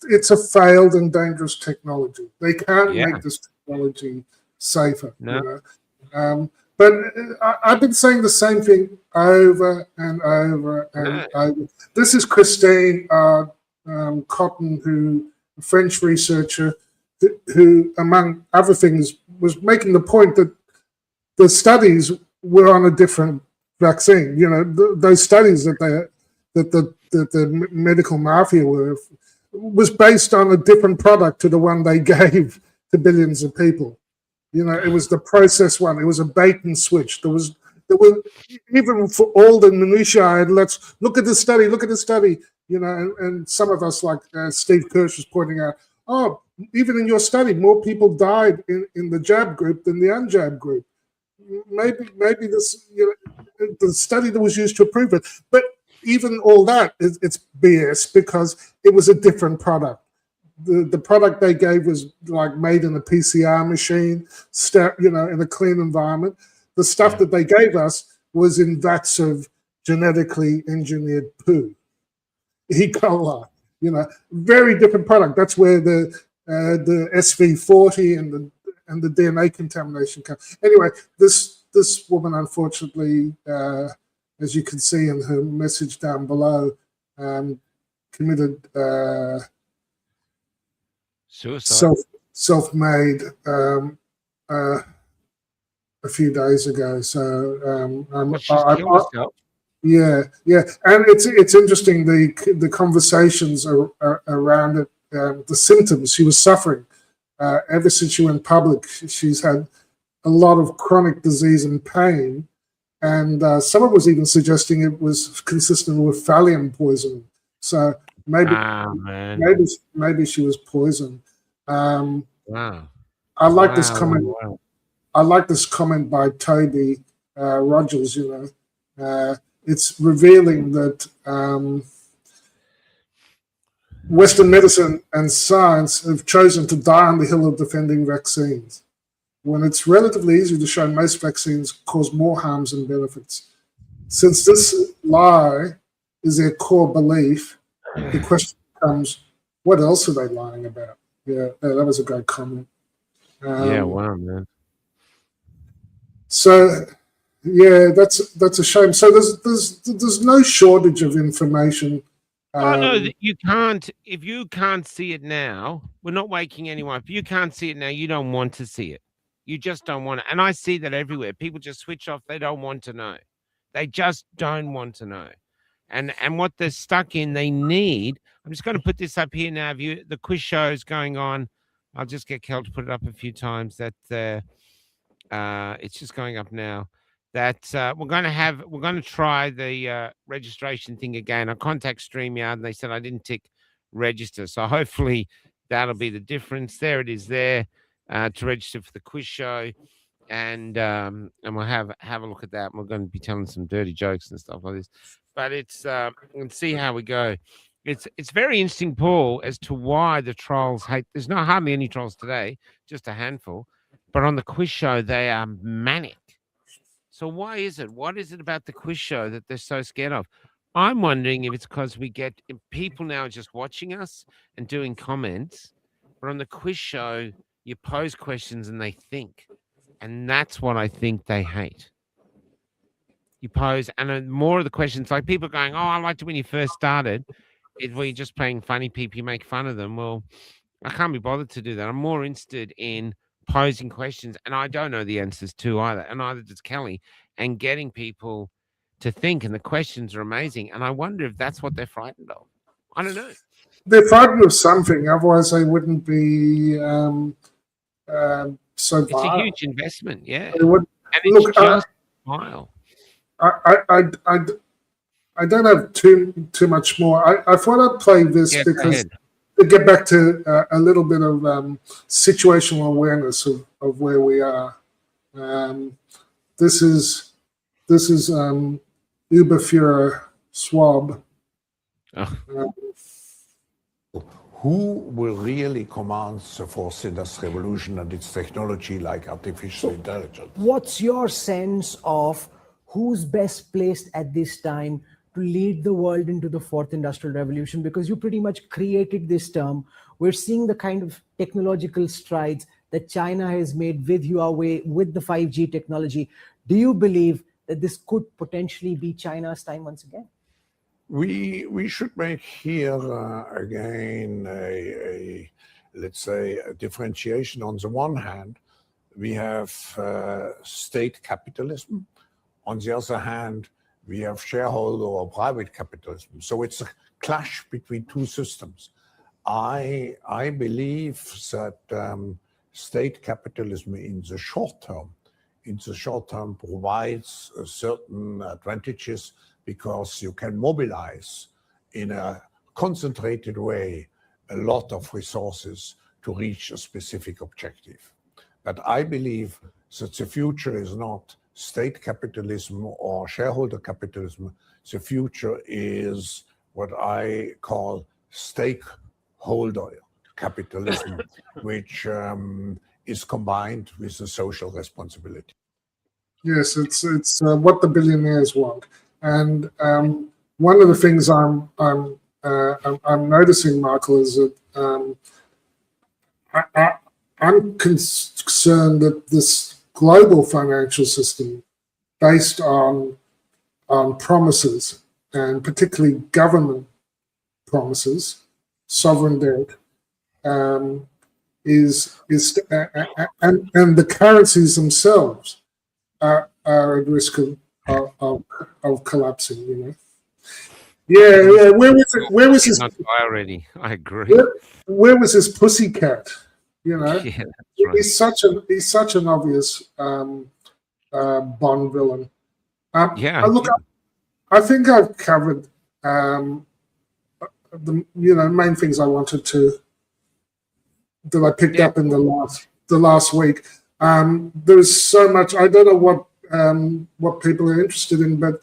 it's a failed and dangerous technology. They can't make this technology safer. No. You know? But I've been saying the same thing over and over and over. This is Christine Cotton, who a French researcher, who, among other things, was making the point that the studies were on a different vaccine. You know, those studies that the medical mafia was based on a different product to the one they gave to billions of people. You know, it was the process one. It was a bait and switch. There was even for all the minutiae. Let's look at the study. Look at the study. You know, and some of us, like Steve Kirsch, was pointing out, oh, even in your study, more people died in the jab group than the unjab group. Maybe this, you know, the study that was used to approve it. But even all that, it's BS because it was a different product. The product they gave was like made in a PCR machine, you know, in a clean environment. The stuff that they gave us was in vats of genetically engineered poo, E. coli. You know, very different product. That's where the SV40 and the DNA contamination comes. Anyway, this woman, unfortunately, as you can see in her message down below, committed suicide, self-made a few days ago. So yeah, and it's interesting the conversations around it, the symptoms she was suffering ever since she went public. She's had a lot of chronic disease and pain, and someone was even suggesting it was consistent with thallium poisoning. So maybe she was poisoned. Wow. I like this comment. Wow. I like this comment by Toby Rogers. You know, it's revealing that Western medicine and science have chosen to die on the hill of defending vaccines, when it's relatively easy to show most vaccines cause more harms than benefits. Since this lie is their core belief, the question becomes, what else are they lying about? Yeah, that was a great comment. Yeah, wow, man. So, yeah, that's a shame. So there's no shortage of information. No, you can't. If you can't see it now, we're not waking anyone. If you can't see it now, you don't want to see it. You just don't want it. And I see that everywhere. People just switch off. They don't want to know. They just don't want to know. And what they're stuck in, they need. I'm just going to put this up here now. The quiz show is going on. I'll just get Kel to put it up a few times. That it's just going up now. That we're going to try the registration thing again. I contact StreamYard and they said I didn't tick register. So hopefully that'll be the difference. There it is there to register for the quiz show. And we'll have a look at that. We're going to be telling some dirty jokes and stuff like this. But it's let's see how we go. It's very interesting, Paul, as to why the trolls hate. There's hardly any trolls today, just a handful. But on the quiz show, they are manic. So why is it? What is it about the quiz show that they're so scared of? I'm wondering if it's because people now are just watching us and doing comments. But on the quiz show, you pose questions and they think. And that's what I think they hate. You pose, and more of the questions, like people going, oh, I liked it when you first started. Were you just playing funny people, you make fun of them? Well, I can't be bothered to do that. I'm more interested in posing questions, and I don't know the answers to either, and neither does Kelly, and getting people to think, and the questions are amazing, and I wonder if that's what they're frightened of. I don't know. They're frightened of something, otherwise they wouldn't be so It's a violent. huge investment, yeah. It would, And it's look, just vile. I don't have too much more. I thought I'd play this Yeah, go because ahead. to get back to a little bit of situational awareness of where we are. This is Überführer Schwab. Who will really command the fourth industrial revolution and its technology like artificial intelligence? What's your sense of who's best placed at this time to lead the world into the fourth industrial revolution? Because you pretty much created this term. We're seeing the kind of technological strides that China has made with Huawei, with the 5G technology. Do you believe that this could potentially be China's time once again? We should make here again let's say a differentiation. On the one hand, we have state capitalism. On the other hand, we have shareholder or private capitalism. So it's a clash between two systems. I believe that state capitalism in the short term provides certain advantages, because you can mobilize in a concentrated way a lot of resources to reach a specific objective. But I believe that the future is not state capitalism or shareholder capitalism. The future is what I call stakeholder capitalism, which is combined with the social responsibility. Yes, it's what the billionaires want. And one of the things I'm noticing, Michael, is that I'm concerned that this global financial system, based on promises, and particularly government promises, sovereign debt, is and the currencies themselves are at risk of collapsing, you know. Yeah. Where was his? Not already. I agree. Where was his pussycat? You know, Yeah, that's right. he's such an obvious Bond villain. I think I've covered the main things I wanted to that I picked up in the last week. There's so much. I don't know what people are interested in, but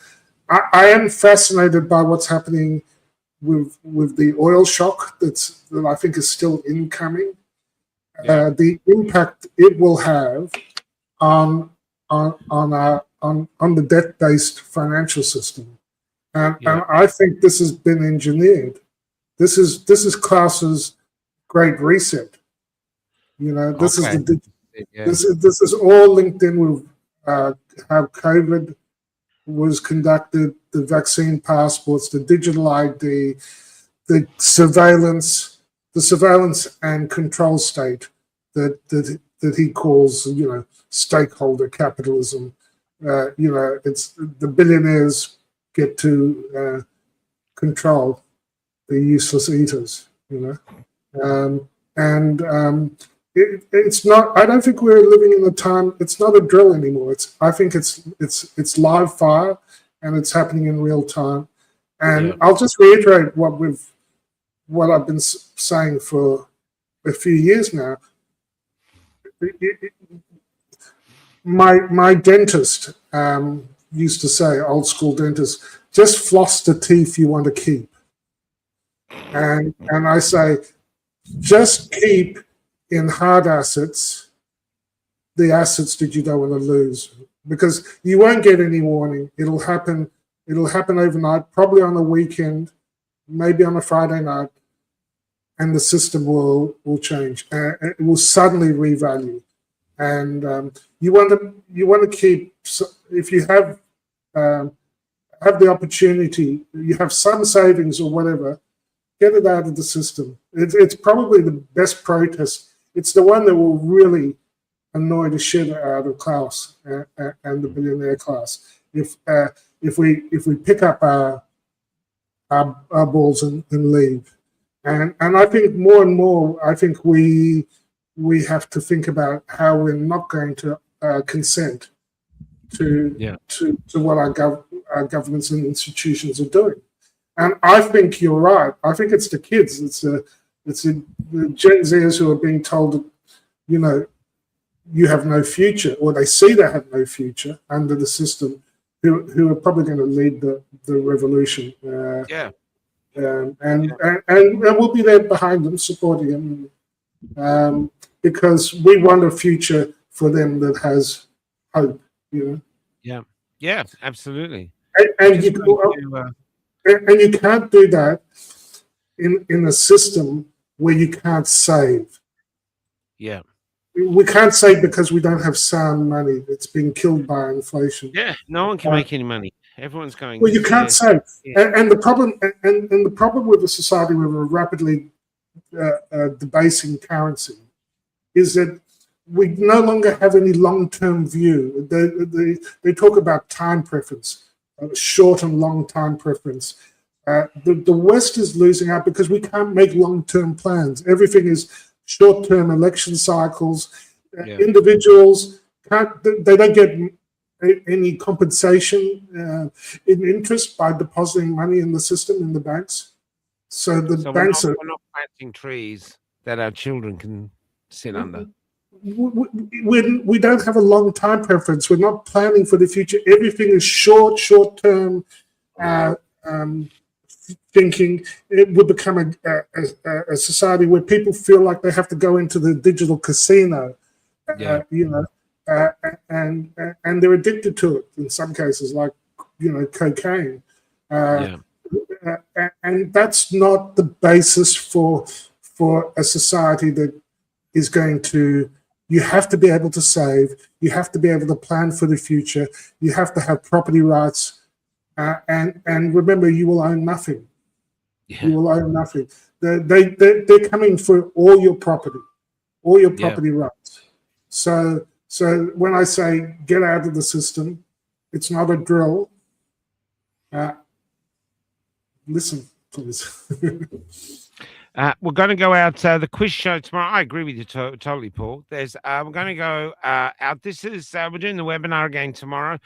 I am fascinated by what's happening with the oil shock that I think is still incoming. The impact it will have on the debt-based financial system, and I think this has been engineered. This is Klaus's Great Reset. You know, this is all linked in with how COVID was conducted, the vaccine passports, the digital ID, the surveillance and control state that he calls, stakeholder capitalism. It's the billionaires get to control the useless eaters, it's not. I don't think we're living in a time. It's not a drill anymore. I think it's live fire, and it's happening in real time. And I'll just reiterate what I've been saying for a few years now. My dentist used to say, old school dentist, just floss the teeth you want to keep. And I say, just keep in hard assets the assets that you don't want to lose, because you won't get any warning. It'll happen overnight, probably on a weekend, maybe on a Friday night, and the system will change. It will suddenly revalue. And you want to keep, if you have the opportunity, you have some savings or whatever, get it out of the system. It's probably the best protest. It's the one that will really annoy the shit out of Klaus and the billionaire class. If we pick up our balls and leave, and I think more and more, I think we we have to think about how we're not going to consent to what our governments and institutions are doing. And I think you're right. I think it's the kids. It's the Gen Zers who are being told that, you know, you have no future, or they see they have no future under the system, who are probably going to lead the revolution. And we'll be there behind them, supporting them, because we want a future for them that has hope. You know. Yeah, absolutely. And you can't do that in a system where you can't save. Yeah. We can't save because we don't have sound money. It's been killed by inflation. Yeah, no one can make any money. Everyone's going. Well, you can't save, and the problem, and the problem with the society where we're rapidly debasing currency is that we no longer have any long-term view. They talk about time preference, short and long time preference. The West is losing out because we can't make long-term plans. Everything is short-term election cycles. Individuals they don't get any compensation in interest by depositing money in the system, in the banks. So banks we're not planting trees that our children can sit under. We don't have a long time preference. We're not planning for the future. Everything is short-term thinking. It would become a society where people feel like they have to go into the digital casino, you know, and they're addicted to it in some cases, like, you know, cocaine. And that's not the basis for a society that is going to. You have to be able to save. You have to be able to plan for the future. You have to have property rights, and remember, you will own nothing. You will own nothing. They're coming for all your property rights. So when I say get out of the system, it's not a drill. Listen, please. We're going to go out the quiz show tomorrow. I agree with you totally, Paul. There's we're going to go out. This is we're doing the webinar again tomorrow.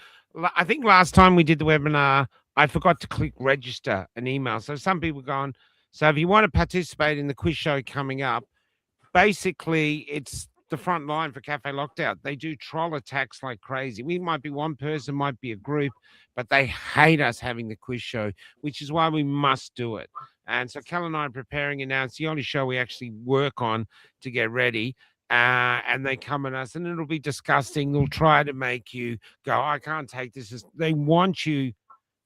I think last time we did the webinar, I forgot to click register an email. So some people gone. So if you want to participate in the quiz show coming up, basically it's the front line for Cafe Lockdown. They do troll attacks like crazy. We might be one person, might be a group, but they hate us having the quiz show, which is why we must do it. And so Cal and I are preparing it now. It's the only show we actually work on to get ready. And they come at us, and it'll be disgusting. They'll try to make you go, I can't take this. They want you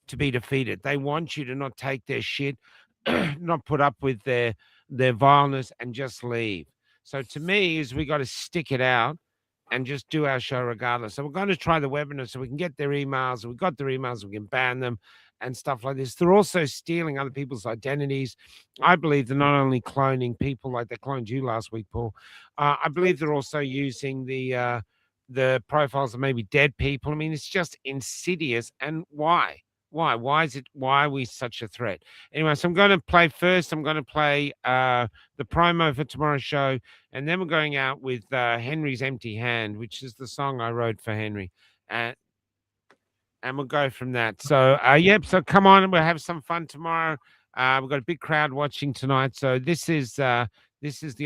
to be defeated. They want you to not take their shit, not put up with their vileness, and just leave. So to me, is we got to stick it out and just do our show regardless. So we're going to try the webinar so we can get their emails. We've got their emails, we can ban them and stuff like this. They're also stealing other people's identities. I believe they're not only cloning people like they cloned you last week, Paul. I believe they're also using the profiles of maybe dead people. I mean, it's just insidious. And why? Why are we such a threat? Anyway, so I'm going to play first. I'm going to play the promo for tomorrow's show. And then we're going out with Henry's Empty Hand, which is the song I wrote for Henry. And we'll go from that. So, so come on and we'll have some fun tomorrow. We've got a big crowd watching tonight. So this is the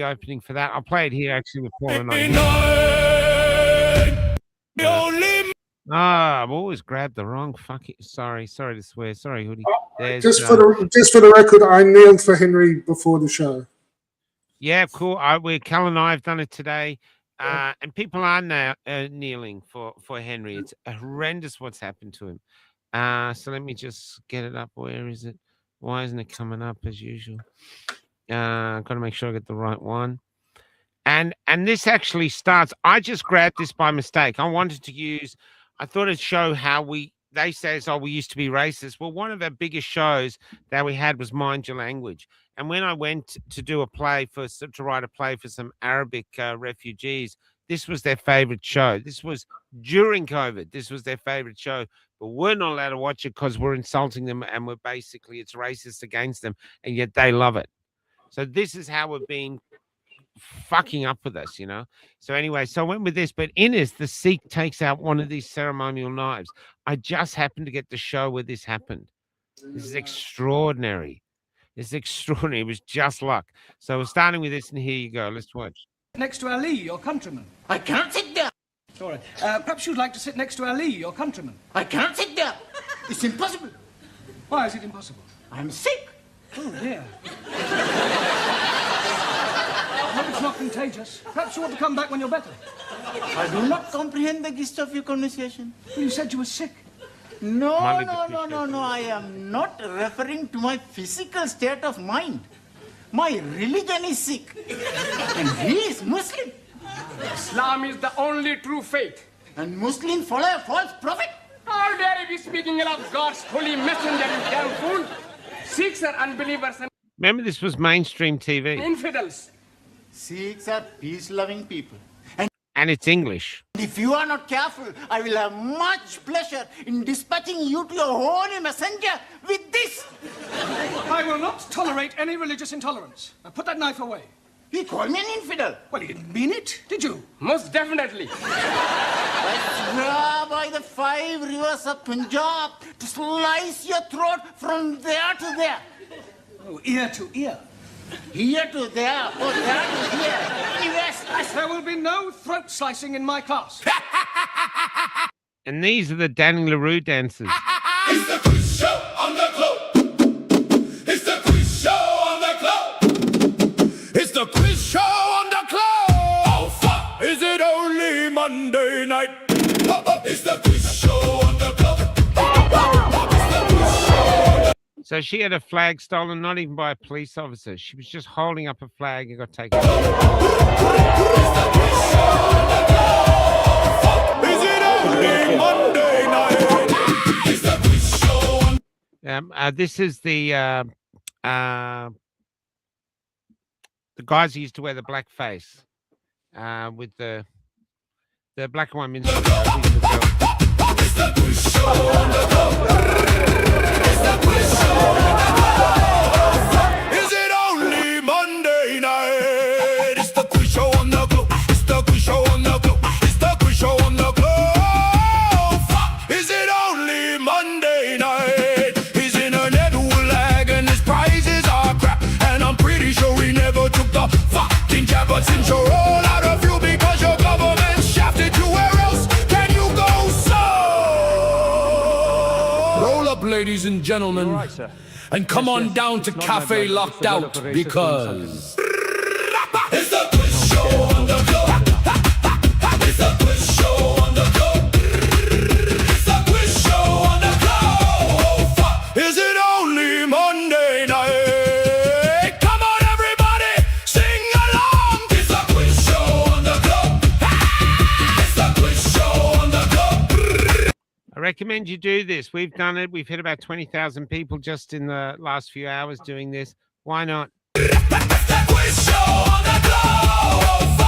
opening for that. I'll play it here actually with Paul and I. I've always grabbed the wrong fucking. Sorry to swear. Sorry, Hoodie. Just for the record, I kneeled for Henry before the show. Yeah, cool. Cal and I have done it today, and people are now kneeling for Henry. It's horrendous what's happened to him. So let me just get it up. Where is it? Why isn't it coming up as usual? Got to make sure I get the right one. And this actually starts. I just grabbed this by mistake. I wanted to use. I thought it'd show how they say, we used to be racist. Well, one of our biggest shows that we had was Mind Your Language. And when I went to do to write a play for some Arabic refugees, this was their favorite show. This was during COVID. This was their favorite show. But we're not allowed to watch it because we're insulting them and it's racist against them. And yet they love it. So this is how we're being fucking up with us, you know. So anyway, so I went with this, but in this, the Sikh takes out one of these ceremonial knives. I just happened to get the show where this happened. This is extraordinary. It's extraordinary. It was just luck. So we're starting with this, and here you go. Let's watch. Next to Ali, your countryman. I cannot sit there. All right. Perhaps you'd like to sit next to Ali, your countryman. I cannot sit there. It's impossible. Why is it impossible? I'm sick. Oh, dear. Hope it's not contagious. Perhaps you want to come back when you're better. I do not comprehend the gist of your conversation. Well, you said you were sick. No. I am not referring to my physical state of mind. My religion is sick. And he is Muslim. Islam is the only true faith. And Muslims follow a false prophet? How dare you be speaking ill of God's holy messenger, you damn fool? Sikhs are unbelievers and Remember, this was mainstream TV. infidels. Sikhs are peace-loving people. And it's English. If you are not careful, I will have much pleasure in dispatching you to your holy messenger with this. I will not tolerate any religious intolerance. Now put that knife away. He called me an infidel. Well, you didn't mean it, did you? Most definitely. I swear by the 5 rivers of Punjab to slice your throat from there to there. Oh, ear to ear. Here to there, or there to here. Yes, there will be no throat slicing in my class. And these are the Danny LaRue dancers. It's the quiz show on the globe. It's the quiz show on the globe. It's the quiz show on the globe. Oh, fuck. Is it only Monday night? It's the quiz show on the globe. So she had a flag stolen, not even by a police officer. She was just holding up a flag and got taken. Is it only Monday night? It's the quiz show on. This is the guys who used to wear the black face with the black and white minstrel. It's the quiz show on the globe. It's the quiz show on the globe. Is it only Monday night? It's the quiz show on the globe. It's the quiz show on the globe. It's the quiz show on the globe. Is it only Monday night? He's in a network lag and his prizes are crap. And I'm pretty sure he never took the fucking jab. But since you're all out of you because your government shafted you, where else can you go, so? Roll up, ladies and gentlemen, right, and come on down to Cafe Locked Out, because it's the quiz show on the globe. It's the quiz show on the globe. It's the quiz show on the globe. Is it only Monday night? Come on, everybody, sing along. It's the quiz show on the globe. It's the quiz show on the globe. I recommend you do this. We've done it. We've hit about 20,000 people just in the last few hours doing this. Why not? It's the quiz show on the globe.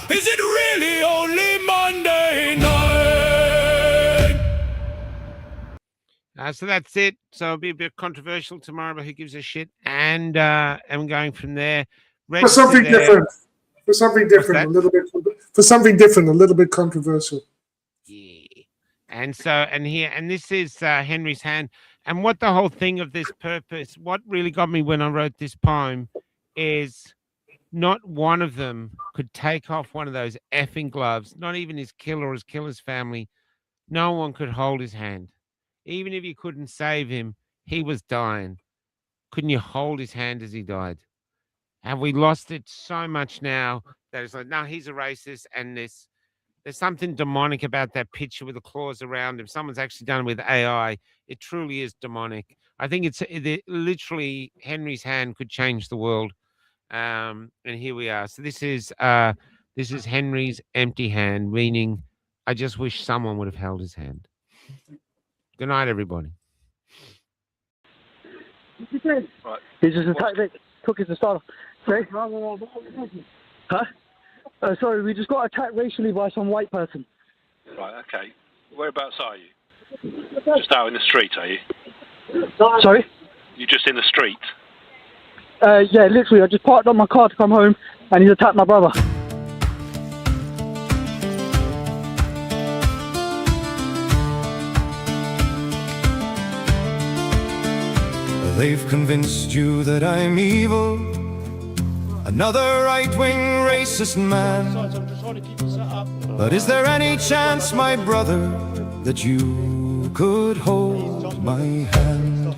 Is it really only Monday night? So that's it. So it'll be a bit controversial tomorrow, but who gives a shit? And going from there. For something different. For something different, a little bit. For something different, a little bit controversial. And so, and this is Henry's hand. And what the whole thing of this purpose, what really got me when I wrote this poem is not one of them could take off one of those effing gloves, not even his killer or his killer's family. No one could hold his hand. Even if you couldn't save him, he was dying. Couldn't you hold his hand as he died? Have we lost it so much now that it's like, no, he's a racist and this. There's something demonic about that picture with the claws around him. Someone's actually done it with AI. It truly is demonic. I think it's literally Henry's hand could change the world. And here we are. So this is Henry's empty hand, meaning I just wish someone would have held his hand. Good night, everybody. Right. He's just attacked it. Took his style. Sorry? Huh? Sorry, we just got attacked racially by some white person. Right, okay. Whereabouts are you? Just out in the street, are you? Sorry? You just in the street? Yeah, literally, I just parked up my car to come home, and he's attacked my brother. They've convinced you that I'm evil, another right-wing racist man. But is there any chance, my brother, that you could hold my hand?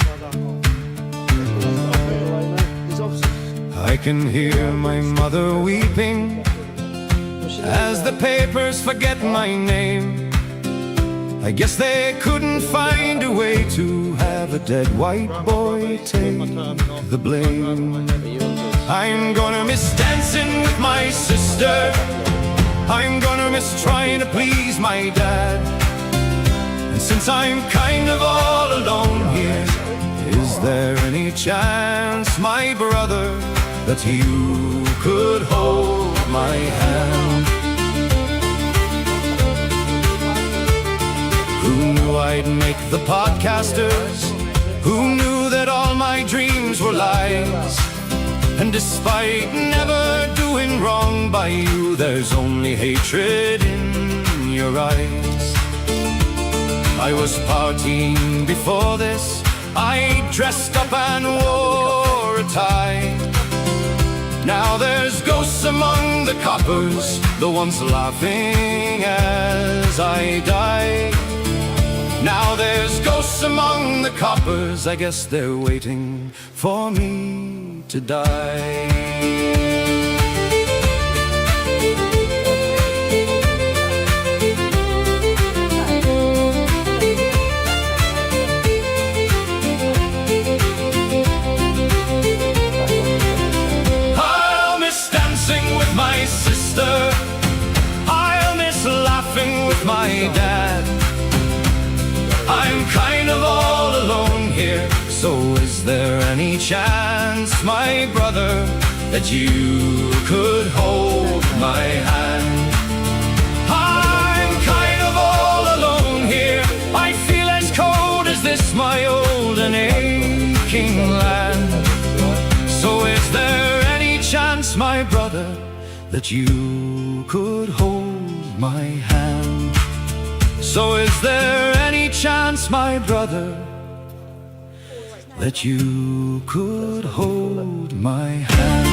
I can hear my mother weeping as the papers forget my name. I guess they couldn't find a way to have a dead white boy take the blame. I'm gonna miss dancing with my sister. I'm gonna miss trying to please my dad. And since I'm kind of all alone here, is there any chance, my brother, that you could hold my hand? Who knew I'd make the podcasters? Who knew that all my dreams were lies? And despite never doing wrong by you, there's only hatred in your eyes. I was partying before this, I dressed up and wore a tie. Now there's ghosts among the coppers, the ones laughing as I die. Now there's ghosts among the coppers, I guess they're waiting for me to die. I'll miss dancing with my sister, I'll miss laughing with my dad. I'm kind of all alone here, so is there any chance, my brother, that you could hold my hand? I'm kind of all alone here, I feel as cold as this, my old and aching land. So is there any chance, my brother, that you could hold my hand? So is there any chance, my brother, that you could hold my hand?